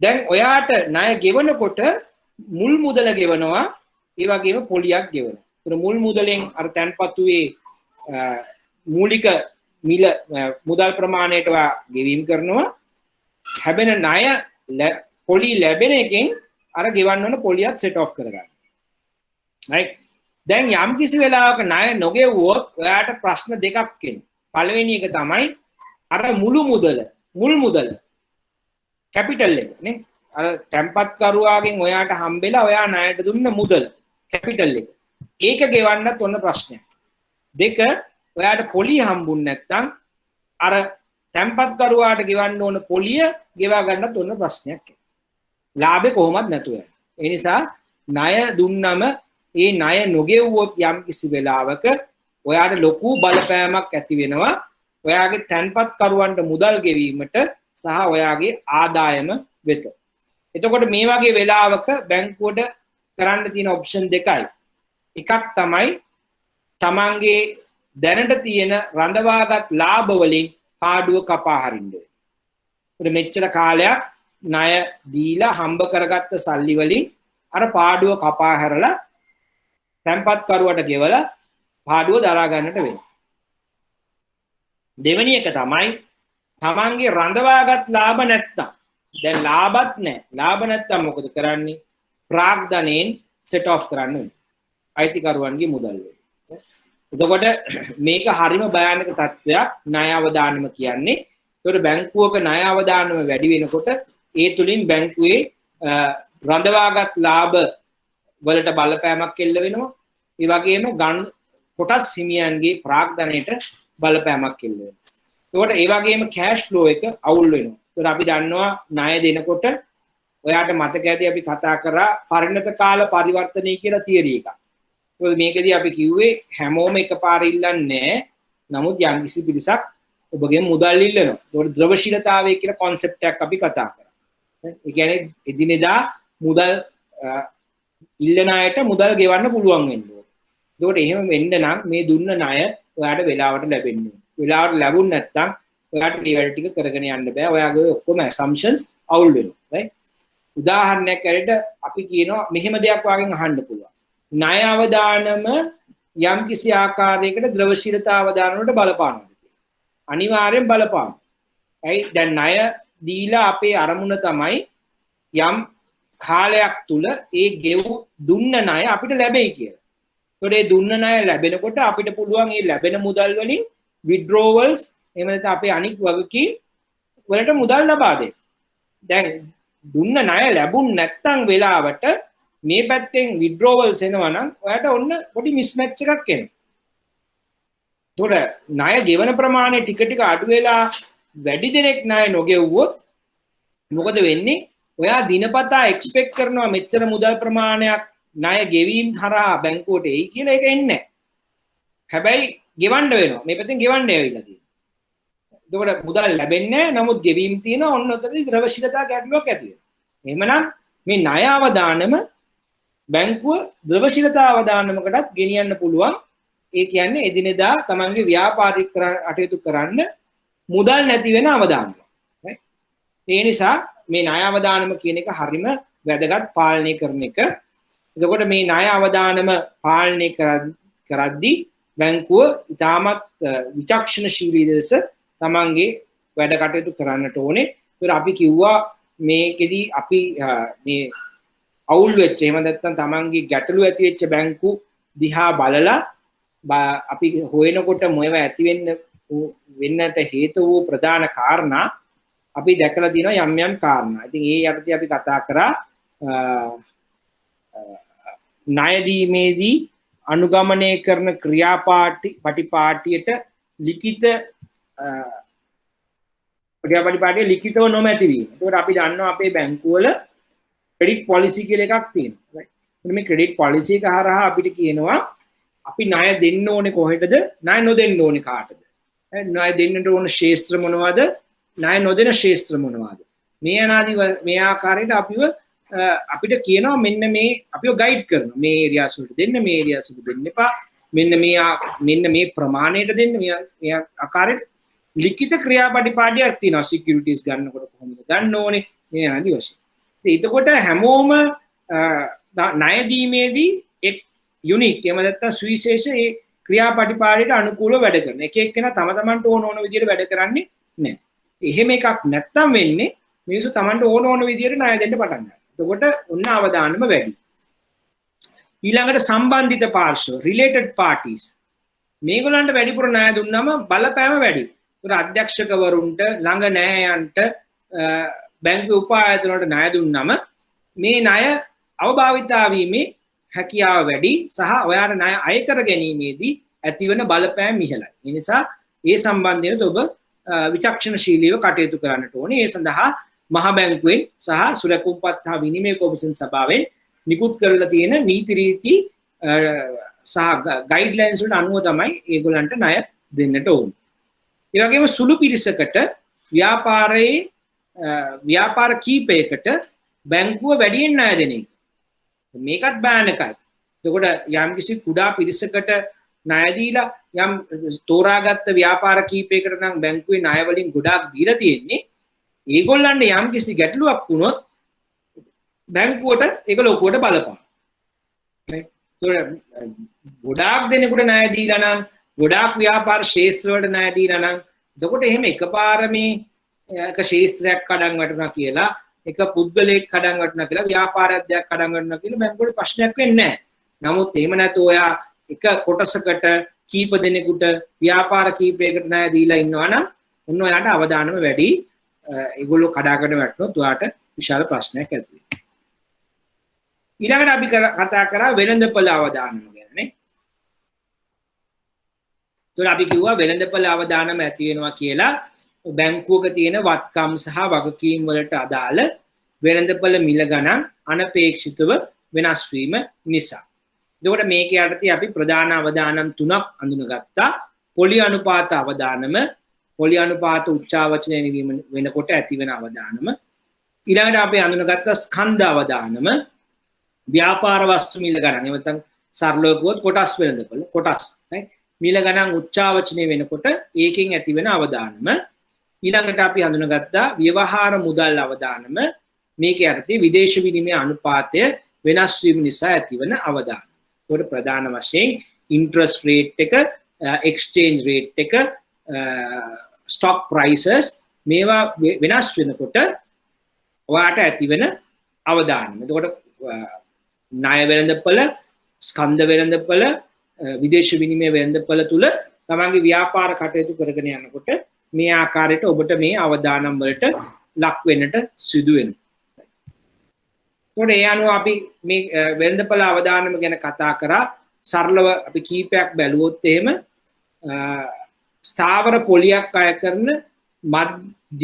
දැන් ඔයාට ණය ගෙවනකොට මුල් මුදල ගෙවනවා, ඒ වගේම පොලියක් ගෙවනවා. ඒතකොට මුල් මුදලෙන් අර තැන්පතුවේ මූලික මිල මුදල් ප්‍රමාණයට ඔයා ගෙවීම කරනවා. හැබෙන ණය පොලි ලැබෙන එකෙන් අර ගෙවන්න ඕන පොලියත් සෙට් ඔෆ් කරගන්න. right? දැන් යම් කිසි වෙලාවක ණය නොගෙවුවොත් ඔයාට ප්‍රශ්න දෙකක් එනවා. පළවෙනි එක තමයි අර මුල් මුදල කැපිටල් එක නේ. අර තැන්පත් කරුවාගෙන් ඔයාට හම්බෙලා ඔයා ණයට දුන්න මුදල කැපිටල් එක. ඒක ගෙවන්නත් ඔන්න ප්‍රශ්නයක්. දෙක ඔයාට පොලිය හම්බුනේ නැත්නම් අර තැන්පත් කරුවාට ගෙවන්න ඕන පොලිය ගෙවා ගන්නත් ඔන්න ප්‍රශ්නයක්. ලාභේ කොහොමද නැතුව යන්නේ. ඒ නිසා ණය දුන්නම ඒ ණය නොගෙවුවොත් යම් කිසි වෙලාවක ඔයාට ලොකු බලපෑමක් ඇති වෙනවා ඔයාගේ තැන්පත් කරුවන්ට මුදල් ගෙවීමට සහ ඔයාගේ ආදායම වෙත. එතකොට මේ වගේ වෙලාවක බැංකුවට කරන්න තියෙන ඔප්ෂන් දෙකයි. එකක් තමයි තමන්ගේ දැනට තියෙන රඳවාගත් ලාභ වලින් පාඩුව කපා හරින්න. ඒත් මෙච්චර කාලයක් ණය දීලා හම්බ කරගත්ත සල්ලි වලින් අර පාඩුව කපා හැරලා තැන්පත් කරුවට ගෙවලා පාඩුව දරා ගන්නට වෙනවා. දෙවෙනි එක තමයි තමන්ගේ රඳවාගත් ලාභ නැත්තම්. දැන් ලාභත් නැහැ. ලාභ නැත්තම් මොකද කරන්නේ? ප්‍රාග්ධනයෙන් සෙට් ඔෆ් කරන්න වෙනවා. අයිතිකරුවන්ගේ මුදල් වලින්. එතකොට මේක හරිම භයානක තත්ත්වයක් ණය අවදානම කියන්නේ. ඒකට බැංකුවක ණය අවදානම වැඩි වෙනකොට ඒ තුලින් බැංකුවේ රඳවාගත් ලාභ වලට බලපෑමක් එල්ල වෙනවා. ඒ වගේම කොටස් හිමියන්ගේ ප්‍රාග්ධනයට බලපෑමක් එල්ල වෙනවා. ඒකට ඒ වගේම කෑෂ් ෆ්ලෝ එක අවුල් වෙනවා. ඒකට අපි දන්නවා ණය දෙනකොට ඔයාට මතක ඇති අපි කතා කරා පරිණත කාල පරිවර්තනය කියලා තියරි එකක්. මේකදී අපි කිව්වේ හැමෝම එකපාර ඉල්ලන්නේ නැහැ. නමුත් යම්කිසි පිරිසක් ඔබගෙන් මුදල් ඉල්ලනවා. ඒකට ද්‍රවශීලතාවය කියලා concept එකක් අපි කතා කරා. ඒ කියන්නේ එදිනෙදා මුදල් ඉල්ලන අයට මුදල් ගෙවන්න පුළුවන් වෙන්න ඕනේ. ඒකට එහෙම වෙන්න නම් මේ දුන්න ණය ඔයාට වෙලාවට ලැබෙන්න ඕනේ. වෙලාවට ලැබුණ නැත්නම් ඔයාට මේ වැඩ ටික කරගෙන යන්න බෑ. ඔයාගේ ඔක්කොම assumptions අවුල් වෙනවා. right? උදාහරණයක් ඇරෙට අපි කියනවා මෙහෙම දෙයක් වාගෙන් අහන්න පුළුවන්. ණය අවදානම යම් කිසි ආකාරයකට ද්‍රවශීලතා අවදාන වලට බලපානවා. අනිවාර්යෙන් බලපානවා. ඇයි දැන් ණය දීලා අපේ අරමුණ තමයි යම් කාලයක් තුල ඒ ගෙවු දුන්න ණය අපිට ලැබෙයි කියලා. ඒතකොට ඒ දුන්න ණය ලැබෙනකොට අපිට පුළුවන් මේ ලැබෙන මුදල් වලින් withdrawals එහෙම නැත්නම් අපේ අනික් වගකීම් වලට මුදල් ලබා දෙන්න. දැන් දුන්න ණය ලැබුණ නැත්නම් වෙලාවට මේ පැත්තෙන් withdrawals එනවා නම් ඔයාලට ඔන්න පොඩි mismatch එකක් එනවා. ඒතකොට ණය ගෙවන ප්‍රමාණය ටික ටික අඩු වෙලා වැඩි දෙනෙක් ණය නොගෙවුවොත් මොකද වෙන්නේ? ඔයා දිනපතා එක්ස්පෙක්ට් කරනවා මෙච්චර මුදල් ප්‍රමාණයක් ණය ගෙවීම හරහා බැංකුවට එයි කියලා ඒක එන්නේ නැහැ. හැබැයි ගෙවන්න වෙනවා. මේ පැත්තෙන් ගෙවන්න ඇවිල්ලා තියෙනවා. එතකොට මුදල් ලැබෙන්නේ නැහැ. නමුත් ගෙවීම තියෙනවා. ඔන්න ඔතනදී ද්‍රවශීලතා ගැටලුවක් ඇති වෙනවා. එහෙමනම් මේ ණය අවදානම බැංකුව ද්‍රවශීලතා අවදානමකටත් ගෙනියන්න පුළුවන්. ඒ කියන්නේ එදිනෙදා තමන්ගේ ව්‍යාපාරික කටයුතු කරන්න මුදල් නැති වෙන අවදානම. ඒ නිසා මේ ණය අවදානම කියන එක හරිම වැදගත් පාලනය කරන එක. එතකොට මේ ණය අවදානම පාලනය කරද්දී බැංකුව ඉතාමත් විචක්ෂණශීලී ලෙස තමන්ගේ වැඩ කටයුතු කරන්නට ඕනේ. ඒතර අපි කිව්වා මේකෙදි අපි මේ අවුල් වෙච්ච එහෙම නැත්නම් තමන්ගේ ගැටලු ඇති වෙච්ච බැංකු දිහා බලලා අපි හොයනකොට මොයව ඇති වෙන්නට හේතු වූ ප්‍රධාන කාරණා අපි දැකලා තියෙනවා යම් යම් කාරණා. ඉතින් ඒ යටතේ අපි කතා කරා ණය දීමේදී අනුගමනය කරන ක්‍රියාපටිපාටියට ලිඛිත ක්‍රියාපටිපාටිය ලිඛිතව නොමැති වීම. ඒකට අපි දන්නවා අපේ බැංකුවල ක්‍රෙඩිට් පොලිසි කියලා එකක් තියෙනවා. මේ ක්‍රෙඩිට් පොලිසි එක හරහා අපිට කියනවා අපි ණය දෙන්න ඕනේ කොහෙටද? ණය නොදෙන්න ඕනේ කාටද? ණය දෙන්නට ඕන ශේෂ්ත්‍ර මොනවද? ණය නොදෙන ශේෂ්ත්‍ර මොනවද? මේ අනාදි මේ ආකාරයට අපිට කියනවා මෙන්න මේ අපිව ගයිඩ් කරනවා. මේ ඒරියාස් වලට දෙන්න, මේ ඒරියාස් වලට දෙන්න එපා. මෙන්න මේ ප්‍රමාණයට දෙන්න. මේ ආකාරයට ලිඛිත ක්‍රියාපටිපාටියක් තියෙනවා. සිකියුරිටිස් ගන්නකොට කොහොමද ගන්න ඕනේ? මේ අනාදි වශයෙන්. එතකොට හැමෝම ණය දීමේදී එක් යුනික් එහෙම නැත්නම් සුවිශේෂ ඒ ක්‍රියාපටිපාටියට අනුකූලව වැඩ කරන. එක එක්කෙනා තම තමන්ට ඕන විදිහට වැඩ කරන්නේ නැහැ. එහෙම එකක් නැත්තම් වෙන්නේ මිනිස්සු තමන්ට ඕන විදිහට ණය දෙන්න පටන් ගන්නවා. එතකොට ඔන්න අවදානම වැඩි. ඊළඟට සම්බන්ධිත පාර්ශ්ව related parties මේගොල්ලන්ට වැඩිපුර ණය දුන්නම බලපෑම වැඩි. ඒතර අධ්‍යක්ෂකවරුන්ට ළඟ නෑයන්ට බැංකුවේ උපායතන වලට ණය දුන්නම මේ ණය අවභාවිතා වීමේ හැකියාව වැඩි සහ ඔයාට ණය අය කර ගැනීමේදී ඇතිවන බලපෑම ඉහළයි. ඒ නිසා ඒ සම්බන්ධයෙන් ඔබ විචක්ෂණශීලීව කටයුතු කරන්නට ඕනේ. ඒ සඳහා මහ බැංකුවෙන් සහ සුරකුම්පත් හා විනිමය කොමිෂන් සභාවෙන් නිකුත් කරලා තියෙන නීති රීති සහ ගයිඩ්ලයින්ස් වලට අනුව තමයි ඒගොල්ලන්ට ණය දෙන්නට ඕනේ. ඒ වගේම සුළු පිරිසකට ව්‍යාපාර කීපයකට බැංකුව වැඩියෙන් ණය දෙන එක. මේකත් බෑන් එකයි. එතකොට යම්කිසි කුඩා පිරිසකට ණය දීලා යම් තෝරාගත්ත ව්‍යාපාර කීපයකට නම් බැංකුවේ ණය වලින් ගොඩාක් දීලා තියෙන්නේ. ඒගොල්ලන්ට යම්කිසි ගැටලුවක් වුණොත් බැංකුවට ඒක ලොකුවට බලපාන. ගොඩාක් දෙනෙකුට ණය දීලා නම් ගොඩාක් ව්‍යාපාර ශේෂ්ත්‍ර වලට ණය දීලා නම් එතකොට එහෙම එකපාර මේ එක ශේෂ්ත්‍රයක් කඩන් වටනවා කියලා එක පුද්ගලයෙක් කඩන් වටනවා කියලා ව්‍යාපාරයක් කඩන් වටනවා කියලා බැංකුවට ප්‍රශ්නයක් වෙන්නේ නැහැ. නමුත් එහෙම නැතු ඔයා එක කොටසකට කීප දෙනෙකුට ව්‍යාපාර කීපයකට ණය දීලා ඉන්නවා නම් ඔන්න ඔයාට අවදානම වැඩි. ඒගොල්ලෝ කඩාගෙන වැටුනොත් ඔයාට විශාල ප්‍රශ්නයක් ඇති වෙනවා. ඊළඟට අපි කතා කරා වෙළඳපොළ අවදානම ගැන නේ. ඒතකොට අපි කිව්වා වෙළඳපොළ අවදානම ඇති වෙනවා කියලා බැංකුවක තියෙන වත්කම් සහ වගකීම් වලට අදාළ වෙළඳපොළ මිල ගණන් අනපේක්ෂිතව වෙනස් වීම නිසා. එතකොට මේක යටතේ අපි ප්‍රධාන අවදානම් තුනක් අඳුනගත්තා. පොලි අනුපාත අවදානම, පොලි අනුපාත උච්චාවචනය වෙනකොට ඇති වෙන අවදානම. ඊළඟට අපි අඳුනගත්තා ස්කන්ධ අවදානම, ව්‍යාපාර වස්තු මිල ගණන්. එහෙම නැත්නම් සරලව කිව්වොත් කොටස් වෙළඳපොළ කොටස්. මිල ගණන් උච්චාවචනය වෙනකොට ඒකෙන් ඇති වෙන අවදානම. ඊළඟට අපි හඳුනගත්තා ව්‍යවහාර මුදල් අවදානම. මේක යටතේ විදේශ විනිමය අනුපාතය වෙනස් වීම නිසා ඇතිවන අවදානම. ඒකට ප්‍රධාන වශයෙන් ඉන්ට්‍රස්ට් රේට් එක, එක්ස්චේන්ජ් රේට් එක, ස්ටොක් ප්‍රයිසස් මේවා වෙනස් වෙනකොට ඔයාට ඇතිවෙන අවදානම. එතකොට ණය වෙළඳපොළ, ස්කන්ධ වෙළඳපොළ, විදේශ විනිමය වෙළඳපළ තුල තමන්ගේ ව්‍යාපාර කටයුතු කරගෙන යනකොට මේ ආකාරයට ඔබට මේ අවදානම් වලට ලක් වෙන්නට සිදු වෙනවා. ඒකට ඒ අනුව අපි මේ වෙළඳපළ අවදානම ගැන කතා කරා. සරලව අපි කීපයක් බැලුවොත් එහෙම ස්ථාවර පොලියක් අය කරන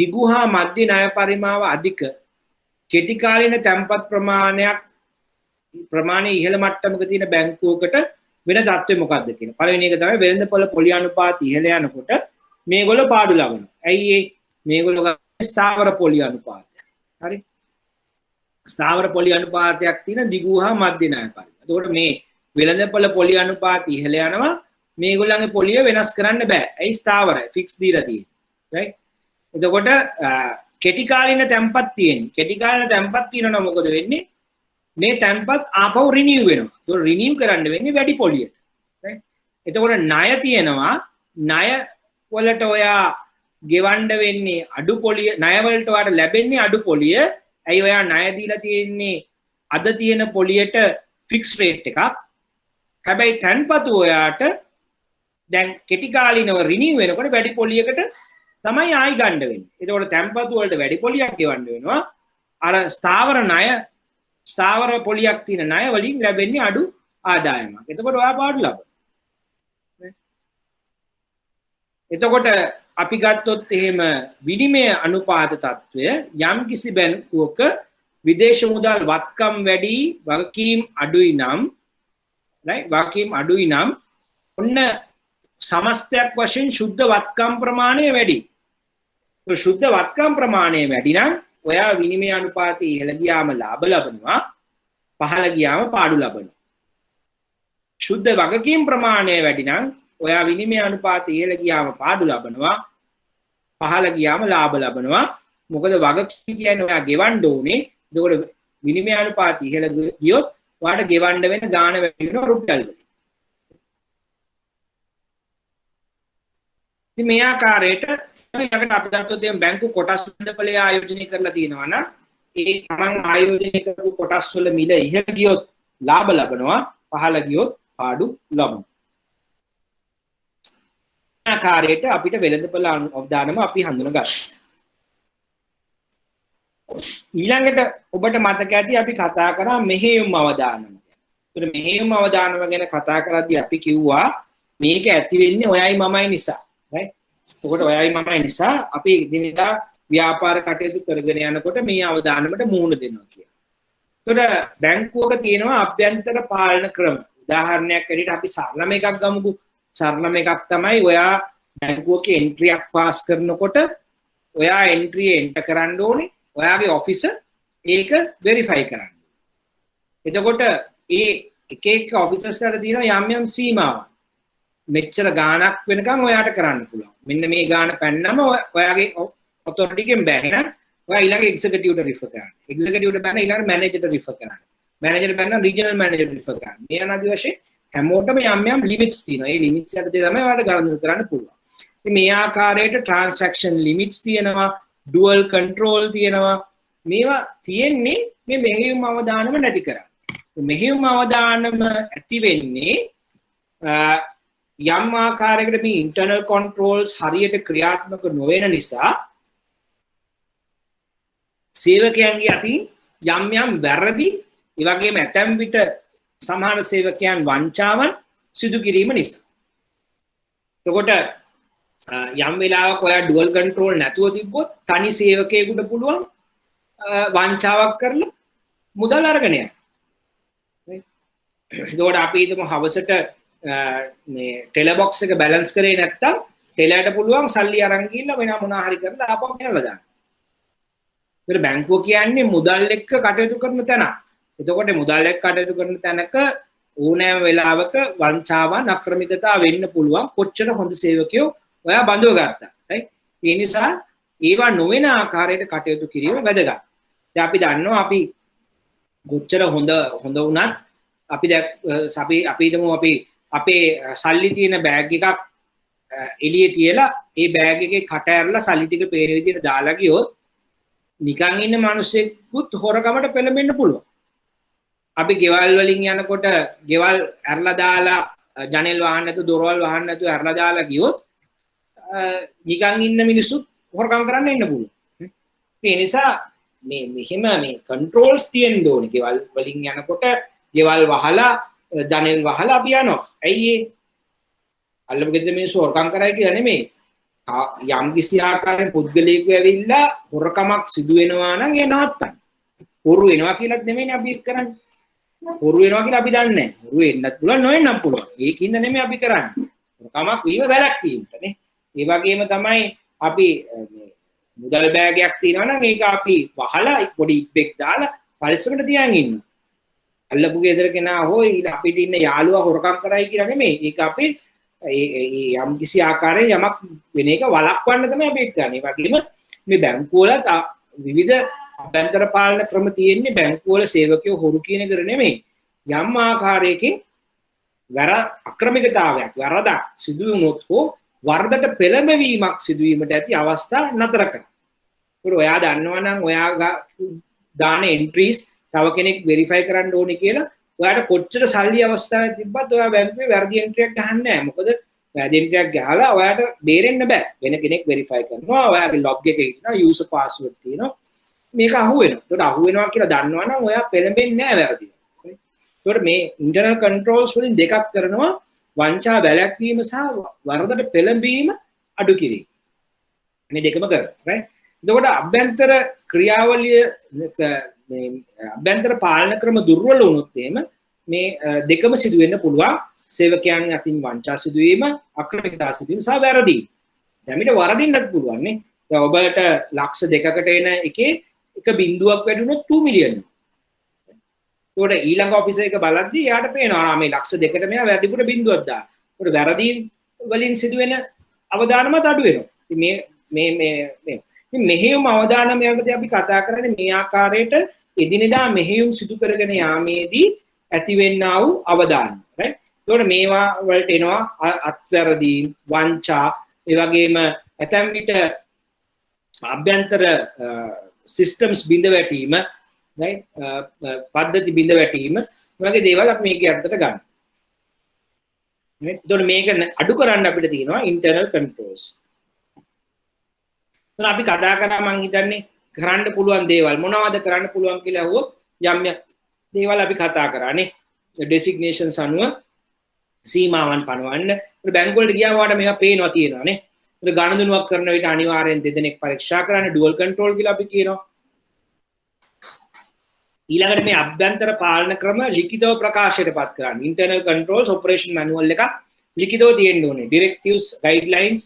දිගු හා මධ්‍ය ණය පරිමාව අධික කෙටි කාලීන තැන්පත් ප්‍රමාණය ඉහළ මට්ටමක තියෙන බැංකුවකට වෙන තත්ත්වය මොකක්ද කියන. පළවෙනි එක තමයි වෙළඳපොළ පොලි අනුපාත ඉහළ යනකොට මේගොල්ලෝ පාඩු ලබනවා. ඇයි මේගොල්ලෝ ගන්නේ ස්ථාවර පොලි අනුපාතය. හරි. ස්ථාවර පොලි අනුපාතයක් තියෙන දිගු හා මධ්‍ය ණය පරිමාව. එතකොට මේ වෙළඳපොළ පොලි අනුපාත ඉහළ යනවා. මේගොල්ලන්ගේ පොලිය වෙනස් කරන්න බෑ. ඇයි ස්ථාවරයි ෆික්ස් දීලා තියෙන්නේ. රයිට්. එතකොට කෙටි කාලීන තැන්පත් තියෙන්නේ. කෙටි කාලීන තැන්පත් තියෙනවා මොකද වෙන්නේ? මේ තැන්පත් ආපහු රිනිව් වෙනවා. ඒක රිනිව් කරන්න වෙන්නේ වැඩි පොලියට. රයිට්. එතකොට ණය තියෙනවා. ණය වලට ඔයා ගෙවන්න වෙන්නේ අඩු පොලිය. ණය වලට ඔයාට ලැබෙන්නේ අඩු පොලිය. ඇයි ඔයා ණය දීලා තියෙන්නේ අද තියෙන පොලියට ෆික්ස් රේට් එකක්. හැබැයි තැන්පතු ඔයාට දැන් කෙටි කාලීනව රිනිව් වෙනකොට වැඩි පොලියකට තමයි ආයි ගන්න වෙන්නේ. ඒකෝට තැන්පතු වලට වැඩි පොලියක් ගෙවන්න වෙනවා. අර ස්ථාවර පොලියක් තියෙන ණය වලින් ලැබෙන්නේ අඩු ආදායමක්. එතකොට ඔයා පාඩු ලබනවා. එතකොට අපි ගත්තොත් එහෙම විනිමය අනුපාත තත්ත්වය යම් කිසි බැංකුවක විදේශ මුදල් වත්කම් වැඩි වගකීම් අඩුයි නම් වගකීම් අඩුයි නම් ඔන්න සමස්තයක් වශයෙන් ශුද්ධ වත්කම් ප්‍රමාණය වැඩි. ශුද්ධ වත්කම් ප්‍රමාණය වැඩි නම් ඔයා විනිමය අනුපාතය ඉහළ ගියාම ලාභ ලබනවා, පහළ ගියාම පාඩු ලබනවා. ශුද්ධ වගකීම් ප්‍රමාණය වැඩි නම් ඔයා විනිමය අනුපාතය ඉහළ ගියාම පාඩු ලබනවා, පහළ ගියාම ලාභ ලබනවා. මොකද වගකීම් කියන්නේ ඔයා ගෙවන්න ඕනේ. ඒකෝට විනිමය අනුපාතය ඉහළ ගියොත් ඔයාට ගෙවන්න වෙන ගාණ වැඩි වෙනවා රුපියල් වලින්. ඉතින් මේ ආකාරයට ඊළඟට අපි ගත්තොත් දැන් බැංකු කොටස් වෙළඳපොලේ ආයෝජනය කරලා තියෙනවා නම් ඒ තමන් ආයෝජනය කරපු කොටස් වල මිල ඉහළ ගියොත් ලාභ ලබනවා, පහළ ගියොත් පාඩු ලබනවා. මේ ආකාරයට අපිට වෙළඳපොළ අවදානම අපි හඳුනගන්නවා. ඊළඟට ඔබට මතක ඇති අපි කතා කරා මෙහෙයුම් අවදානම. ඒතර මෙහෙයුම් අවදානම ගැන කතා කරද්දී අපි කිව්වා මේක ඇති වෙන්නේ ඔයයි මමයි නිසා. right? ඔකට ඔයයි මමයි නිසා අපි දිනදා ව්‍යාපාර කටයුතු කරගෙන යනකොට මේ අවදානමට මුහුණ දෙනවා කියලා. එතකොට බැංකුවක තියෙනවා අභ්‍යන්තර පාලන ක්‍රම. උදාහරණයක් ඇරෙට අපි සරලම එකක් ගමුකෝ. සරලම එකක් තමයි ඔයා බැංකුවක එන්ට්‍රියක් පාස් කරනකොට ඔයා එන්ට්‍රිය එන්ටර් කරන්න ඕනේ. ඔයාගේ ඔෆිසර් ඒක වෙරිෆයි කරන්න. එතකොට ඒ එක එක ඔෆිසර්ස්ලාට තියෙනවා යම් යම් සීමාවන්. මෙච්චර ගාණක් වෙනකම් ඔයාට කරන්න පුළුවන්. මෙන්න මේ ගාණ පැන්නම ඔයාගේ ඔතොරිටි එකෙන් බෑ. එහෙනම් ඔයා ඊළඟ එක්සිකියුටිව්ට රිෆර් කරන්න. එක්සිකියුටිව්ට බෑන ඊළඟ මැනේජර්ට රිෆර් කරන්න. මැනේජර් බෑන රීජනල් මැනේජර්ට රිෆර් කරන්න. මේ අනාදි වශයෙන් හැමෝටම යම් යම් ලිමිට්ස් තියෙනවා. ඒ ලිමිට්ස් යටතේ තමයි ඔයාට ගණන් කරන්න පුළුවන්. ඉතින් මේ ආකාරයට ට්‍රාන්සැක්ෂන් ලිමිට්ස් තියෙනවා, ඩුවල් කන්ට්‍රෝල් තියෙනවා. මේවා තියෙන්නේ මේ මෙහෙයුම් අවදානම නැති කරා. මෙහෙයුම් අවදානම ඇති වෙන්නේ යම් ආකාරයකට මේ ඉන්ටර්නල් කන්ට්‍රෝල්ස් හරියට ක්‍රියාත්මක නොවන නිසා සේවකයන්ගේ අතින් යම් යම් වැරදි ඒ වගේම ඇතැම් විට සමහර සේවකයන් වංචාවන් සිදු කිරීම නිසා. එතකොට යම් වෙලාවක ඔයා ඩුවල් කන්ට්‍රෝල් නැතුව තිබ්බොත් තනි සේවකයෙකුට පුළුවන් වංචාවක් කරලා මුදල් අරගෙන යන්න. එතකොට අපි හිතමු හවසට මේ ටෙලර් බොක්ස් එක බැලන්ස් කරේ නැත්තම් ටෙලර්ට පුළුවන් සල්ලි අරන් ගිහිල්ලා වෙන මොනවා හරි කරලා ආපහු ගෙනල්ලා දාන්න. ඒතර බැංකුව කියන්නේ මුදල් එක්ක කටයුතු කරන තැන. එතකොට මුදල් එක්ක කටයුතු කරන තැනක ඕනෑම වෙලාවක වංචාවන් අක්‍රමිකතා වෙන්න පුළුවන්. කොච්චර හොඳ සේවකයෝ ඔයා බඳව ගත්තා. right? ඒ නිසා ඒවා නොවන ආකාරයට කටයුතු කිරීම වැදගත්. දැන් අපි දන්නවා අපි කොච්චර හොඳ වුණත් අපි හිතමු අපි අපේ සල්ලි තියෙන බෑග් එකක් එළියේ තියලා ඒ බෑග් එකේ කට ඇරලා සල්ලි ටික පේන විදිහට දාලා ගියොත් නිකන් ඉන්න මිනිස්සෙකුත් හොරකමට පෙළඹෙන්න පුළුවන්. අපි ගෙවල් වලින් යනකොට ගෙවල් ඇරලා දාලා ජනෙල් වහන්න නැතුව දොරවල් වහන්න නැතුව ඇරලා දාලා ගියොත් නිකන් ඉන්න මිනිස්සුත් හොරකම් කරන්න එන්න පුළුවන්. ඒ නිසා මෙහෙම මේ කන්ට්‍රෝල්ස් තියෙන්න ඕනේ. ගෙවල් වලින් යනකොට ගෙවල් වහලා ජනෙල් වහලා අපි යනවා. ඇයි ඒ? අල්ලපු ගෙදර මිනිස්සු හොරකම් කරයි කියලා නෙමෙයි. යම් කිසි ආකාරයෙන් පුද්ගලයෙකු ඇවිල්ලා හොරකමක් සිදු වෙනවා නම් ඒ නවත්තන්න. හොරු වෙනවා කියලාත් නෙමෙයිනේ අපි කරන්නේ. හොරු වෙනවා කියලා අපි දන්නේ නැහැ. හොරු වෙන්නත් පුළුවන් නොවෙන්නත් පුළුවන්. ඒකින්ද නෙමෙයි අපි කරන්නේ. හොරකමක් වීම වැළැක්වීමට නේ. ඒ වගේම තමයි අපි මුදල් බෑගයක් තියෙනවා නම් ඒක අපි වහලා පොඩි ඉබ්බෙක් දාලා පරිස්සමට තියන් ඉන්නවා. අල්ලපු ගෙදර කෙනා හෝ අපිට ඉන්න යාළුවා හොරකම් කරයි කියලා නෙමෙයි. ඒක අපි යම් කිසි ආකාරයෙන් යමක් වෙන එක වළක්වන්න තමයි අපි කරන්නේ. ඒ වගේම මේ බැංකුව වල විවිධ අභ්‍යන්තර පාලන ක්‍රම තියෙන්නේ. බැංකුව වල සේවකයෝ හොරු කියන එක නෙමෙයි. යම් ආකාරයකින් අක්‍රමිකතාවයක් වරදක් සිදු වුණොත් හෝ වරදට පෙළඹවීමක් සිදුවීමට ඇති අවස්ථා නතර කරනවා. ඒක ඔයා දන්නවා නම් ඔයා දාන එන්ට්‍රීස් තව කෙනෙක් වෙරිෆයි කරන්න ඕනේ කියලා ඔයාට කොච්චර සල්ලි අවස්ථාවක් තිබ්බත් ඔයා බැංකුවේ වැරදි එන්ට්‍රියක් ගහන්නේ නැහැ. මොකද වැරදි එන්ට්‍රියක් ගහලා ඔයාට බේරෙන්න බෑ. වෙන කෙනෙක් වෙරිෆයි කරනවා. ඔයාගේ ලොග් එකේ තියෙනවා යූසර් පාස්වර්ඩ් තියෙනවා. මේක අහු වෙනවා. ඒකට අහු වෙනවා කියලා දන්නවා නම් ඔයා පෙළඹෙන්නේ නැහැ වැරදි. ඒකට මේ ඉන්ටර්නල් කන්ට්‍රෝල්ස් වලින් දෙකක් කරනවා. වංචා වැළැක්වීම සහ වරදට පෙළඹීම අඩු කිරීම. මේ දෙකම කරනවා. රයිට්. එතකොට අභ්‍යන්තර ක්‍රියාවලිය මේ අභ්‍යන්තර පාලන ක්‍රම දුර්වල වුණොත් එහෙම මේ දෙකම සිදු වෙන්න පුළුවන්. සේවකයන් අතින් වංචා සිදුවීම, අක්‍රමිකතා සිදුවීම සහ වැරදි. දැන් මේක වරදින්නත් පුළුවන් නේ. දැන් ඔබට ලක්ෂ 2කට එන එකේ එක බිඳුවක් වැඩි වුණොත් 2 මිලියන්. ඒකට ඊළඟ ඔෆිස් එක බලද්දී යාට පේනවා මේ ලක්ෂ 2කට මෙයා වැඩිපුර බිඳුවක් දානවා. ඒකට වැරදි වලින් සිදුවෙන අවදානමත් අඩු වෙනවා. ඉතින් මේ මෙහෙයුම් අවදානම යනදී අපි කතා කරන්නේ මේ ආකාරයට එදිනෙදා මෙහෙයුම් සිදු කරගෙන යාමේදී ඇතිවෙන්නා වූ අවදානම. රයිට්. ඒකට මේවා වලට එනවා අත්වැරදි, වංචා, ඒ වගේම ඇතැම් විට අභ්‍යන්තර සිස්ටම්ස් බිඳ වැටීම, right පද්ධති බිඳ වැටීම වගේ දේවල් අපි මේකේ අර්ථයට ගන්න. එතකොට මේක අඩු කරන්න අපිට තියෙනවා internal controls. එතන අපි කතා කරා මං හිතන්නේ කරන්න පුළුවන් දේවල් මොනවද කරන්න පුළුවන් කියලා අහුවොත් යම් දේවල් අපි කතා කරානේ. designations අනුව සීමාවන් පනවන්න. බැංකුව වලට ගියාම වාට මේවා පේනවා තියෙනවානේ. ඒක ගණනුවක් කරන විට අනිවාර්යෙන් දෙදෙනෙක් පරීක්ෂා කරන්න dual control කියලා අපි කියනවා. ඊළඟට මේ අභ්‍යන්තර පාලන ක්‍රම ලිඛිතව ප්‍රකාශයට පත් කරන්න. internal controls operation manual එකක් ලිඛිතව තියෙන්න ඕනේ. directives guidelines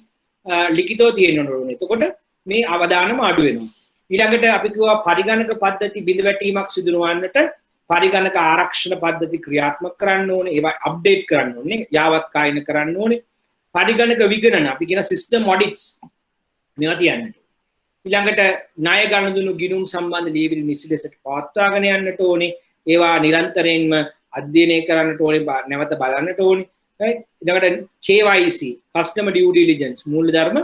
ලිඛිතව තියෙන්න ඕනේ. එතකොට මේ අවදානම අඩු වෙනවා. ඊළඟට අපි කිව්වා පරිගණක පද්ධති බිඳ වැටීමක් සිදු නොවන්නට පරිගණක ආරක්ෂණ පද්ධති ක්‍රියාත්මක කරන්න ඕනේ. ඒවා අප්ඩේට් කරන්න ඕනේ. යාවත් කායින කරන්න ඕනේ. පරිගණක විගණන අපි කියන system audits මේවා තියන්නට. ඊළඟට ණය ගනුදෙනු ගිණුම් සම්බන්ධ ලියවිලි නිසි ලෙසට පවත්වාගෙන යන්නට ඕනේ. ඒවා නිරන්තරයෙන්ම අධ්‍යයනය කරන්නට ඕනේ, නැවත බලන්නට ඕනේ. right ඊළඟට KYC customer due diligence මූලධර්ම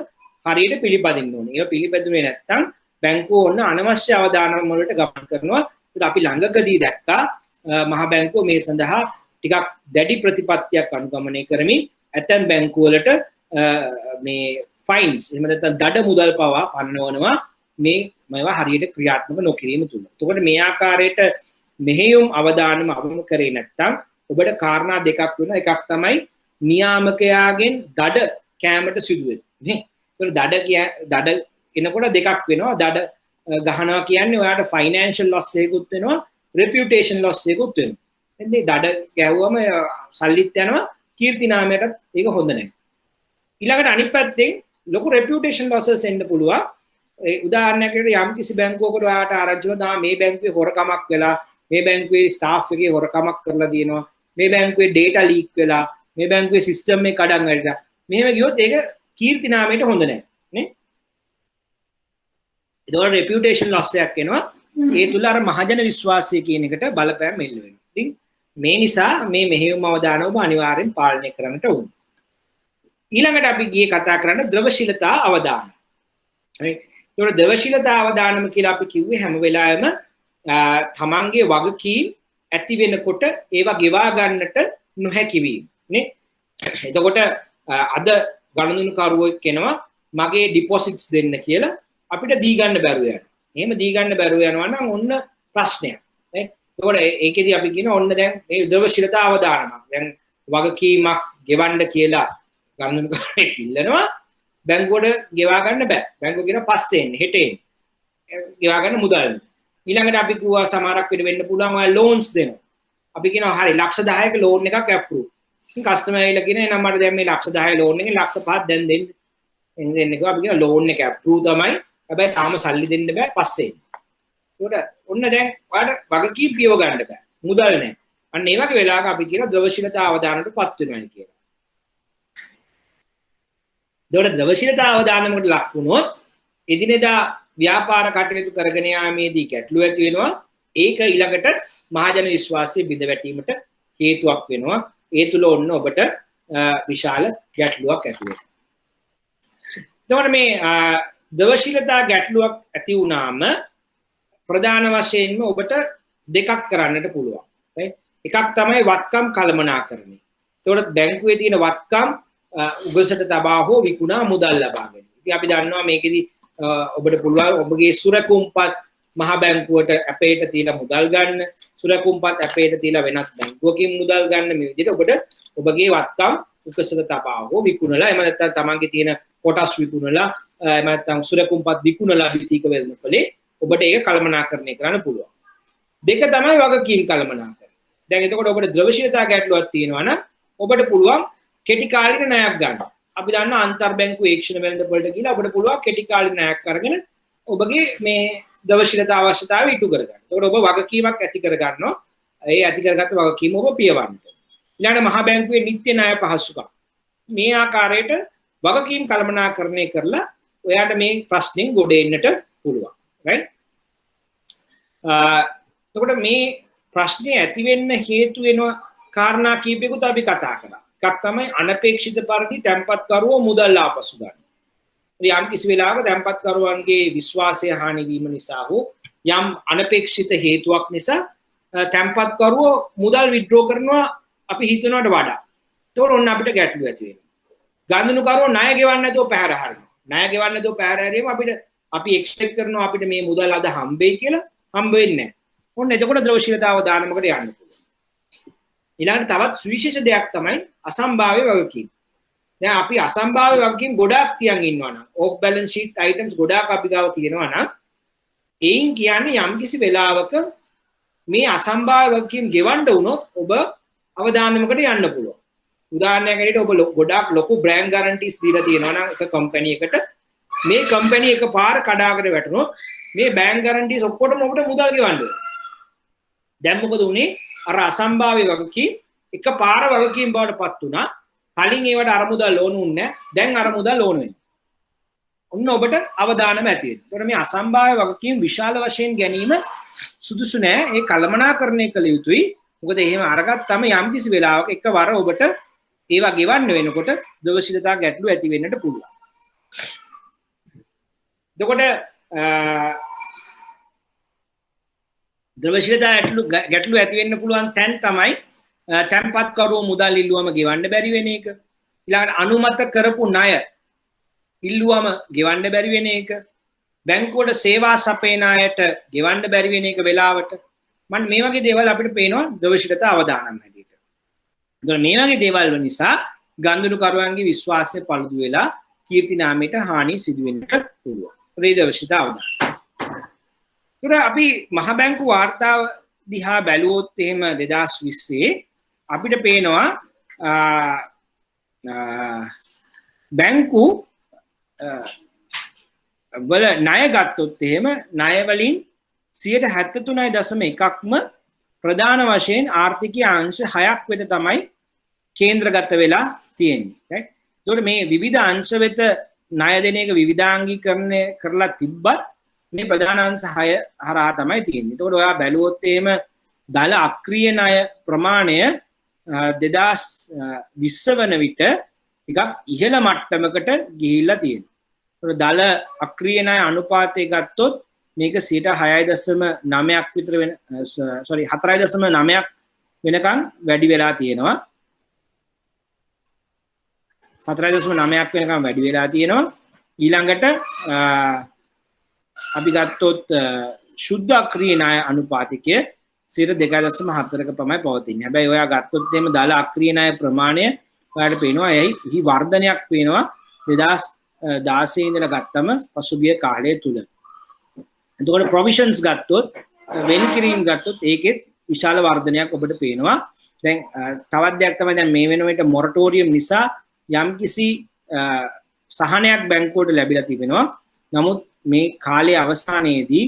හරියට පිළිපදින්න ඕනේ. ඒක පිළිපැදුනේ නැත්නම් බැංකුව ඔන්න අනවශ්‍ය අවදානම් වලට ගමන් කරනවා. ඒක අපි ළඟකදී දැක්කා මහ බැංකුව මේ සඳහා ටිකක් දැඩි ප්‍රතිපත්තියක් අනුගමනය කරමින් ඇතැම් බැංකුව වලට මේ ෆයින්ස් එහෙම නැත්නම් දඩ මුදල් පවා පනවනවා මේවා හරියට ක්‍රියාත්මක නොකිරීම තුල. එතකොට මේ ආකාරයට මෙහෙයුම් අවදානම අවම කරේ නැත්නම් ඔබට කාරණා දෙකක් වෙනවා. එකක් තමයි නියාමකයාගෙන් දඩ කැමට සිදු වෙන්නේ. ඒතකොට දඩ එනකොට දෙකක් වෙනවා. දඩ ගහනවා කියන්නේ ඔයාට ෆයිනෑන්ෂල් ලොස් එකකුත් වෙනවා, රෙපියුටේෂන් ලොස් එකකුත් වෙනවා. එන්නේ දඩ ගැහුවම සල්ලිත් යනවා, කීර්ති නාමයටත් ඒක හොඳ නැහැ. ඊළඟට අනිත් පැත්තෙන් ලොකු රෙපියුටේෂන් ලොසස් එන්න පුළුවන්. උදාහරණයකට යම් කිසි බැංකුවකට ඔයාට ආරංචි වුණා මේ බැංකුවේ හොරකමක් වෙලා, මේ බැංකුවේ ස්ටාෆ් එකේ හොරකමක් කරලා තියෙනවා, මේ බැංකුවේ ඩේටා ලීක් වෙලා, මේ බැංකුවේ සිස්ටම් එක කඩන් වැටිලා. මෙහෙම ගියොත් ඒක කීර්ති නාමයට හොඳ නැහැ නේ. ඒතකොට රෙපියුටේෂන් ලොස් එකක් එනවා. ඒ තුල අර මහජන විශ්වාසය කියන එකට බලපෑම් එල්ල වෙනවා. ඉතින් මේ නිසා මේ මෙහෙයුම් අවදානම අනිවාර්යෙන් පාලනය කරන්නට ඕනේ. ඊළඟට අපි ගියේ කතා කරන්න ද්‍රවශීලතා අවදානම. right ඒතකොට ද්‍රවශීලතා අවදානම කියලා අපි කිව්වේ හැම වෙලාවෙම තමන්ගේ වගකීම් ඇති වෙනකොට ඒවා ගෙවා ගන්නට නොහැකි වීම නේ. එතකොට අද ගණනුකරුවෝ කෙනවා මගේ ඩිපොසිට්ස් දෙන්න කියලා අපිට දී ගන්න බැරුව යනවා. එහෙම දී ගන්න බැරුව යනවා නම් ඔන්න ප්‍රශ්නයක්. එතකොට ඒකෙදි අපි කියන ඔන්න දැන් මේ උදවශීලතා අවදානමක්. දැන් වගකීමක් ගෙවන්න කියලා ගණනුකරුවෙක් ඉල්ලනවා. බැංකුවට ගෙවා ගන්න බෑ. බැංකුව කියන පස්සේ එන්න හෙට එන්න. ගෙවා ගන්න මුදල්. ඊළඟට අපි කිව්වා සමහරක් වෙන්න පුළුවන් ඔය ලෝන්ස් දෙනවා. අපි කියනවා හරි ලක්ෂ 10ක ලෝන් එකක් ඇප්‍රූව්. ඉතින් කස්ටමර් ඇවිල්ලා කියන එහෙනම් මට දැන් මේ ලක්ෂ 10 ලෝන් එකේ ලක්ෂ 5ක් දැන් දෙන්න. එන්න කිව්වා අපි කියන ලෝන් එක ඇප්‍රූව් තමයි. හැබැයි තාම සල්ලි දෙන්න බෑ පස්සේ. ඒකට ඔන්න දැන් ඔයාලට වගකීම් පියව ගන්න බෑ. මුදල් නැහැ. අන්න ඒ වගේ වෙලාවක අපි කියන ද්‍රවශීලතා අවදානයටපත් වෙනවා කියලා. ඒකට ද්‍රවශීලතා අවදානයකට ලක් වුණොත් එදිනෙදා ව්‍යාපාර කටයුතු කරගෙන යාමේදී ගැටලු ඇති වෙනවා. ඒක ඊළඟට මහජන විශ්වාසය බිඳ වැටීමට හේතුවක් වෙනවා. ඒ තුල ඔන්න ඔබට විශාල ගැටලුවක් ඇති වෙනවා. එතකොට මේ ද්‍රවශීලතා ගැටලුවක් ඇති වුණාම ප්‍රධාන වශයෙන්ම ඔබට දෙකක් කරන්නට පුළුවන්. එකක් තමයි වත්කම් කළමනාකරණය. එතකොට බැංකුවේ තියෙන වත්කම් උගසට තබා හෝ විකුණා මුදල් ලබා ගැනීම. ඉතින් අපි දන්නවා මේකෙදි ඔබට පුළුවන් ඔබගේ සුරකුම්පත් මහ බැංකුවට අපේට තියලා මුදල් ගන්න, සුරකුම්පත් අපේට තියලා වෙනස් බැංකුවකින් මුදල් ගන්න මේ විදිහට ඔබට ඔබගේ වත්කම් උගසට තබා හෝ විකුණලා එහෙම නැත්නම් තමන්ගේ තියෙන කොටස් විකුණලා එහෙම නැත්නම් සුරකුම්පත් විකුණලා විතික වෙල්මකලේ ඔබට ඒක කළමනාකරණය කරන්න පුළුවන්. දෙක තමයි වගකීම් කළමනාකරණය. දැන් එතකොට ඔබට ද්‍රවශීලතා ගැටලුවක් තියෙනවා නම් ඔබට පුළුවන් කෙටි කාලික ණයක් ගන්න. අපි දන්නවා අන්තර් බැංකු ඒක්ෂණ වෙළඳපොළට ගිහලා ඔබට පුළුවන් කෙටි කාලික ණයක් අරගෙන ඔබගේ මේ ද්‍රවශීලතා අවශ්‍යතාවය ඉටු කරගන්න. එතකොට ඔබ වගකීමක් ඇති කරගන්නවා. ඒ ඇති කරගත්ත වගකීම ඔබ පියවන්න. ඊළඟ මහා බැංකුවේ නිත්‍ය ණය පහසුකම්. මේ ආකාරයට වගකීම් කළමනාකරණය කරලා ඔයාට මේ ප්‍රශ්نين ගොඩ එන්නට පුළුවන්. right? එතකොට මේ ප්‍රශ්නේ ඇති වෙන්න හේතු වෙන කාරණා කීපයකට අපි කතා කරා. එකක් තමයි අනපේක්ෂිත පරිදි තැන්පත්කරුවෝ මුදල් ආපසු ගන්න. යම් කිසි වෙලාවක තැන්පත්කරුවන්ගේ විශ්වාසය හානි වීම නිසා හෝ යම් අනපේක්ෂිත හේතුවක් නිසා තැන්පත්කරුවෝ මුදල් විත්ඩ්‍රෝ කරනවා අපි හිතනවට වඩා. ඒතකොට ඔන්න අපිට ගැටලු ඇති වෙනවා. ගාන්ධිනුකරුවෝ ණය ගෙවන්න නැතුව පැහැර හරිනවා. ණය ගෙවන්න නැතුව පැහැර හැරීම අපි එක්ස්පෙක්ට් කරනවා අපිට මේ මුදල් අද හම්බෙයි කියලා හම්බ වෙන්නේ නැහැ. ඔන්න එතකොට ද්‍රවශීලතාව දානමකට යන්න පුළුවන්. ඊළඟට තවත් සුවිශේෂ දෙයක් තමයි අසම්භාව්‍ය වගකීම්. දැන් අපි අසම්භාව්‍ය වගකීම් ගොඩාක් තියන් ඉන්නවා නම් ඕෆ් බැලන්ස් ෂීට් අයිටම්ස් ගොඩාක් අපි ගාව තියෙනවා නම් එයින් කියන්නේ යම්කිසි වෙලාවක මේ අසම්භාව්‍ය වගකීම් ගෙවන්න වුණොත් ඔබ අවදානමකට යන්න පුළුවන්. උදාහරණයක් ඇරෙට ඔබ ගොඩාක් ලොකු බ්‍රෑන්ඩ් ගැරන්ටිස් දීලා තියෙනවා නම් එක කම්පැනි එකට මේ කම්පැනි එක පාර කඩාගෙන වැටුණොත් මේ බෑන්ක් ගැරන්ටිස් ඔක්කොටම ඔබට මුදල් ගෙවන්න වෙනවා. දැන් මොකද උනේ? අර අසම්භාව්‍ය වගකීම් එක පාර වගකීම් බවට පත් වුණා. කලින් ඒවට අර මුදල් ලෝන් උන්නේ නැහැ. දැන් අර මුදල් ලෝන් වෙනවා. ඔන්න ඔබට අවදානම ඇති වෙනවා. ඒකට මේ අසම්භාව්‍ය වගකීම් විශාල වශයෙන් ගැනීම සුදුසු නෑ. ඒ කළමනාකරණය කළ යුතුයි. මොකද එහෙම අරගත්තම යම්කිසි වෙලාවක එකවර ඔබට ඒවා ගෙවන්න වෙනකොට ද්‍රවශීලතා ගැටලු ඇති වෙන්නට පුළුවන්. එතකොට ද්‍රවශීලතා ගැටලු ඇති වෙන්න පුළුවන් තැන් තමයි තැන්පත්කරුවෝ මුදල් ඉල්ලුවම ගෙවන්න බැරි වෙන එක. ඊළඟට අනුමත කරපු ණය ඉල්ලුවම ගෙවන්න බැරි වෙන එක. බැංකුවට සේවා සපයන අයට ගෙවන්න බැරි වෙන එක වෙලාවට. මම මේ වගේ දේවල් අපිට පේනවා ද්‍රවශීලතා අවදානම් හැටියට. ඒතකොට මේ වගේ දේවල් නිසා ගනුදෙනුකරුවන්ගේ විශ්වාසය පළුදු වෙලා කීර්ති නාමයට හානි සිදු වෙන්නට පුළුවන්. ඒ ද්‍රවශීලතා අවදානම්. ඒතර අපි මහ බැංකු වාර්තාව දිහා බැලුවොත් එහෙම 2020 අපිට පේනවා බැංකු වල ණය ගත්තොත් එහෙම ණය වලින් 73.1%ක්ම ප්‍රධාන වශයෙන් ආර්ථිකීය අංශ 6ක් වෙත තමයි කේන්ද්‍රගත වෙලා තියෙන්නේ. right? ඒතකොට මේ විවිධ අංශ වෙත ණය දෙන එක විවිධාංගීකරණය කරලා තිබ්බත් මේ ප්‍රධාන අංශ 6 හරහා තමයි තියෙන්නේ. ඒතකොට ඔයා බැලුවොත් එහෙම දල අක්‍රීය ණය ප්‍රමාණය 2020 වන විට ටිකක් ඉහළ මට්ටමකට ගිහිල්ලා තියෙනවා. ඒතකොට දල අක්‍රීය ණය අනුපාතය ගත්තොත් මේක 6.9ක් විතර වෙන 4.9ක් වෙනකන් වැඩි වෙලා තියෙනවා. 4.9ක් වෙනකම් වැඩි වෙලා තියෙනවා. ඊළඟට අපි ගත්තොත් ශුද්ධ අක්‍රීය ණය අනුපාතිකය 2.4ක පමණයි පවතින්නේ. හැබැයි ඔයා ගත්තොත් එහෙම දල අක්‍රීය ණය ප්‍රමාණය ඔයාලට පේනවා එහි වර්ධනයක් පේනවා 2016 ඉඳලා ගත්තම පසුගිය කාලය තුල. එතකොට ප්‍රොවිෂන්ස් ගත්තොත් වෙන් කිරීම ගත්තොත් ඒකෙත් විශාල වර්ධනයක් ඔබට පේනවා. දැන් තවත් දෙයක් තමයි දැන් මේ වෙන විට මොරටෝරියම් නිසා යම්කිසි සහනයක් බැංකුවට ලැබිලා තිබෙනවා. නමුත් මේ කාලයේ අවසානයේදී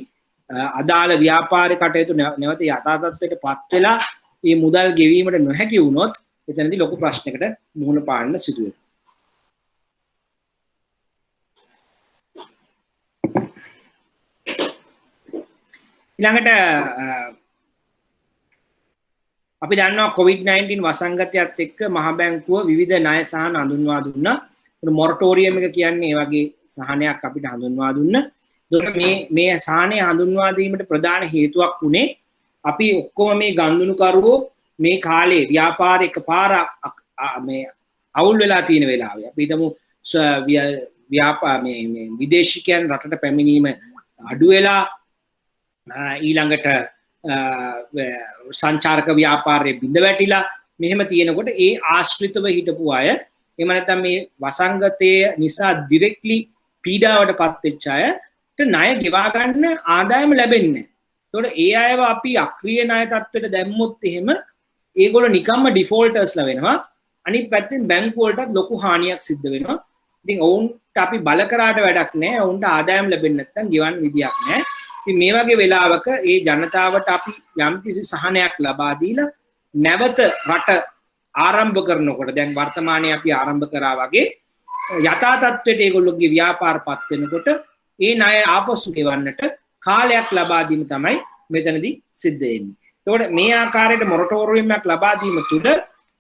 අදාළ ව්‍යාපාරික කටයුතු නැවත යථා තත්ත්වයට පත් වෙලා මේ මුදල් ගෙවීමට නොහැකි වුණොත් එතනදී ලොකු ප්‍රශ්නයකට මුහුණ පාන්න සිදු වෙනවා. ඊළඟට අපි දන්නවා COVID-19 වසංගතයත් එක්ක මහ බැංකුව විවිධ ණය සහන හඳුන්වා දුන්නා. මොරටෝරියම් එක කියන්නේ ඒ වගේ සහනයක් අපිට හඳුන්වා දුන්නා. මේ සහනය හඳුන්වා දීමට ප්‍රධාන හේතුවක් වුණේ අපි ඔක්කොම මේ ගනුදෙනුකරුවෝ මේ කාලේ ව්‍යාපාර එකපාරක් මේ අවුල් වෙලා තියෙන වෙලාවේ අපි හිතමු මේ විදේශිකයන් රටට පැමිණීම අඩු වෙලා ඊළඟට සංචාරක ව්‍යාපාරයේ බිඳ වැටිලා මෙහෙම තියෙනකොට ඒ ආශ්‍රිතව හිටපු අය එහෙම නැත්නම් මේ වසංගතය නිසා ඩිරෙක්ට්ලි පීඩාවටපත් වෙච්ච අයට ණය ගෙවා ගන්න ආදායම ලැබෙන්නේ නැහැ. ඒතකොට ඒ අයව අපි අක්‍රීය ණය තත්ත්වයට දැම්මොත් එහෙම ඒගොල්ලෝ නිකම්ම ඩිෆෝල්ටර්ස්ලා වෙනවා. අනිත් පැත්තෙන් බැංකු වලටත් ලොකු හානියක් සිද්ධ වෙනවා. ඉතින් ඔවුන්ට අපි බල කරාට වැඩක් නැහැ. ඔවුන්ට ආදායම් ලැබෙන්නේ නැත්නම් ගෙවන්න විදියක් නැහැ. ඉතින් මේ වගේ වෙලාවක ඒ ජනතාවට අපි යම්කිසි සහනයක් ලබා දීලා නැවත රට ආරම්භ කරනකොට දැන් වර්තමානයේ අපි ආරම්භ කරා වගේ යථා තත්ත්වයට ඒගොල්ලෝගේ ව්‍යාපාරපත් වෙනකොට ඒ ණය ආපසු ගෙවන්නට කාලයක් ලබා දීම තමයි මෙතනදී සිද්ධ වෙන්නේ. ඒකට මේ ආකාරයට මොරටෝරියම්යක් ලබා දීම තුළ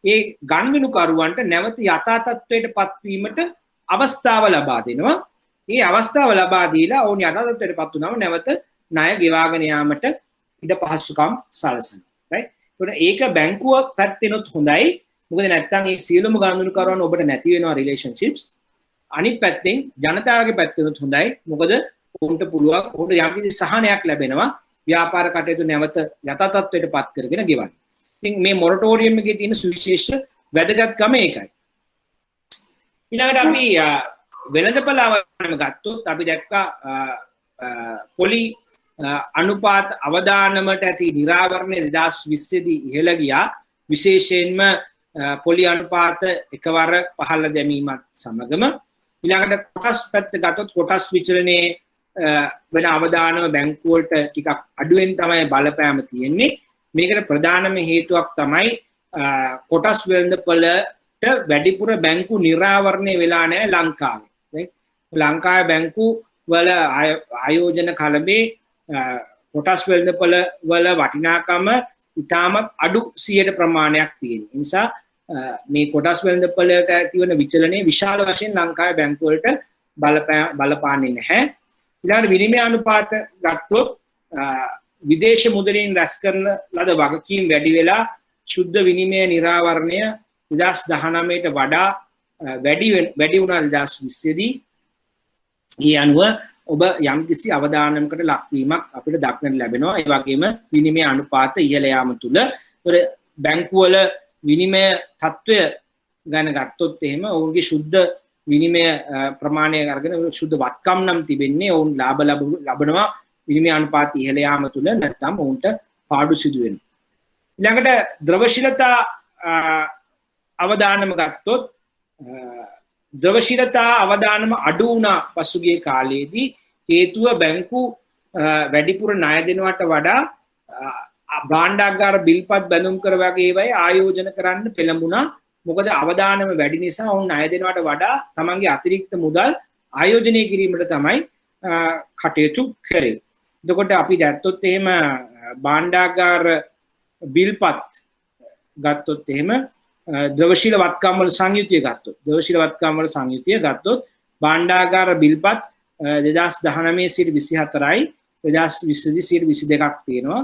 ඒ ගනුදෙනුකරුවන්ට නැවත යථා තත්ත්වයටපත් වීමට අවස්ථාව ලබා දෙනවා. මේ අවස්ථාව ලබා දීලා ඔවුන් යථා තත්ත්වයටපත් වුණාම නැවත ණය ගෙවාගෙන යාමට ඉඩ පහසුකම් සලසනවා. right? ඒක බැංකුව පැත්තෙනොත් හොඳයි. මොකද නැත්තම් මේ සියලුම ගනුදෙනුකරුවන් ඔබට නැති වෙනවා රිලේෂන්ෂිප්ස්. අනිත් පැත්තෙන් ජනතාවගේ පැත්තෙනොත් හොඳයි. මොකද ඔවුන්ට පුළුවන් ඔවුන්ට යම්කිසි සහනයක් ලැබෙනවා ව්‍යාපාර කටයුතු නැවත යථා තත්ත්වයට පත් කරගෙන ගෙවන්න. ඉතින් මේ මොරටෝරියම් එකේ තියෙන සුවිශේෂ වැදගත්කම ඒකයි. ඊළඟට අපි වෙළඳපළ අවධානම ගත්තොත් අපි දැක්කා පොලි අනුපාත අවදානමට ඇති නිරාවරණය 2020 දී ඉහළ ගියා. විශේෂයෙන්ම පොලි අනුපාත එකවර පහළ දැමීමත් සමගම ඊළඟට කොටස් පැත්ත ගත්තොත් කොටස් විචලනයේ වෙන අවදානම බැංකු වලට ටිකක් අඩුවෙන් තමයි බලපෑම තියෙන්නේ. මේකට ප්‍රධානම හේතුවක් තමයි කොටස් වෙළඳපළට වැඩිපුර බැංකු නිරාවරණය වෙලා නැහැ ලංකාවේ. ලංකාවේ බැංකු වල ආයෝජන කලබේ කොටස් වෙළඳපළ වල වටිනාකම ඉතාමත් අඩු 100 ප්‍රමාණයක් තියෙන නිසා මේ කොටස් වෙළඳපළට ඇතිවන විචලනයේ විශාල වශයෙන් ලංකාවේ බැංකු වලට බලපාන්නේ නැහැ. ඊළඟට විනිමය අනුපාත ගත්තොත් විදේශ මුදලින් රැස් කරන ලද වගකීම් වැඩි වෙලා ශුද්ධ විනිමය නිරාවරණය 2019ට වඩා වැඩි වුණා 2020 දී. ඒ අනුව ඔබ යම්කිසි අවදානමකට ලක්වීමක් අපිට දක්නට ලැබෙනවා. ඒ වගේම විනිමය අනුපාත ඉහළ යාම තුළ බැංකු වල විනිමය තත්ත්වය ගැන ගත්තොත් එහෙම ඔවුන්ගේ ශුද්ධ විනිමය ප්‍රමාණය අරගෙන ශුද්ධ වත්කම් නම් තිබෙන්නේ ඔවුන් ලාභ ලබනවා විනිමය අනුපාත ඉහළ යාම තුළ නැත්නම් ඔවුන්ට පාඩු සිදු වෙනවා. ඊළඟට ද්‍රවශීලතා අවදානම ගත්තොත් ද්‍රවශීලතා අවදානම අඩු වුණා පසුගිය කාලයේදී. හේතුව බැංකු වැඩිපුර ණය දෙනවට වඩා භාණ්ඩාගාර බිල්පත් බැඳුම් කර වගේ ඒවායි ආයෝජන කරන්න පෙළඹුණා. මොකද අවදානම වැඩි නිසා ඔවුන් ණය දෙනවට වඩා තමන්ගේ අතිරික්ත මුදල් ආයෝජනය කිරීමට තමයි කටයුතු කරේ. එතකොට අපි දැක්කොත් එහෙම භාණ්ඩාගාර බිල්පත් ගත්තොත් එහෙම ද්‍රවශීල වත්කම් වල සංයුතිය ගත්තොත් භාණ්ඩාගාර බිල්පත් 2019 සිට 24යි 2020 සිට 22ක් තියෙනවා.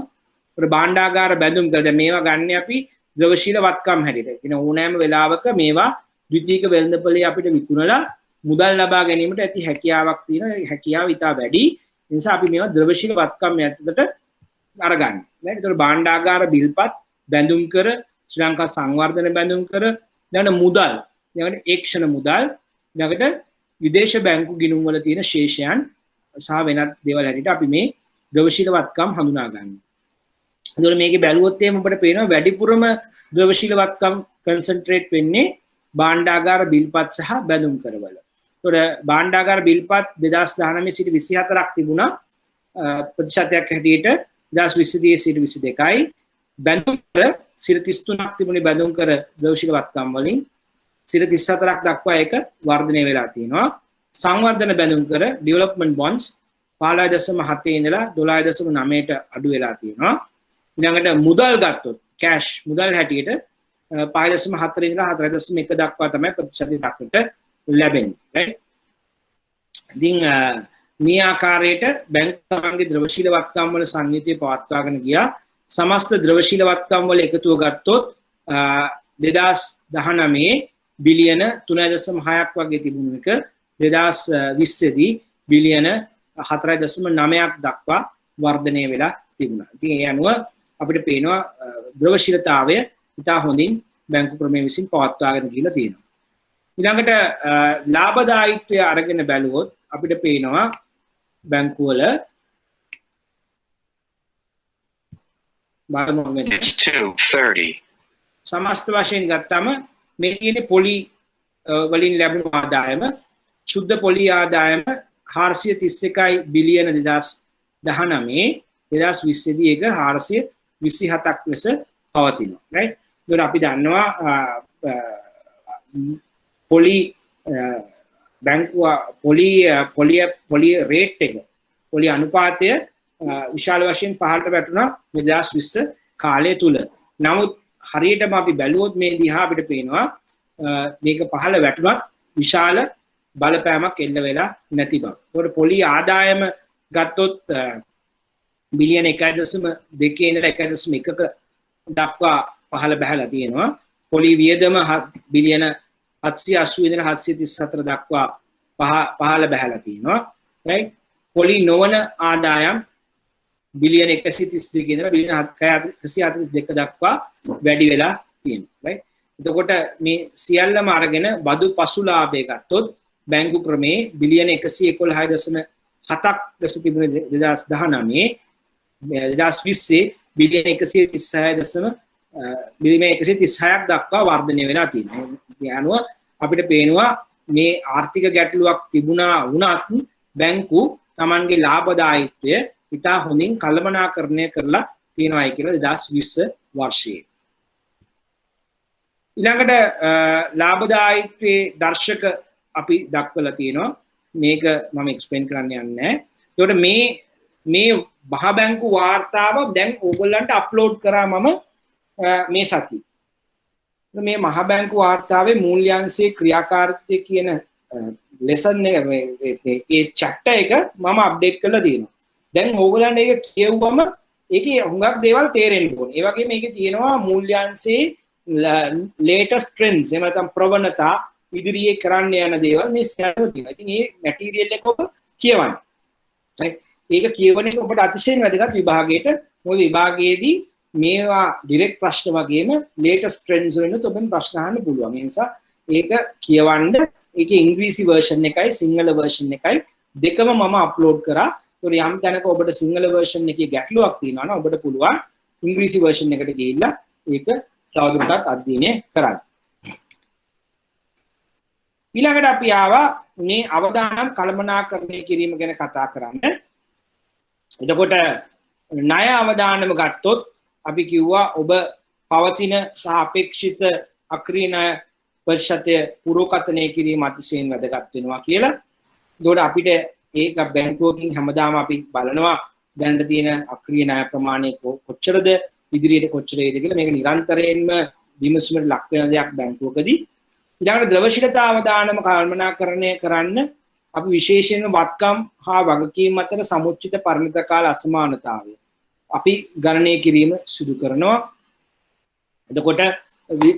ඒත් භාණ්ඩාගාර බැඳුම් කර දැන් මේවා ගන්න අපි ද්‍රවශීල වත්කම් හැටියට. ඉතින් ඕනෑම වෙලාවක මේවා ද්විතීයික වෙළඳපොලේ අපිට විකුණලා මුදල් ලබා ගැනීමට ඇති හැකියාවක් තියෙන හැකියාව ඉතා වැඩි. ඒ නිසා අපි මේවා ද්‍රවශීල වත්කම් යටතට අරගන්න. නේද? ඒතකොට භාණ්ඩාගාර බිල්පත් බැඳුම් කර ශ්‍රී ලංකා සංවර්ධන බැඳුම් කර ඊළඟට මුදල් ඊළඟට ඒක්ෂණ මුදල් ඊළඟට විදේශ බැංකු ගිණුම් වල තියෙන ශේෂයන් සහ වෙනත් දේවල් හැටියට අපි මේ ද්‍රවශීල වත්කම් හඳුනා ගන්නවා. ඒතකොට මේකේ බැලුවොත් එහෙම ඔබට පේනවා වැඩිපුරම ද්‍රවශීල වත්කම් කන්සන්ට්‍රේට් වෙන්නේ භාණ්ඩාගාර බිල්පත් සහ බැඳුම් කරවල. ඒතකොට භාණ්ඩාගාර බිල්පත් 2019 සිට 24ක් තිබුණා ප්‍රතිශතයක් හැටියට 2020 සිට 22යි. බැඳුම් කර 33ක් තිබුණේ බැඳුම් කර ද්‍රවශීල වත්කම් වලින් 34ක් දක්වා ඒක වර්ධනය වෙලා තියෙනවා. සංවර්ධන බැඳුම් කර ඩෙවලොප්මන්ට් බොන්ඩ්ස් 15.7 ඉඳලා 12.9ට අඩු වෙලා තියෙනවා. ඊළඟට මුදල් ගත්තොත් කැෂ් මුදල් හැටියට 5.4 ඉඳලා 4.1 දක්වා තමයි ප්‍රතිශතය දක්වන්නට ලැබෙන්නේ. right? ඉතින් මේ ආකාරයට බැංකු තමන්ගේ ද්‍රවශීල වත්කම් වල සංහිතිය පවත්වාගෙන ගියා. සමස්ත ද්‍රවශීල වත්කම් වල එකතුව ගත්තොත් 2019 බිලියන 3.6ක් වගේ තිබුණු එක 2020 දී බිලියන 4.9ක් දක්වා වර්ධනය වෙලා තිබුණා. ඉතින් ඒ අනුව අපිට පේනවා ද්‍රවශීලතාවය ඉතා හොඳින් බැංකු ක්‍රමය විසින් පවත්වාගෙන ගිහිලා තියෙනවා. ඊළඟට ලාභදායීත්වය අරගෙන බැලුවොත් අපිට පේනවා බැංකු වල සමස්ත වශයෙන් ගත්තම මේ තියෙන්නේ පොලි වලින් ලැබුණු ආදායම ශුද්ධ පොලි ආදායම 431 බිලියන 2019 2020 දී ඒක 427ක් ලෙස පවතිනවා. right? ඒකට අපි දන්නවා පොලි බැංකුව පොලි රේට් එක පොලි අනුපාතය විශාල වශයෙන් පහළට වැටුණා 2020 කාලය තුල. නමුත් හරියටම අපි බැලුවොත් මේ දිහා අපිට පේනවා මේක පහළ වැටුණත් විශාල බලපෑමක් එල්ල වෙලා නැති බව. ඒකට පොලි ආදායම ගත්තොත් බිලියන 1.2 ඉඳලා 1.1ක දක්වා පහළ බහැලා තියෙනවා. පොලි වියදම බිලියන 780 ඉඳලා 734 දක්වා පහළ බහැලා තියෙනවා. right? පොලි නොවන ආදායම් බිලියන 132 ඉඳලා බිලියන 142 දක්වා වැඩි වෙලා තියෙනවා. right? එතකොට මේ සියල්ලම අරගෙන බදු පසුලාභය ගත්තොත් බැංකු ක්‍රමේ බිලියන 111.7ක් ලෙස තිබුණේ 2019 2020 බිලියන 136ක් දක්වා වර්ධනය වෙලා තියෙනවා. ඒ අනුව අපිට පේනවා මේ ආර්ථික ගැටලුවක් තිබුණා වුණත් බැංකු Tamanගේ ලාභදායීත්වය ඉතා හොඳින් කළමනාකරණය කරලා තියෙනවායි කියලා 2020 වර්ෂයේ. ඊළඟට ලාභදායීත්වයේ දර්ශක අපි දක්වලා තියෙනවා. මේක මම එක්ස්ප්ලেইন කරන්න යන්නේ නැහැ. ඒකට මේ මහ බැංකු වාර්තාව දැන් ඕගොල්ලන්ට අප්ලෝඩ් කරා මම මේ සතියේ. මේ මහ බැංකු වාර්තාවේ මූල්‍යාංශයේ ක්‍රියාකාරීත්වය කියන ලෙසන් එක මේ චැප්ටර් එක මම අප්ඩේට් කරලා තියෙනවා. දැන් ඕගොල්ලන්ට ඒක කියවුවම ඒකේ හුඟක් දේවල් තේරෙන්න ඕනේ. ඒ වගේම මේකේ තියෙනවා මූල්‍යාංශයේ latest trends එහෙම නැත්නම් ප්‍රවණතා ඉදිරියේ කරන්න යන දේවල් මේ ස්කෑනර් තියෙනවා. ඉතින් මේ මැටීරියල් එක ඔබ කියවන්න. right? ඒක කියවන එක ඔබට අතිශයින් වැදගත් විභාගයට. මොකද විභාගයේදී මේවා ඩිරෙක්ට් ප්‍රශ්න වගේම latest trends වලින් ඔබෙන් ප්‍රශ්න අහන්න පුළුවන්. ඒ නිසා ඒක කියවන්න. ඒකේ ඉංග්‍රීසි version එකයි සිංහල version එකයි දෙකම මම අප්ලෝඩ් කරා. ඒතකොට යම් තැනක ඔබට සිංහල version එකේ ගැටලුවක් තියෙනවා නම් ඔබට පුළුවන් ඉංග්‍රීසි version එකට ගිහිල්ලා ඒක තවදුරටත් අධ්‍යයනය කරන්න. ඊළඟට අපි ආවා මේ අවදානම් කළමනාකරණය කිරීම ගැන කතා කරන්න. එතකොට ණය අවදානම ගත්තොත් අපි කිව්වා ඔබ පවතින සාපේක්ෂිත අක්‍රීය ණය ප්‍රතිශතය පුරෝකථනය කිරීම අතිශයින් වැදගත් වෙනවා කියලා. ඒකට අපිට ඒක බැංකුවකින් හැමදාම අපි බලනවා දැනට තියෙන අක්‍රීය ණය ප්‍රමාණය කොච්චරද ඉදිරියට කොච්චර වේද කියලා. මේක නිරන්තරයෙන්ම විමසීමට ලක් වෙන දෙයක් බැංකුවකදී. ඊළඟට ද්‍රවශීලතා අවදානම කළමනාකරණය කරන්න අපි විශේෂයෙන්ම වත්කම් හා වගකීම් අතර සමුච්චිත පරිණත කාල අසමානතාවය අපි ගණනය කිරීම සිදු කරනවා. එතකොට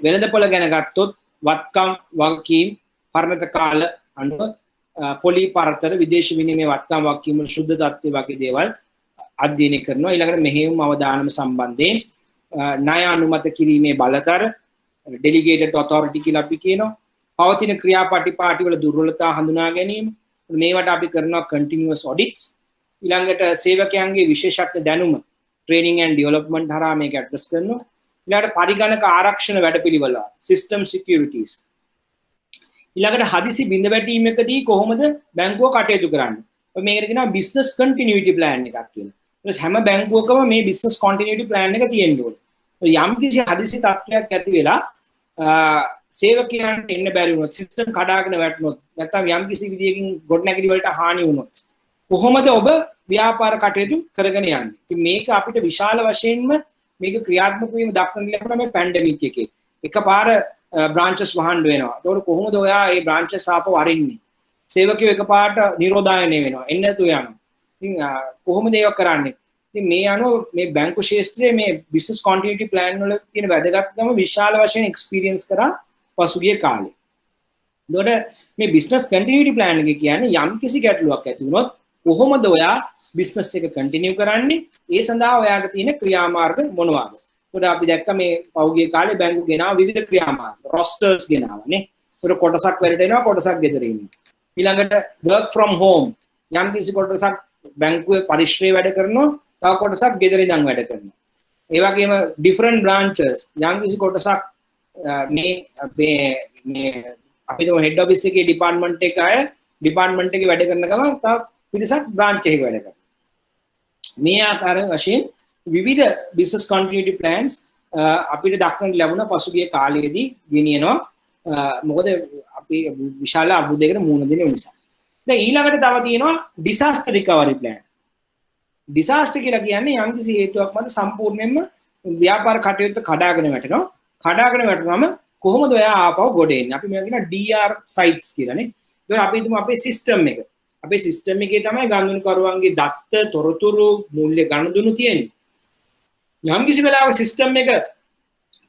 වෙළඳපොළ ගැන ගත්තොත් වත්කම් වගකීම් පරණත කාල අනුව පොලි පරතර විදේශ විනිමය වත්කම් වගකීම් ශුද්ධ තත්ත්වය වගේ දේවල් අධ්‍යයනය කරනවා. ඊළඟට මෙහෙයුම් අවදානම සම්බන්ධයෙන් ණය අනුමත කිරීමේ බලතර ඩෙලිගේටඩ් ඔතොරිටි කියලා අපි කියනවා. පවතින ක්‍රියාපටිපාටි වල දුර්වලතා හඳුනා ගැනීම. මේවට අපි කරනවා කන්ටිනියස් ඔඩිට්ස්. ඊළඟට සේවකයන්ගේ විශේෂඥ දැනුම ට්‍රේනින් ඇන්ඩ් ඩෙවලොප්මන්ට් හරහා මේක ඇඩ්‍රස් කරනවා. ඊළඟට පරිගණක ආරක්ෂණ වැඩපිළිවෙල සිස්ටම් සිකියුරිටිස්. ඊළඟට හදිසි බිඳ වැටීමකදී කොහොමද බැංකුව කටයුතු කරන්නේ? මේකට කියනවා බිස්නස් කන්ටිනියුටි ප්ලෑන් එකක් කියලා. ඊට හැම බැංකුවකම මේ බිස්නස් කන්ටිනියුටි ප්ලෑන් එක තියෙන්න ඕනේ. යම් කිසි හදිසි තත්ත්වයක් ඇති වෙලා සේවකයන්ට එන්න බැරි වුණොත් සිස්ටම් කඩාගෙන වැටුණොත් නැත්නම් යම් කිසි විදියකින් ගොඩනැගිලි වලට හානි වුණොත් කොහොමද ඔබ ව්‍යාපාර කටයුතු කරගෙන යන්නේ? ඉතින් මේක අපිට විශාල වශයෙන්ම මේක ක්‍රියාත්මක වීම දක්වන්න ලැබුණා මේ පැන්ඩමික් එකේ. එකපාර බ්‍රාන්චස් වහන්න වෙනවා. ඒතකොට කොහොමද ඔයා මේ බ්‍රාන්චස් ආපහු අරින්නේ? සේවකයෝ එකපාරට නිරෝධායනය වෙනවා. එන්න නැතු යනවා. ඉතින් කොහොමද ඒක කරන්නේ? ඉතින් මේ අනුව මේ බැංකු ශාස්ත්‍රයේ මේ බිස්නස් කන්ටිනියුටි ප්ලෑන් වල තියෙන වැදගත්කම විශාල වශයෙන් එක්ස්පීරියන්ස් කරා පසුගිය කාලේ. එතකොට මේ බිස්නස් කන්ටිනියුටි ප්ලෑන් එක කියන්නේ යම් කිසි ගැටලුවක් ඇති වුණොත් කොහොමද ඔයා බිස්නස් එක කන්ටිනියු කරන්නේ? ඒ සඳහා ඔයාට තියෙන ක්‍රියාමාර්ග මොනවාද? ඒකට අපි දැක්ක මේ පෞගිය කාලේ බැංකු ගෙනාව විවිධ ක්‍රියාමාර්ග රොස්ටර්ස් ගෙනාවනේ. ඒකට කොටසක් වැඩට එනවා කොටසක් ගෙදර ඉන්නවා. ඊළඟට work from home යම් කිසි කොටසක් බැංකුවේ පරිශ්‍රයේ වැඩ කරනවා, තව කොටසක් ගෙදර ඉඳන් වැඩ කරනවා. ඒ වගේම different branches යම් කිසි කොටසක් මේ අපි තුමු හෙඩ් ඔෆිස් එකේ ඩිපාර්ට්මන්ට් එක අය ඩිපාර්ට්මන්ට් එකේ වැඩ කරන ගමන් තව පිරිසක් බ්‍රාන්ච් එකේ වැඩ කරනවා. මේ ආකාරයෙන් වශයෙන් විවිධ බිස්නස් කන්ටිනියුටි ප්ලෑන්ස් අපිට දක්වන්න ලැබුණ පසුගිය කාලයේදී ගෙනියනවා. මොකද අපි විශාල අර්බුදයකට මුහුණ දෙන නිසා. දැන් ඊළඟට තව තියෙනවා ඩිසාස්ටර් රිකවරි ප්ලෑන්. ඩිසාස්ටර් කියලා කියන්නේ යම් කිසි හේතුවක් මත සම්පූර්ණයෙන්ම ව්‍යාපාර කටයුත්ත කඩාගෙන වැටෙනවා. කඩාගෙන වැටුනම කොහොමද ඔයා ආපහු ගොඩ එන්නේ? අපි මේවා කියන DR sites කියලානේ. ඒක අපි හිතමු අපේ සිස්ටම් එක. අපේ සිස්ටම් එකේ තමයි ගනුදෙනුකරුවන්ගේ දත්ත, තොරතුරු, මූල්‍ය ගනුදෙනු තියෙන්නේ. යම් කිසි වෙලාවක සිස්ටම් එක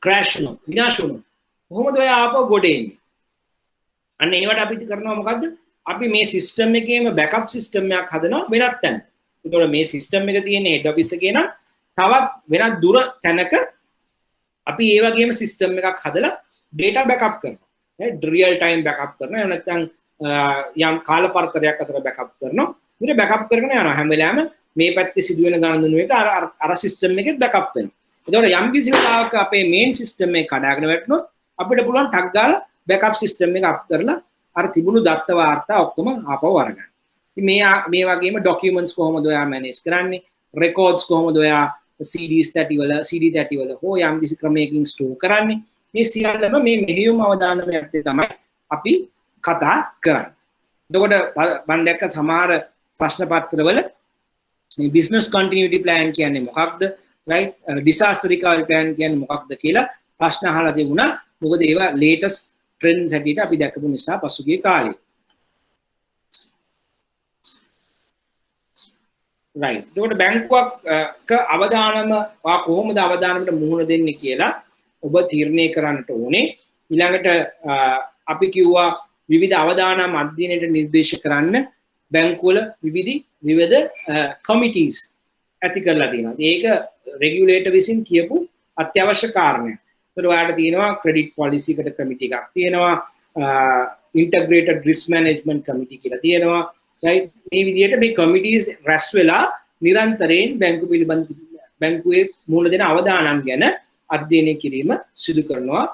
ක්‍රෑෂ් වුණොත්, විනාශ වුණොත් කොහොමද ඔයා ආපහු ගොඩ එන්නේ? අන්න ඒවට අපි කරනවා මොකද්ද? අපි මේ සිස්ටම් එකේම බෑකප් සිස්ටම් එකක් හදනවා වෙනත් තැන. ඒතකොට මේ සිස්ටම් එක තියෙන හෙඩ් ඔෆිස් එකේ නම් තවත් වෙනත් දුර තැනක අපි ඒ වගේම සිස්ටම් එකක් හදලා data backup කරනවා. right real time backup කරනවා. එහෙම නැත්නම් යම් කාල පරතරයක් අතර backup කරනවා. ඊට backup කරගෙන යනවා. හැම වෙලාවෙම මේ පැත්තේ සිදුවෙන ගණන්දුණු එක අර සිස්ටම් එකෙත් backup වෙනවා. ඒතකොට යම් කිසි වෙලාවක අපේ main සිස්ටම් එක කඩාගෙන වැටුණොත් අපිට පුළුවන් ටක් ගාලා backup සිස්ටම් එක අප් කරලා අර තිබුණු දත්ත වාර්තා ඔක්කොම ආපහු අරගන්න. ඉතින් මේ වගේම ඩොකියුමන්ට්ස් කොහොමද ඔයා මැනේජ් කරන්නේ? රෙකෝඩ්ස් කොහොමද ඔයා CDs 30 වල CD 30 වල හෝ යම් කිසි ක්‍රමයකින් ස්ටෝර් කරන්නේ? මේ සියල්ලම මේ මෙහෙයුම් අවදානමේ යටතේ තමයි අපි කතා කරන්නේ. එතකොට මම දැක්ක සමහර ප්‍රශ්න පත්‍රවල මේ බිස්නස් කන්ටිනියුටි ප්ලෑන් කියන්නේ මොකක්ද? right disaster recovery plan කියන්නේ මොකක්ද කියලා ප්‍රශ්න අහලා තිබුණා. මොකද ඒවා latest trends හැටියට අපි දැකපු නිසා පසුගිය කාලේ. right එතකොට බැංකුවක අවදානම කොහොමද අවදානමට මුහුණ දෙන්නේ කියලා ඔබ තීරණය කරන්නට ඕනේ. ඊළඟට අපි කිව්වා විවිධ අවදානම් අධ්‍යයනයට නිර්දේශ කරන්න බැංකුවල විවිධ කමිටීස් ඇති කරලා තියෙනවා. ඒක රෙගියුලේටර් විසින් කියපු අත්‍යවශ්‍ය කාරණයක්. ඒතර ඔයාලට තියෙනවා ක්‍රෙඩිට් පොලිසි එකට කමිටි එකක් තියෙනවා, ඉන්ටග්‍රේටඩ් රිස්ක් මැනේජ්මන්ට් කමිටි කියලා තියෙනවා. right මේ විදිහට මේ කමිටීස් රැස් වෙලා නිරන්තරයෙන් බැංකුවේ මූල දෙන අවදානම් ගැන අධ්‍යයනය කිරීම සිදු කරනවා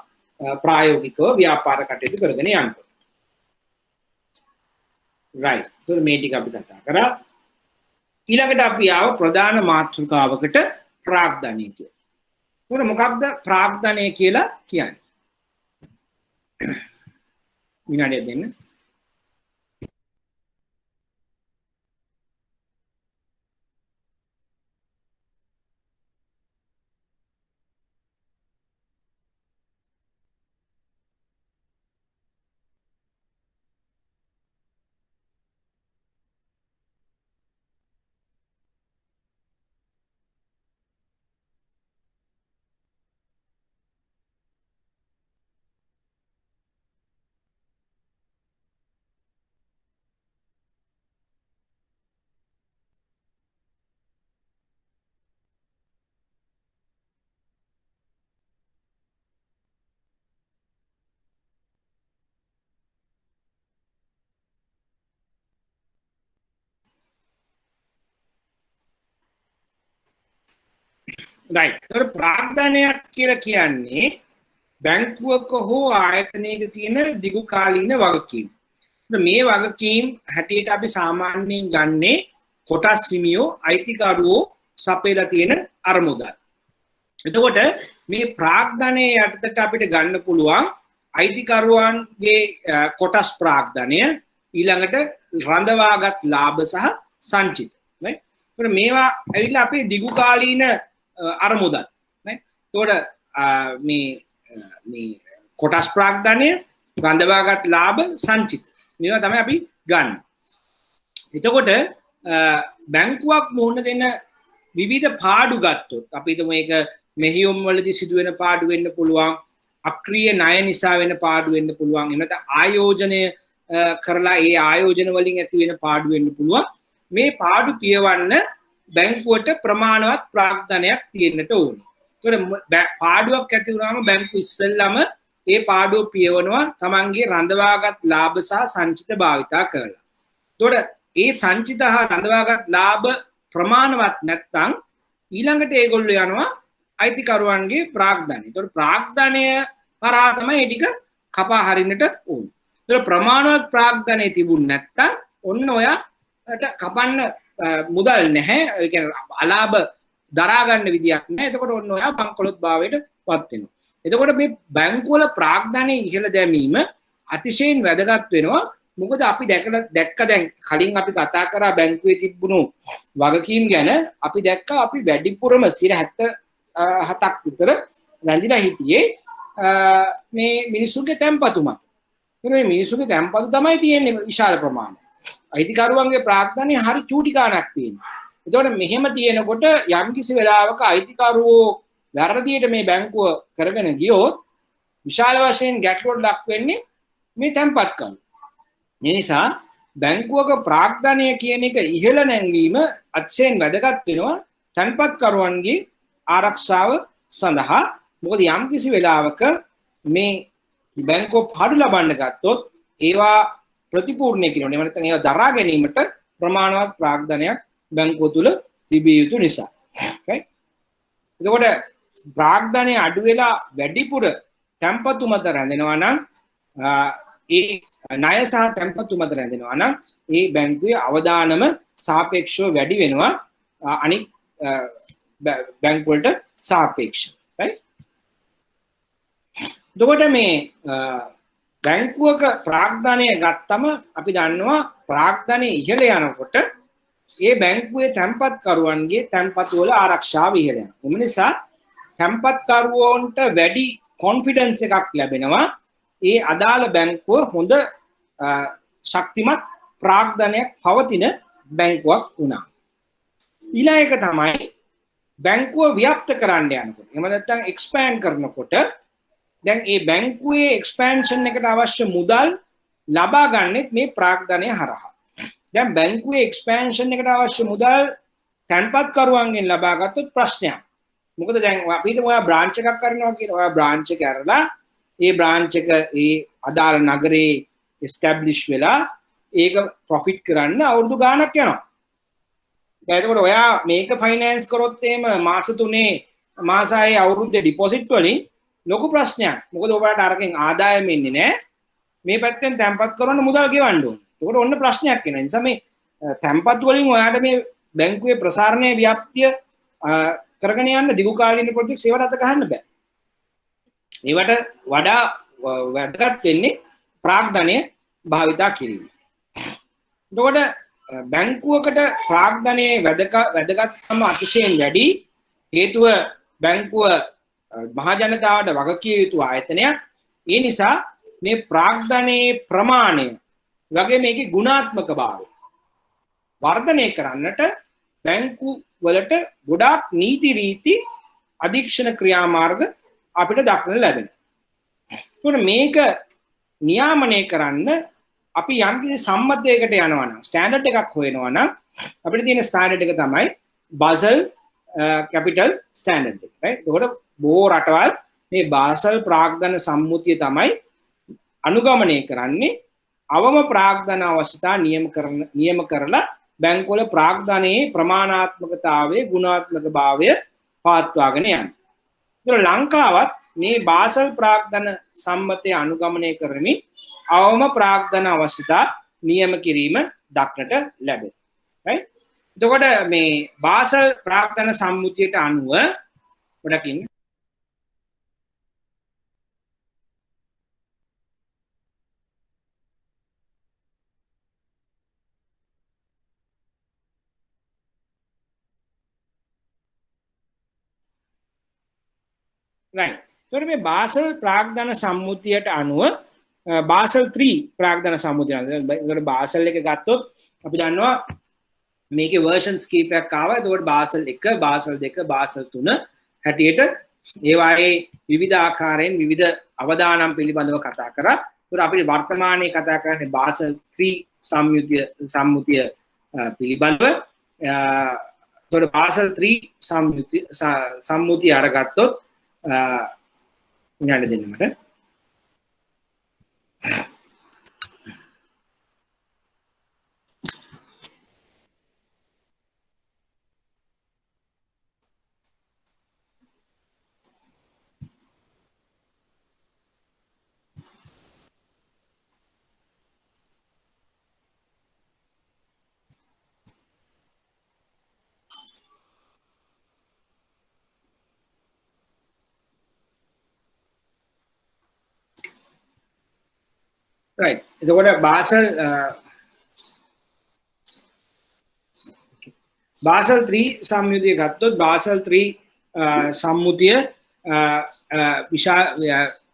ප්‍රායෝගිකව ව්‍යාපාර කටයුතු කරගෙන යනකොට. right ඒතර මේ ටික අපි කතා කරා. ඊළඟට අපි ආව ප්‍රධාන මාතෘකාවකට ප්‍රාග්ධනය කියලා. උන මොකක්ද ප්‍රාග්ධනය කියලා කියන්නේ? විනාඩියක් දෙන්න. රයිට්. ඒතර ප්‍රාග්ධනයක් කියලා කියන්නේ බැංකුවක හෝ ආයතනයක තියෙන දිගු කාලීන වගකීම්. මේ වගකීම් හැටියට අපි සාමාන්‍යයෙන් ගන්නේ කොටස් හිමියෝ අයිතිකරුවෝ සපයලා තියෙන අරමුදල්. එතකොට මේ ප්‍රාග්ධනයේ යටතට අපිට ගන්න පුළුවන් අයිතිකරුවන්ගේ කොටස් ප්‍රාග්ධනය, ඊළඟට රඳවාගත් ලාභ සහ සංචිත. right? ඒතකොට මේවා ඇවිල්ලා අපේ දිගු කාලීන අරමුදල්. right? එතකොට මේ කොටස් ප්‍රාග්ධනය, රඳවාගත් ලාභ, සංචිත මේවා තමයි අපි ගන්න. එතකොට බැංකුවක් මුහුණ දෙන විවිධ පාඩු ගත්තොත් අපි හිතමු මේක මෙහියුම් වලදී සිදුවෙන පාඩු වෙන්න පුළුවන්, අක්‍රීය ණය නිසා වෙන පාඩු වෙන්න පුළුවන්, එහෙම නැත්නම් ආයෝජනය කරලා ඒ ආයෝජන වලින් ඇති වෙන පාඩු වෙන්න පුළුවන්. මේ පාඩු පියවන්න බැංකුවට ප්‍රමාණවත් ප්‍රාග්ධනයක් තියෙන්නට ඕනේ. ඒකට පාඩුවක් ඇති වුණාම බැංකුව ඉස්සෙල්ලාම ඒ පාඩුව පියවනවා තමන්ගේ රඳවාගත් ලාභ සහ සංචිත භාවිතා කරලා. එතකොට ඒ සංචිත හා රඳවාගත් ලාභ ප්‍රමාණවත් නැත්නම් ඊළඟට ඒගොල්ලෝ යනවා අයිතිකරුවන්ගේ ප්‍රාග්ධනය. එතකොට ප්‍රාග්ධනය කරා තමයි ඒ ටික කපා හරින්නට ඕනේ. එතකොට ප්‍රමාණවත් ප්‍රාග්ධනය තිබුණ නැත්නම් ඔන්න ඔයාට කපන්න මුදල් නැහැ. ඒ කියන්නේ අලාභ දරා ගන්න විදියක් නැහැ. එතකොට ඔන්න ඔයා බංකොලොත් භාවයට පත් වෙනවා. එතකොට මේ බැංකුවල ප්‍රාග්ධනය ඉහළ දැමීම අතිශයින් වැදගත් වෙනවා. මොකද අපි දැක්ක දැන් කලින් අපි කතා කරා බැංකුවේ තිබුණු වගකීම් ගැන අපි දැක්කා අපි වැඩිපුරම 77ක් විතර රැඳිලා හිටියේ මේ මිනිසුන්ගේ තැන්පතු මත. මේ මිනිසුන්ගේ තැන්පතු තමයි තියෙන්නේ විශාල ප්‍රමාණයක්. අයිතිකරුවන්ගේ ප්‍රාග්ධනය හරි චූටි ගාණක් තියෙනවා. එතකොට මෙහෙම තියෙනකොට යම්කිසි වෙලාවක අයිතිකරුවෝ වැරදියට මේ බැංකුව කරගෙන ගියොත් විශාල වශයෙන් ගැටලුවට ලක් වෙන්නේ මේ තැන්පත්කම්. මේ නිසා බැංකුවක ප්‍රාග්ධනය කියන එක ඉහළ නැංවීම අතිශයින් වැදගත් වෙනවා තැන්පත්කරුවන්ගේ ආරක්ෂාව සඳහා. මොකද යම්කිසි වෙලාවක මේ බැංකුව පාඩු ලබන්න ගත්තොත් ඒවා ප්‍රතිපූර්ණය කිරීමට එහෙම නැත්නම් ඒවා දරා ගැනීමට ප්‍රමාණවත් ප්‍රාග්ධනයක් බැංකුව තුල තිබිය යුතු නිසා. right? එතකොට ප්‍රාග්ධනය අඩු වෙලා වැඩිපුර තැන්පතු මත රැඳෙනවා නම් ඒ ණය සහ තැන්පතු මත රැඳෙනවා නම් ඒ බැංකුවේ අවදානම සාපේක්ෂව වැඩි වෙනවා අනිත් බැංකු වලට සාපේක්ෂව. right? එතකොට මේ බැංකුවක ප්‍රාග්ධනය ගත්තම අපි දන්නවා ප්‍රාග්ධනය ඉහළ යනකොට ඒ බැංකුවේ තැන්පත්කරුවන්ගේ තැන්පතු වල ආරක්ෂාව ඉහළ යනවා. එම නිසා තැන්පත්කරුවන්ට වැඩි කොන්ෆිඩන්ස් එකක් ලැබෙනවා ඒ අදාළ බැංකුව හොඳ ශක්තිමත් ප්‍රාග්ධනයක් පවතින බැංකුවක් වුණා. ඊළඟ එක තමයි බැංකුව ව්‍යාප්ත කරන්න යනකොට. එහෙම නැත්නම් එක්ස්පෑන්ඩ් කරනකොට දැන් මේ බැංකුවේ එක්ස්පෑන්ෂන් එකට අවශ්‍ය මුදල් ලබා ගන්නෙත් මේ ප්‍රාග්ධනය හරහා. දැන් බැංකුවේ එක්ස්පෑන්ෂන් එකට අවශ්‍ය මුදල් තැන්පත්කරුවන්ගෙන් ලබා ගත්තොත් ප්‍රශ්නයක්. මොකද දැන් අපි හිතමු ඔයා බ්‍රාන්ච් එකක් කරනවා කියලා. ඔයා බ්‍රාන්ච් එක කරලා ඒ බ්‍රාන්ච් එක ඒ අදාළ නගරේ එස්ටැබ්ලිෂ් වෙලා ඒක ප්‍රොෆිට් කරන්න අවුරුදු ගාණක් යනවා. එතකොට ඔයා මේක ෆයිනෑන්ස් කරොත් එහෙම මාස 3 මාස 6 අවුරුද්දේ ඩිපොසිට් වලින් ලොකු ප්‍රශ්නයක්. මොකද ඔයාලට අරකින් ආදායම එන්නේ නැහැ. මේ පැත්තෙන් තැන්පත් කරන්න මුදල් ගෙවන්න ඕනේ. එතකොට ඔන්න ප්‍රශ්නයක් එනවා. ඒ නිසා මේ තැන්පත් වලින් ඔයාලට මේ බැංකුවේ ප්‍රසාරණයේ ව්‍යාප්තිය කරගෙන යන්න දිගු කාලීන ප්‍රොජෙක්ට්ස් ඒවට අත ගහන්න බෑ. ඒවට වඩා වැදගත් වෙන්නේ ප්‍රාග්ධනය භාවිතා කිරීම. එතකොට බැංකුවකට ප්‍රාග්ධනයේ වැදගත්කම අතිශයින් වැඩි. හේතුව බැංකුව මහ ජනතාවට වගකිය යුතු ආයතනයක්. ඒ නිසා මේ ප්‍රාග්ධනයේ ප්‍රමාණය වගේ මේකේ ගුණාත්මක භාවය වර්ධනය කරන්නට බැංකු වලට ගොඩාක් නීති රීති අධීක්ෂණ ක්‍රියාමාර්ග අපිට දක්නට ලැබෙනවා. ඒකට මේක නියාමනය කරන්න අපි යම්කිසි සම්මතයකට යනවා නම් ස්ටෑන්ඩඩ් එකක් හොයනවා නම් අපිට තියෙන ස්ටෑන්ඩඩ් එක තමයි බාසල් කැපිටල් ස්ටෑන්ඩඩ් එක. right? ඒකට බොහෝ රටවල් මේ බාසල් ප්‍රාග්ධන සම්මුතිය තමයි අනුගමනය කරන්නේ. අවම ප්‍රාග්ධන අවශ්‍යතා නියම කරලා බැංකුවල ප්‍රාග්ධනයේ ප්‍රමාණාත්මකතාවයේ ගුණාත්මක භාවය පවත්වාගෙන යන්නේ. ඒතර ලංකාවත් මේ බාසල් ප්‍රාග්ධන සම්මතය අනුගමනය කරමින් අවම ප්‍රාග්ධන අවශ්‍යතා නියම කිරීම දක්නට ලැබේ. right? එතකොට මේ බාසල් ප්‍රාග්ධන සම්මුතියට අනුව ගොඩකින් right. එතකොට මේ බාසල් ප්‍රාග්ධන සම්මුතියට අනුව බාසල් 3 ප්‍රාග්ධන සම්මුතිය. එතකොට බාසල් එක ගත්තොත් අපි දන්නවා මේකේ versions කීපයක් ආවා. එතකොට බාසල් 1, බාසල් 2, බාසල් 3 හැටියට ඒවායේ විවිධ ආකාරයෙන් විවිධ අවදානම් පිළිබඳව කතා කරා. එතකොට අපි වර්තමානයේ කතා කරන්නේ බාසල් 3 සම්මුතිය පිළිබඳව. එතකොට බාසල් 3 සම්මුතිය අරගත්තොත් විනාඩි දෙන්න මට. right. එතකොට බාසල් 3 සම්මුතිය ගත්තොත් බාසල් 3 සම්මුතිය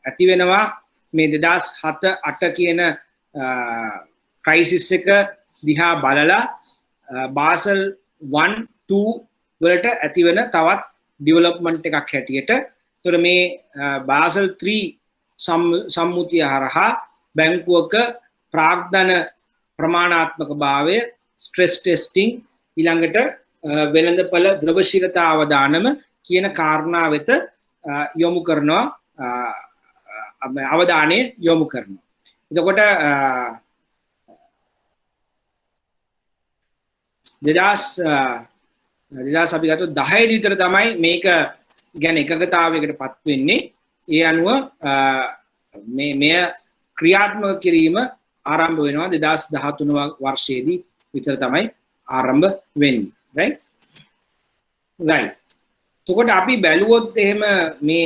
ඇති වෙනවා මේ 2007-8 කියන ක්‍රයිසිස් එක දිහා බලලා බාසල් 1 2 වලට ඇති වෙන තවත් ඩෙවලොප්මන්ට් එකක් හැටියට. ඒතර මේ බාසල් 3 සම්මුතිය හරහා බැංකුවක ප්‍රාග්ධන ප්‍රමාණාත්මක භාවය, ස්ට්‍රෙස් ටෙස්ටිං, ඊළඟට වෙළඳපළ ද්‍රවශීලතා අවදානම කියන කාරණා වෙත යොමු කරනවා, අවධානය යොමු කරනවා. එතකොට 2000 අපි ගත්තොත් 10 විතර තමයි මේක ගැන එකගතාවයකට පත් වෙන්නේ. ඒ අනුව මෙය ක්‍රියාත්මක කිරීම ආරම්භ වෙනවා 2013 වර්ෂයේදී විතර තමයි ආරම්භ වෙන්නේ. right. එතකොට අපි බැලුවොත් එහෙම මේ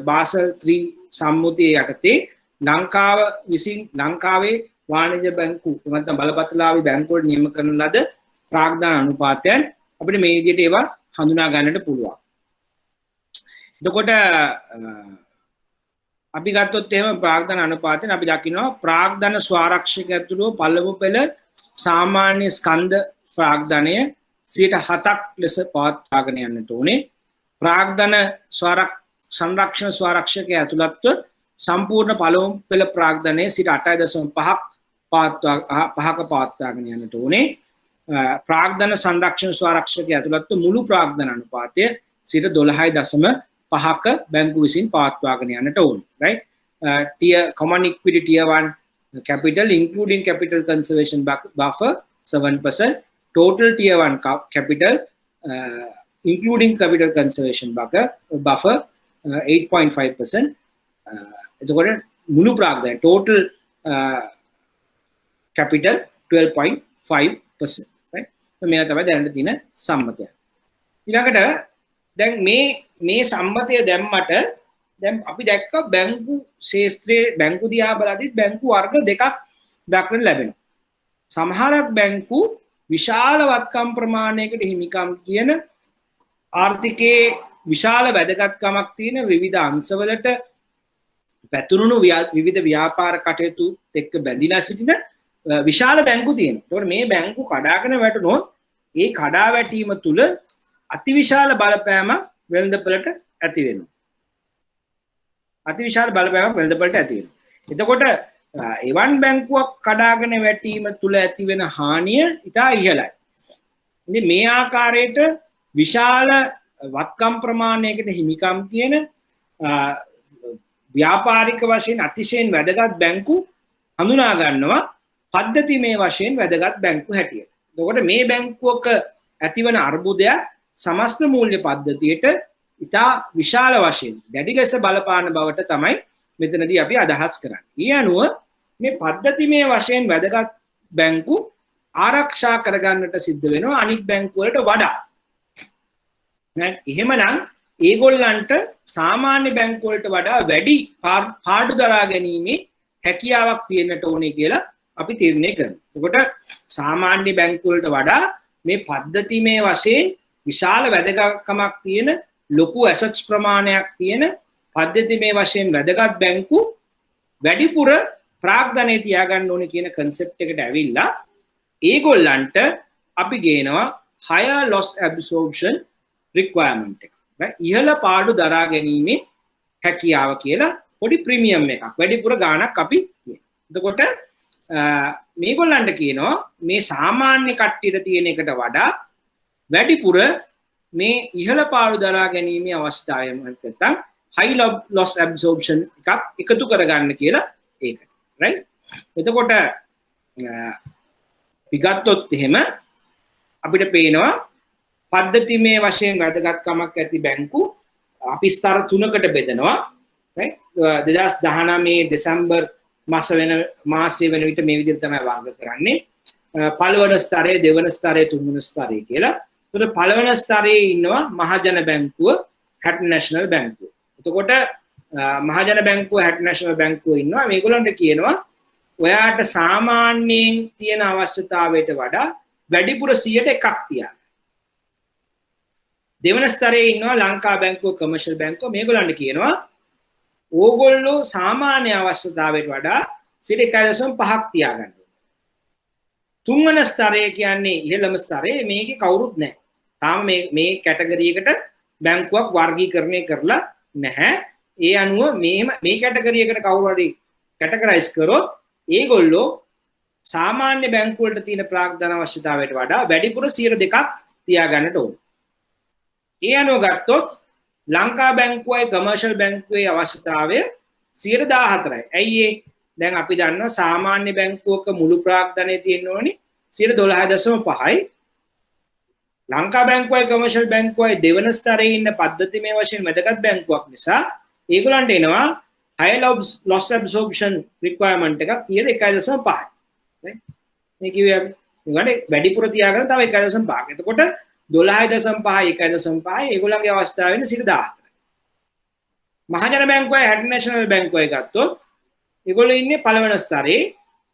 බාසල් 3 සම්මුතිය යටතේ ලංකාව විසින් ලංකාවේ වාණිජ බැංකු නැත්නම් බලපත්‍රලාභී බැංකු වල නියම කරන ලද ප්‍රාග්ධන අනුපාතයන් අපිට මේ විදිහට ඒවා හඳුනා ගන්නට පුළුවන්. එතකොට අපි ගත්තොත් එහෙම ප්‍රාග්ධන අනුපාතයෙන් අපි දකිනවා ප්‍රාග්ධන ස්වාරක්ෂක ඇතුළු පළමු පෙළ සාමාන්‍ය ස්කන්ධ ප්‍රාග්ධනය 7% ලෙස පවත්වාගෙන යන්නට ඕනේ. ප්‍රාග්ධන සංරක්ෂණ ස්වාරක්ෂක ඇතුළත්ව සම්පූර්ණ පළමු පෙළ ප්‍රාග්ධනයේ 8.5ක පවත්වාගෙන යන්නට ඕනේ. ප්‍රාග්ධන සංරක්ෂණ ස්වාරක්ෂක ඇතුළත්ව මුළු ප්‍රාග්ධන අනුපාතය 12.5ක බැංකු විසින් පවත්වාගෙන යන්නට ඕනේ. right. Common equity tier 1 capital including capital conservation buffer 7%, total tier 1 capital including capital conservation buffer 8.5%. එතකොට මුළු ප්‍රාග්ධනය total capital 12.5%. right. මේක තමයි දැනට තියෙන සම්මතය. ඊළඟට දැන් මේ සම්මතය දැම්මට දැන් අපි දැක්ක බැංකු ශාස්ත්‍රයේ බැංකු දිහා බලද්දී බැංකු වර්ග දෙකක් දක්නට ලැබෙනවා. සමහරක් බැංකු විශාල වත්කම් ප්‍රමාණයකට හිමිකම් කියන ආර්ථිකයේ විශාල වැදගත්කමක් තියෙන විවිධ අංශවලට පැතුරුණු විවිධ ව්‍යාපාර කටයුතු එක්ක බැඳිලා සිටින විශාල බැංකු තියෙනවා. ඒකට මේ බැංකු කඩාගෙන වැටුනොත් ඒ කඩා වැටීම තුල අතිවිශාල බලපෑමක් වෙළඳපළට ඇති වෙනවා. අතිවිශාල බලපෑමක් වෙළඳපළට ඇති වෙනවා. එතකොට එවන් බැංකුවක් කඩාගෙන වැටීම තුල ඇති වෙන හානිය ඉතා ඉහළයි. ඉතින් මේ ආකාරයට විශාල වත්කම් ප්‍රමාණයකට හිමිකම් කියන ව්‍යාපාරික වශයෙන් අතිශයින් වැදගත් බැංකු හඳුනා ගන්නවා පද්ධතිමය වශයෙන් වැදගත් බැංකු හැටියට. එතකොට මේ බැංකුවක ඇතිවන අර්බුදයක් සමස්ත මූල්‍ය පද්ධතියට ඉතා විශාල වශයෙන් දැඩි ලෙස බලපාන බවට තමයි මෙතනදී අපි අදහස් කරන්නේ. ඒ අනුව මේ පද්ධතිමය වශයෙන් වැදගත් බැංකු ආරක්ෂා කරගන්නට සිද්ධ වෙනවා අනිත් බැංකු වලට වඩා. එහෙමනම් ඒගොල්ලන්ට සාමාන්‍ය බැංකු වලට වඩා වැඩි පාඩු දරා ගැනීමේ හැකියාවක් තියෙන්නට ඕනේ කියලා අපි තීරණය කරනවා. එතකොට සාමාන්‍ය බැංකු වලට වඩා මේ පද්ධතිමය වශයෙන් විශාල වැදගත්කමක් තියෙන ලොකු ඇසට්ස් ප්‍රමාණයක් තියෙන පද්ධතිමය වශයෙන් වැදගත් බැංකු වැඩිපුර ප්‍රාග්ධනය තියාගන්න ඕනේ කියන concept එකට ඇවිල්ලා ඒගොල්ලන්ට අපි ගේනවා higher loss absorption requirement එක. right? ඉහළ පාඩු දරා ගැනීමේ හැකියාව කියලා පොඩි ප්‍රීමියම් එකක් වැඩිපුර ගාණක් අපි කියනවා. එතකොට මේගොල්ලන්ට කියනවා මේ සාමාන්‍ය කට්ටියට තියෙන එකට වඩා වැඩිපුර මේ ඉහළ පාඩු දරා ගැනීමේ අවස්ථාවය නැත්නම් high loss absorption එකක් එකතු කරගන්න කියලා ඒකට. right? එතකොට විගත්තොත් එහෙම අපිට පේනවා පද්ධතිමය වශයෙන් වැදගත්කමක් ඇති බැංකු අපි ස්තර 3කට බෙදනවා. right? 2019 දෙසැම්බර් මාසය වෙන විට මේ විදිහට තමයි වර්ග කරන්නේ. පළවන ස්තරය, දෙවන ස්තරය, තුන්වන ස්තරය කියලා. එතකොට පළවන ස්තරයේ ඉන්නවා මහජන බැංකුව, හැට් නැෂනල් බැංකුව. එතකොට මහජන බැංකුව, හැට් නැෂනල් බැංකුව ඉන්නවා. මේගොල්ලන්ට කියනවා ඔයාට සාමාන්‍යයෙන් තියෙන අවශ්‍යතාවයට වඩා වැඩිපුර 100%ක් තියන්න. දෙවන ස්තරයේ ඉන්නවා ලංකා බැංකුව, කමර්ෂල් බැංකුව. මේගොල්ලන්ට කියනවා ඕගොල්ලෝ සාමාන්‍ය අවශ්‍යතාවයට වඩා 1.5ක් තියාගන්න. තුන්වන ස්තරය කියන්නේ ඉහළම ස්තරය. මේකේ කවුරුත් නැහැ. තාම මේ කැටගරි එකට බැංකුවක් වර්ගීකරණය කරලා නැහැ. ඒ අනුව මේ කැටගරි එකට කවුරු හරි කැටගරයිස් කරොත් ඒගොල්ලෝ සාමාන්‍ය බැංකු වලට තියෙන ප්‍රාග්ධන අවශ්‍යතාවයට වඩා වැඩිපුර 2%ක් තියාගන්නට ඕන. ඒ අනුව ගත්තොත් ලංකා බැංකුවයි කමර්ෂල් බැංකුවේ අවශ්‍යතාවය 14%යි. ඇයි ඒ? දැන් අපි දන්නවා සාමාන්‍ය බැංකුවක මුළු ප්‍රාග්ධනය තියෙන්න ඕනේ 12.5යි. ලංකා බැංකුවයි කමර්ෂල් බැංකුවයි දෙවන ස්තරයේ ඉන්න පද්ධතිමය වශයෙන් වැදගත් බැංකුවක් නිසා ඒගොල්ලන්ට එනවා high loss absorption requirement එකක් කියන 1.5යි. මේ කිව්වේ ඒගොල්ලන්ට වැඩිපුර තියාගෙන තව 1.5ක්. එතකොට 12.5යි 1.5යි ඒගොල්ලන්ගේ අවස්ථාව වෙන 14යි. මහජන බැංකුවයි හැට් නැෂනල් බැංකුවයි ගත්තොත් ඒගොල්ලෝ ඉන්නේ පළවෙනි ස්තරේ.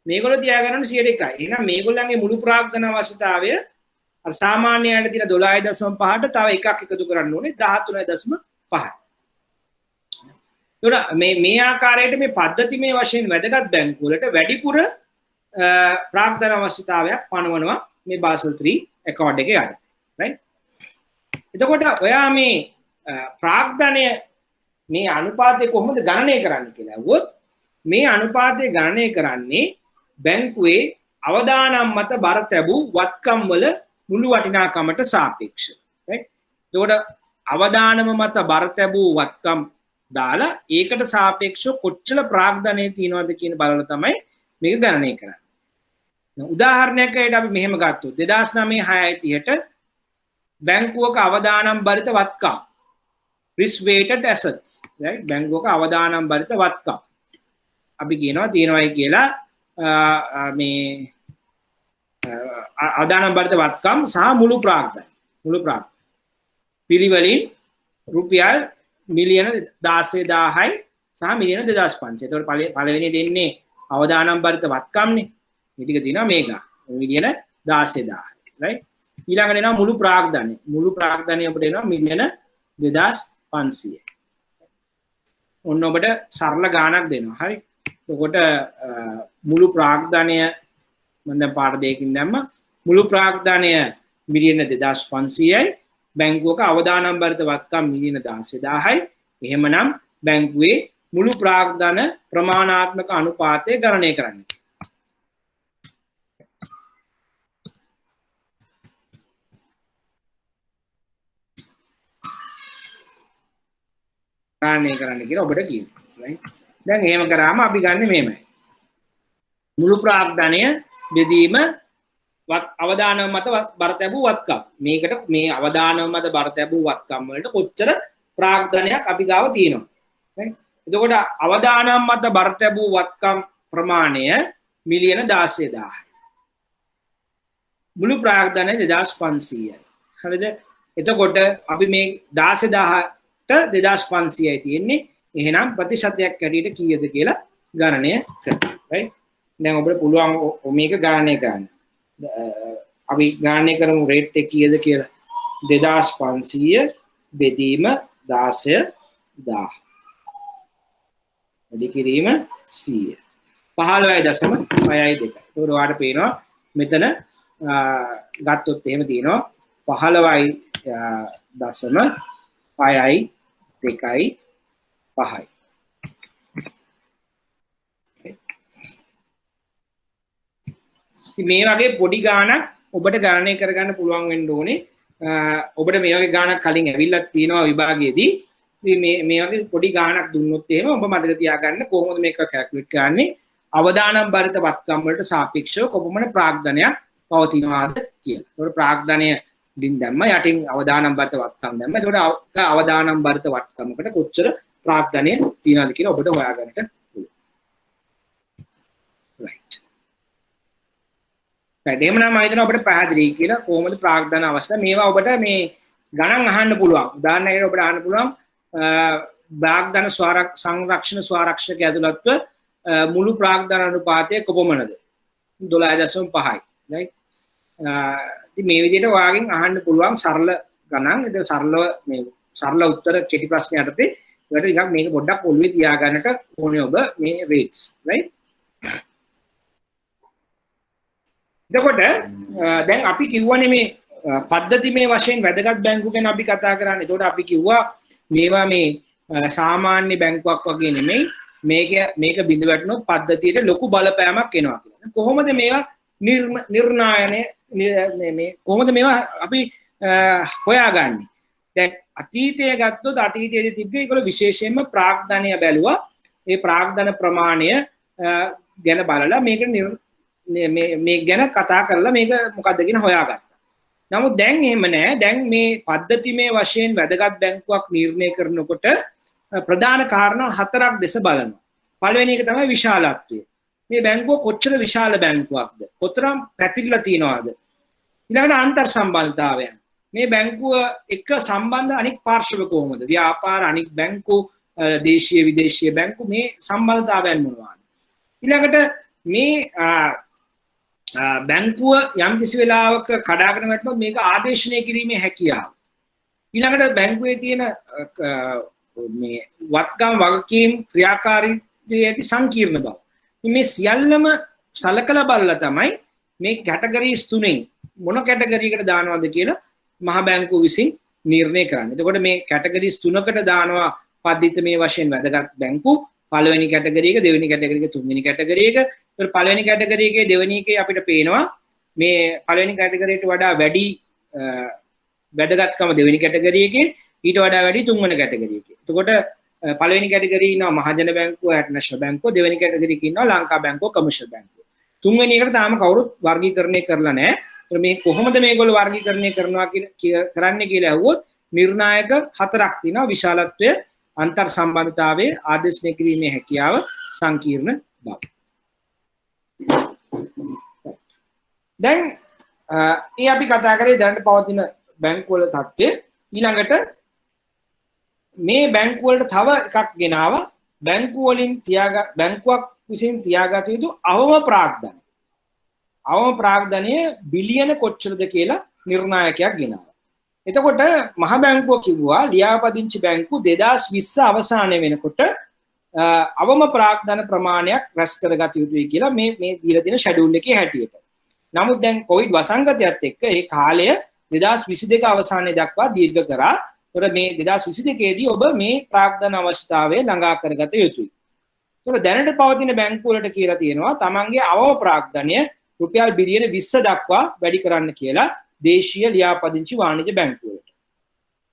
මේගොල්ලෝ තියාගන්න 100%යි. එහෙනම් මේගොල්ලන්ගේ මුළු ප්‍රාග්ධන අවශ්‍යතාවය අර සාමාන්‍යයට තියෙන 12.5ට තව එකක් එකතු කරන්න ඕනේ 13.5යි. මේ ආකාරයට මේ පද්ධතිමය වශයෙන් වැදගත් බැංකු වලට වැඩිපුර ප්‍රාග්ධන අවශ්‍යතාවයක් පනවනවා මේ Basel 3 accord එකේ යටතේ. right? එතකොට ඔයා මේ ප්‍රාග්ධනය මේ අනුපාතය කොහොමද ගණනය කරන්නේ කියලා අහුවොත් මේ අනුපාතය ගණනය කරන්නේ බැංකුවේ අවදානම් මත බර තැබූ වත්කම් වල මුළු වටිනාකමට සාපේක්ෂව. right? එතකොට අවදානම මත බර තැබූ වත්කම් දාලා ඒකට සාපේක්ෂව කොච්චර ප්‍රාග්ධනය තියෙනවද කියන බලලා තමයි මේක ගණනය කරන්නේ. උදාහරණයක් ඇරෙන්න අපි මෙහෙම ගත්තොත් 2009-6:30ට බැංකුවක අවදානම් බරිත වත්කම් risk weighted assets, right? බැංකුවක අවදානම් බරිත වත්කම් අපි කියනවා තියෙනවායි කියලා මේ අවදානම් බරිත වත්කම් සහ මුළු ප්‍රාග්ධනය පිළිවෙලින් රුපියල් මිලියන 16,000යි සහ මිලියන 2,500. ඒතකොට පළවෙනි දෙන්නේ අවදානම් බරිත වත්කම්නේ. මේ ටික තියෙනවා මේක. මිලියන 16,000යි. right? ඊළඟට එනවා මුළු ප්‍රාග්ධනය. මුළු ප්‍රාග්ධනය ඔබට එනවා මිලියන 2,500යි. ඔන්න ඔබට සරල ගාණක් දෙනවා. හරි. එතකොට මුළු ප්‍රාග්ධනය මම දැන් පාඩ දෙකකින් දැම්ම. මුළු ප්‍රාග්ධනය මිලියන 2,500යි. බැංකුවක අවදානම් බරිත වත්කම් මිලියන 16,000යි. එහෙමනම් බැංකුවේ මුළු ප්‍රාග්ධන ප්‍රමාණාත්මක අනුපාතය ගණනය කරන්න. ගණනය කරන්න කියලා ඔබට කියනවා. right? දැන් එහෙම කරාම අපි ගන්න මෙහෙමයි. මුළු ප්‍රාග්ධනය බෙදීම අවදානම් මත බර තැබූ වත්කම්. මේකට මේ අවදානම් මත බර තැබූ වත්කම් වලට කොච්චර ප්‍රාග්ධනයක් අපි ගාව තියෙනවා. එතකොට අවදානම් මත බර තැබූ වත්කම් ප්‍රමාණය මිලියන 16,000යි. මුළු ප්‍රාග්ධනය 2500යි. හරිද? එතකොට අපි මේ 16,000ට 2500යි තියෙන්නේ. එහෙනම් ප්‍රතිශතයක් හැටියට කීයද කියලා ගණනය කරන්න. right? දැන් ඔබට පුළුවන් මේක ගණනය කරන්න. අපි ගණනය කරමු රේට් එක කීයද කියලා. 2500 බෙදීම 16,000 වැඩි කිරීම 100 15.62. ඒකට ඔයාලට පේනවා මෙතන ගත්තොත් එහෙම තියෙනවා 15.625. මේ වගේ පොඩි ගාණක් ඔබට ගණනය කරගන්න පුළුවන් වෙන්න ඕනේ. ඔබට මේ වගේ ගාණක් කලින් ඇවිල්ලා තියෙනවා විභාගයේදී. මේ වගේ පොඩි ගාණක් දුන්නොත් එහෙම ඔබ මතක තියාගන්න කොහොමද මේක කැල්කියුලේට් කරන්නේ. අවදානම් බරිත වත්කම් වලට සාපේක්ෂව කොපමණ ප්‍රාග්ධනයක් පවතිනවාද කියලා. ඒකට ප්‍රාග්ධනය ඩින් දැම්ම යටින් අවදානම් බරිත වත්කම් දැම්ම. ඒකට අවදානම් බරිත වත්කමකට කොච්චර ප්‍රාග්ධනය තියනවාද කියලා ඔබට හොයාගන්නට පුළුවන්. right. එහෙනම් මම හිතනවා ඔබට පැහැදිලි කියලා කොහොමද ප්‍රාග්ධන අවස්ථා මේවා ඔබට මේ ගණන් අහන්න පුළුවන්. උදාහරණයකට ඔබට අහන්න පුළුවන් ප්‍රාග්ධන සංරක්ෂණ ස්වරක්ෂක ඇතුළත්ව මුළු ප්‍රාග්ධන අනුපාතය කොපමණද? 12.5යි. right? ඉතින් මේ විදිහට ඔයාගෙන් අහන්න පුළුවන් සරල ගණන්. ඒක සරල උත්තර කෙටි ප්‍රශ්න යටතේ ඒකට ටිකක් මේක පොඩ්ඩක් ඔළුවේ තියාගන්නට ඕනේ ඔබ මේ rates. right? එතකොට දැන් අපි කිව්වනේ මේ පද්ධති මේ වශයෙන් වැදගත් බැංකු ගැන අපි කතා කරන්නේ. එතකොට අපි කිව්වා මේවා මේ සාමාන්‍ය බැංකුවක් වගේ නෙමෙයි. මේක බිඳ වැටුනොත් පද්ධතියට ලොකු බලපෑමක් එනවා කියලා. කොහොමද මේවා නිර්ණායනය මේ කොහොමද මේවා අපි හොයාගන්නේ? දැන් අතීතය ගත්තොත් අතීතයේදී තිබ්බේ ඒගොල්ලෝ විශේෂයෙන්ම ප්‍රාග්ධනය බැලුවා. ඒ ප්‍රාග්ධන ප්‍රමාණය ගැන බලලා මේක මේ ගැන කතා කරලා මේක මොකක්ද කියන හොයාගත්තා. නමුත් දැන් එහෙම නැහැ. දැන් මේ පද්ධතිමය වශයෙන් වැදගත් බැංකුවක් නිර්ණය කරනකොට ප්‍රධාන කාරණා 4ක් දෙස බලනවා. පළවෙනි එක තමයි විශාලත්වය. මේ බැංකුව කොච්චර විශාල බැංකුවක්ද? කොතරම් පැතිරලා තියෙනවද? ඊළඟට අන්තර් සම්බන්ධතාවයන්. මේ බැංකුව එක්ක සම්බන්ධ අනික් පාර්ශ්ව කොහොමද? ව්‍යාපාර අනික් බැංකු, දේශීය විදේශීය බැංකු මේ සම්බන්ධතාවයන් මොනවාද? ඊළඟට මේ බැංකුව යම් කිසි වෙලාවක කඩාගෙන වැටුනොත් මේක ආදේශනය කිරීමේ හැකියාව. ඊළඟට බැංකුවේ තියෙන මේ වත්කම් වගකීම් ක්‍රියාකාරීත්වයේ ඇති සංකීර්ණ බව. මේ සියල්ලම සලකලා බලලා තමයි මේ කැටගරිස් තුනෙන් මොන කැටගරියකට දානවද කියලා මහ බැංකුව විසින් නිර්ණය කරන්නේ. එතකොට මේ කැටගරිස් තුනකට දානවා පද්ධතිමය වශයෙන් වැදගත් බැංකු. පළවෙනි කැටගරි එක, දෙවෙනි කැටගරි එක, තුන්වෙනි කැටගරි එක. ඒතර පළවෙනි කැටගරි එකේ දෙවෙනි එකේ අපිට පේනවා මේ පළවෙනි කැටගරියට වඩා වැඩි වැදගත්කම දෙවෙනි කැටගරි එකේ, ඊට වඩා වැඩි තුන්වෙනි කැටගරි එකේ. එතකොට පළවෙනි කැටගරියේ ඉන්නවා මහජන බැංකුව, නැෂනල් බැංකුව, දෙවෙනි කැටගරි එකේ ඉන්නවා ලංකා බැංකුව, කමර්ෂල් බැංකුව. තුන්වෙනි එකට තාම කවුරුත් වර්ගීකරණය කරලා නැහැ. ඒතර මේ කොහොමද මේගොල්ලෝ වර්ගීකරණය කරනවා කරන්නේ කියලා අහුවොත් නිර්ණායක 4ක් තියෙනවා. විශාලත්වය, අන්තර් සම්බන්ධතාවයේ, ආදේශනය කිරීමේ හැකියාව, සංකීර්ණ බව. දැන් මේ අපි කතා කරේ දැනට පවතින බැංකු වල තත්ත්වය. ඊළඟට මේ බැංකු වලට තව එකක් ගෙනාවා. බැංකුවක් විසින් තියාගත යුතු අවම ප්‍රාග්ධනය. අවම ප්‍රාග්ධනය බිලියන කොච්චරද කියලා නිර්ණායකයක් ගෙනාවා. එතකොට මහ බැංකුව කිව්වා ලියාපදිංචි බැංකු 2020 අවසානය වෙනකොට අවම ප්‍රාග්ධන ප්‍රමාණයක් රැස් කරගත යුතුයි කියලා මේ දීලා තියෙන ෂෙඩියුල් එකේ හැටියට. නමුත් දැන් කොවිඩ් වසංගතයත් එක්ක ඒ කාලය 2022 අවසානයේ දක්වා දීර්ඝ කරා. ඒතර මේ 2022 දී ඔබ මේ ප්‍රාග්ධන අවස්ථාවේ ළඟා කරගත යුතුයි. ඒතර දැනට පවතින බැංකු වලට කියලා තියෙනවා තමන්ගේ අවම ප්‍රාග්ධනය රුපියල් බිලියන 20 දක්වා වැඩි කරන්න කියලා දේශීය ලියාපදිංචි වාණිජ බැංකු වලට.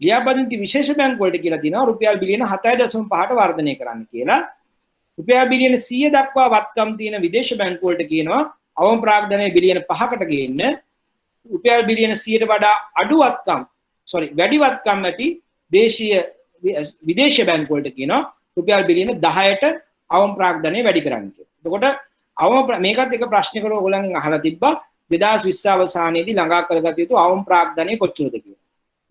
ලියාපදිංචි විශේෂ බැංකු වලට කියලා තියෙනවා රුපියල් බිලියන 7.5ට වර්ධනය කරන්න කියලා. රුපියල් බිලියන 100 දක්වා වත්කම් තියෙන විදේශ බැංකු වලට කියනවා අවම ප්‍රාග්ධනය බිලියන 5කට ගේන්න. රුපියල් බිලියන 100ට වඩා වැඩි වත්කම් ඇති දේශීය විදේශ බැංකු වලට කියනවා රුපියල් බිලියන 10ට අවම ප්‍රාග්ධනය වැඩි කරන්න කියලා. එතකොට මේකත් එක ප්‍රශ්නයකට ඔයගොල්ලන්ගෙන් අහලා තිබ්බා 2020 අවසානයේදී ළඟා කරගත යුතු අවම ප්‍රාග්ධනය කොච්චරද කියලා.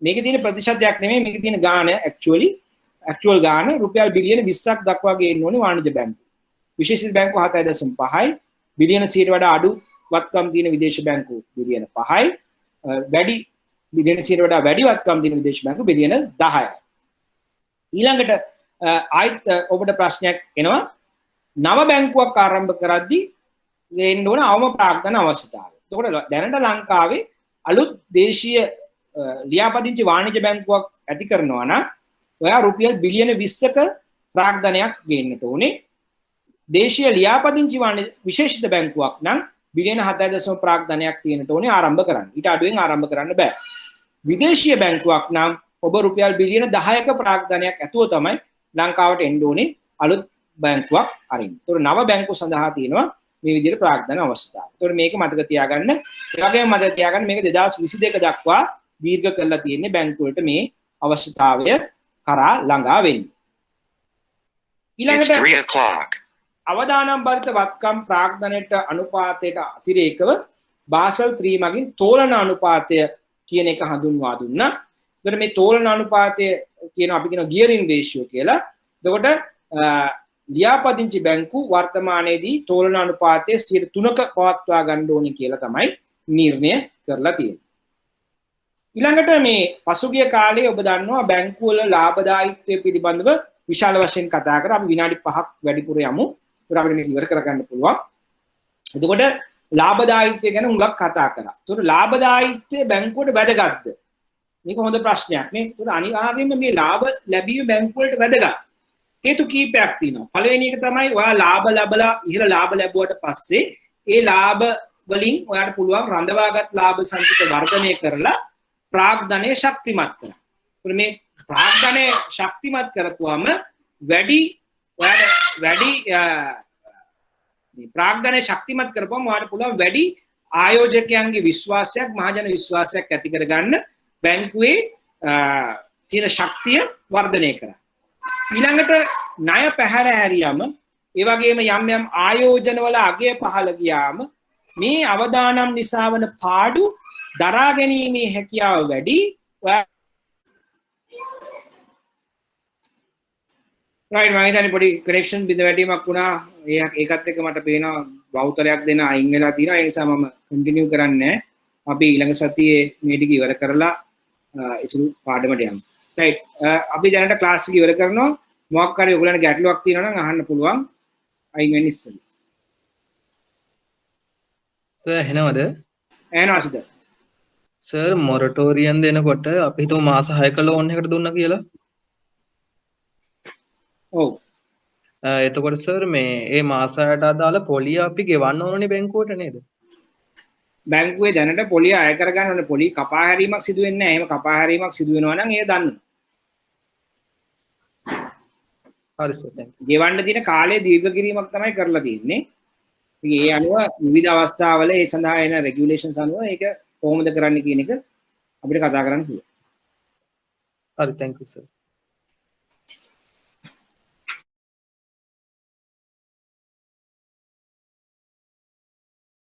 මේකේ තියෙන ප්‍රතිශතයක් නෙමෙයි මේකේ තියෙන ගාණ ඇක්චුවල් ගාණ රුපියල් බිලියන 20ක් දක්වා ගේන්න ඕනේ වාණිජ්‍ය බැංකු. විශේෂිත බැංකු 7.5යි බිලියන 100ට වඩා අඩු වත්කම් තියෙන විදේශ බැංකු බිලියන 5යි වැඩි බිලියන 100ට වඩා වැඩි වත්කම් තියෙන විදේශ බැංකු බිලියන 10යි. ඊළඟට ආයිත් ඔබට ප්‍රශ්නයක් එනවා නව බැංකුවක් ආරම්භ කරද්දී ගේන්න ඕන අවම ප්‍රාග්ධන අවශ්‍යතාවය. එතකොට දැනට ලංකාවේ අලුත් දේශීය ලියාපදිංචි වාණිජ්‍ය බැංකුවක් ඇති කරනවා නම් ඔයා රුපියල් බිලියන 20ක ප්‍රාග්ධනයක් ගේන්නට ඕනේ. දේශීය ලියාපදිංචි වාණිජ්‍ය විශේෂිත බැංකුවක් නම් බිලියන 7.5 ප්‍රාග්ධනයක් තියෙනට ඕනේ ආරම්භ කරන්න. ඊට අඩුවෙන් ආරම්භ කරන්න බෑ. විදේශීය බැංකුවක් නම් ඔබ රුපියල් බිලියන 10ක ප්‍රාග්ධනයක් ඇතුව තමයි ලංකාවට එන්න ඕනේ අලුත් බැංකුවක් අරින්න. ඒතකොට නව බැංකු සඳහා තියෙනවා මේ විදිහට ප්‍රාග්ධන අවශ්‍යතාවය. ඒතකොට මේක මතක තියාගන්න. ඒ වගේම මතක තියාගන්න මේක 2022 දක්වා දීර්ඝ කරලා තියෙන්නේ බැංකු වලට මේ අවශ්‍යතාවය කරා ළඟා වෙන්නේ. ඊළඟට අවදානම් බරිත වත්කම් ප්‍රාග්ධනයට අනුපාතයට අතිරේකව බාසල් 3 මගින් තෝලන අනුපාතය කියන එක හඳුන්වා දුන්නා. එතකොට මේ තෝලන අනුපාතය කියන අපි කියන ගියරින් රේෂියෝ කියලා. එතකොට ලියාපදිංචි බැංකු වර්තමානයේදී තෝලන අනුපාතය 3ක පවත්වා ගන්න ඕනේ කියලා තමයි නිර්ණය කරලා තියෙන්නේ. ඊළඟට මේ පසුගිය කාලේ ඔබ දන්නවා බැංකු වල ලාභදායීත්වය පිළිබඳව විශාල වශයෙන් කතා කරා. අපි විනාඩි 5ක් වැඩිපුර යමු. ඒක අපිට මේක ඉවර කරගන්න පුළුවන්. එතකොට ලාභදායීත්වය ගැන හුඟක් කතා කරා. එතකොට ලාභදායීත්වය බැංකුවට වැදගත්ද? මේක හොඳ ප්‍රශ්නයක් නේ. ඒක අනිවාර්යයෙන්ම මේ ලාභ ලැබීම බැංකු වලට වැදගත්. හේතු කීපයක් තියෙනවා. පළවෙනි එක තමයි ඔයා ලාභ ලැබලා ඉහළ ලාභ ලැබුවට පස්සේ ඒ ලාභ වලින් ඔයාට පුළුවන් රඳවාගත් ලාභ සංචිත වර්ධනය කරලා ප්‍රාග්ධනය ශක්තිමත් කරන්න. ඒත් මේ ප්‍රාග්ධනය ශක්තිමත් කරපුවාම වැඩි මේ ප්‍රාග්ධනය ශක්තිමත් කරපුවාම ඔයාට පුළුවන් වැඩි ආයෝජකයන්ගේ විශ්වාසයක් මහජන විශ්වාසයක් ඇති කරගන්න බැංකුවේ තියෙන ශක්තිය වර්ධනය කරන්න. ඊළඟට ණය පැහැර හැරියම ඒ වගේම යම් යම් ආයෝජන වල අගය පහළ ගියාම මේ අවදානම් නිසා වන පාඩු දරා ගැනීමේ හැකියාව වැඩි. රයිට් මම හිතන්නේ පොඩි කනෙක්ෂන් බිඳ වැටීමක් වුණා. ඒකත් එක්ක මට පේනවා බෞතරයක් දෙන අයින් වෙලා තියෙනවා. ඒ නිසා මම කන්ටිනියු කරන්නේ. අපි ඊළඟ සතියේ මේ ටික ඉවර කරලා ඉතුරු පාඩමට යමු. රයිට් අපි දැනට ක්ලාස් එක ඉවර කරනවා. මොකක් හරි ඔයගොල්ලන්ට ගැටලුවක් තියෙනවා නම් අහන්න පුළුවන්. අයින් වෙන්න ඉස්සෙල්ලා. සර් එහෙනවද? එහෙනවා සිත. සර් මොරටෝරියම් දෙනකොට අපි හිතුව මාස 6ක ලෝන් එකකට දුන්නා කියලා. ඔව්. එතකොට සර් මේ මාස 6ට අදාළ පොලිය අපි ගෙවන්න ඕනේ බැංකුවට නේද? බැංකුවේ දැනට පොලිය අය කරගන්න ඕනේ. පොලිය කපා හැරීමක් සිදු වෙන්නේ නැහැ. එහෙම කපා හැරීමක් සිදු වෙනවා නම් ඒ දන්න. හරි සර්. ගෙවන්න තියෙන කාලය දීර්ඝ කිරීමක් තමයි කරලා තියෙන්නේ. ඉතින් ඒ අනුව විවිධ අවස්ථාවල ඒ සඳහා එන රෙගියුලේෂන්ස් අනුව ඒක කොහොමද කරන්න කියන එක අපිට කතා කරන්න පුළුවන්. හරි thank you sir.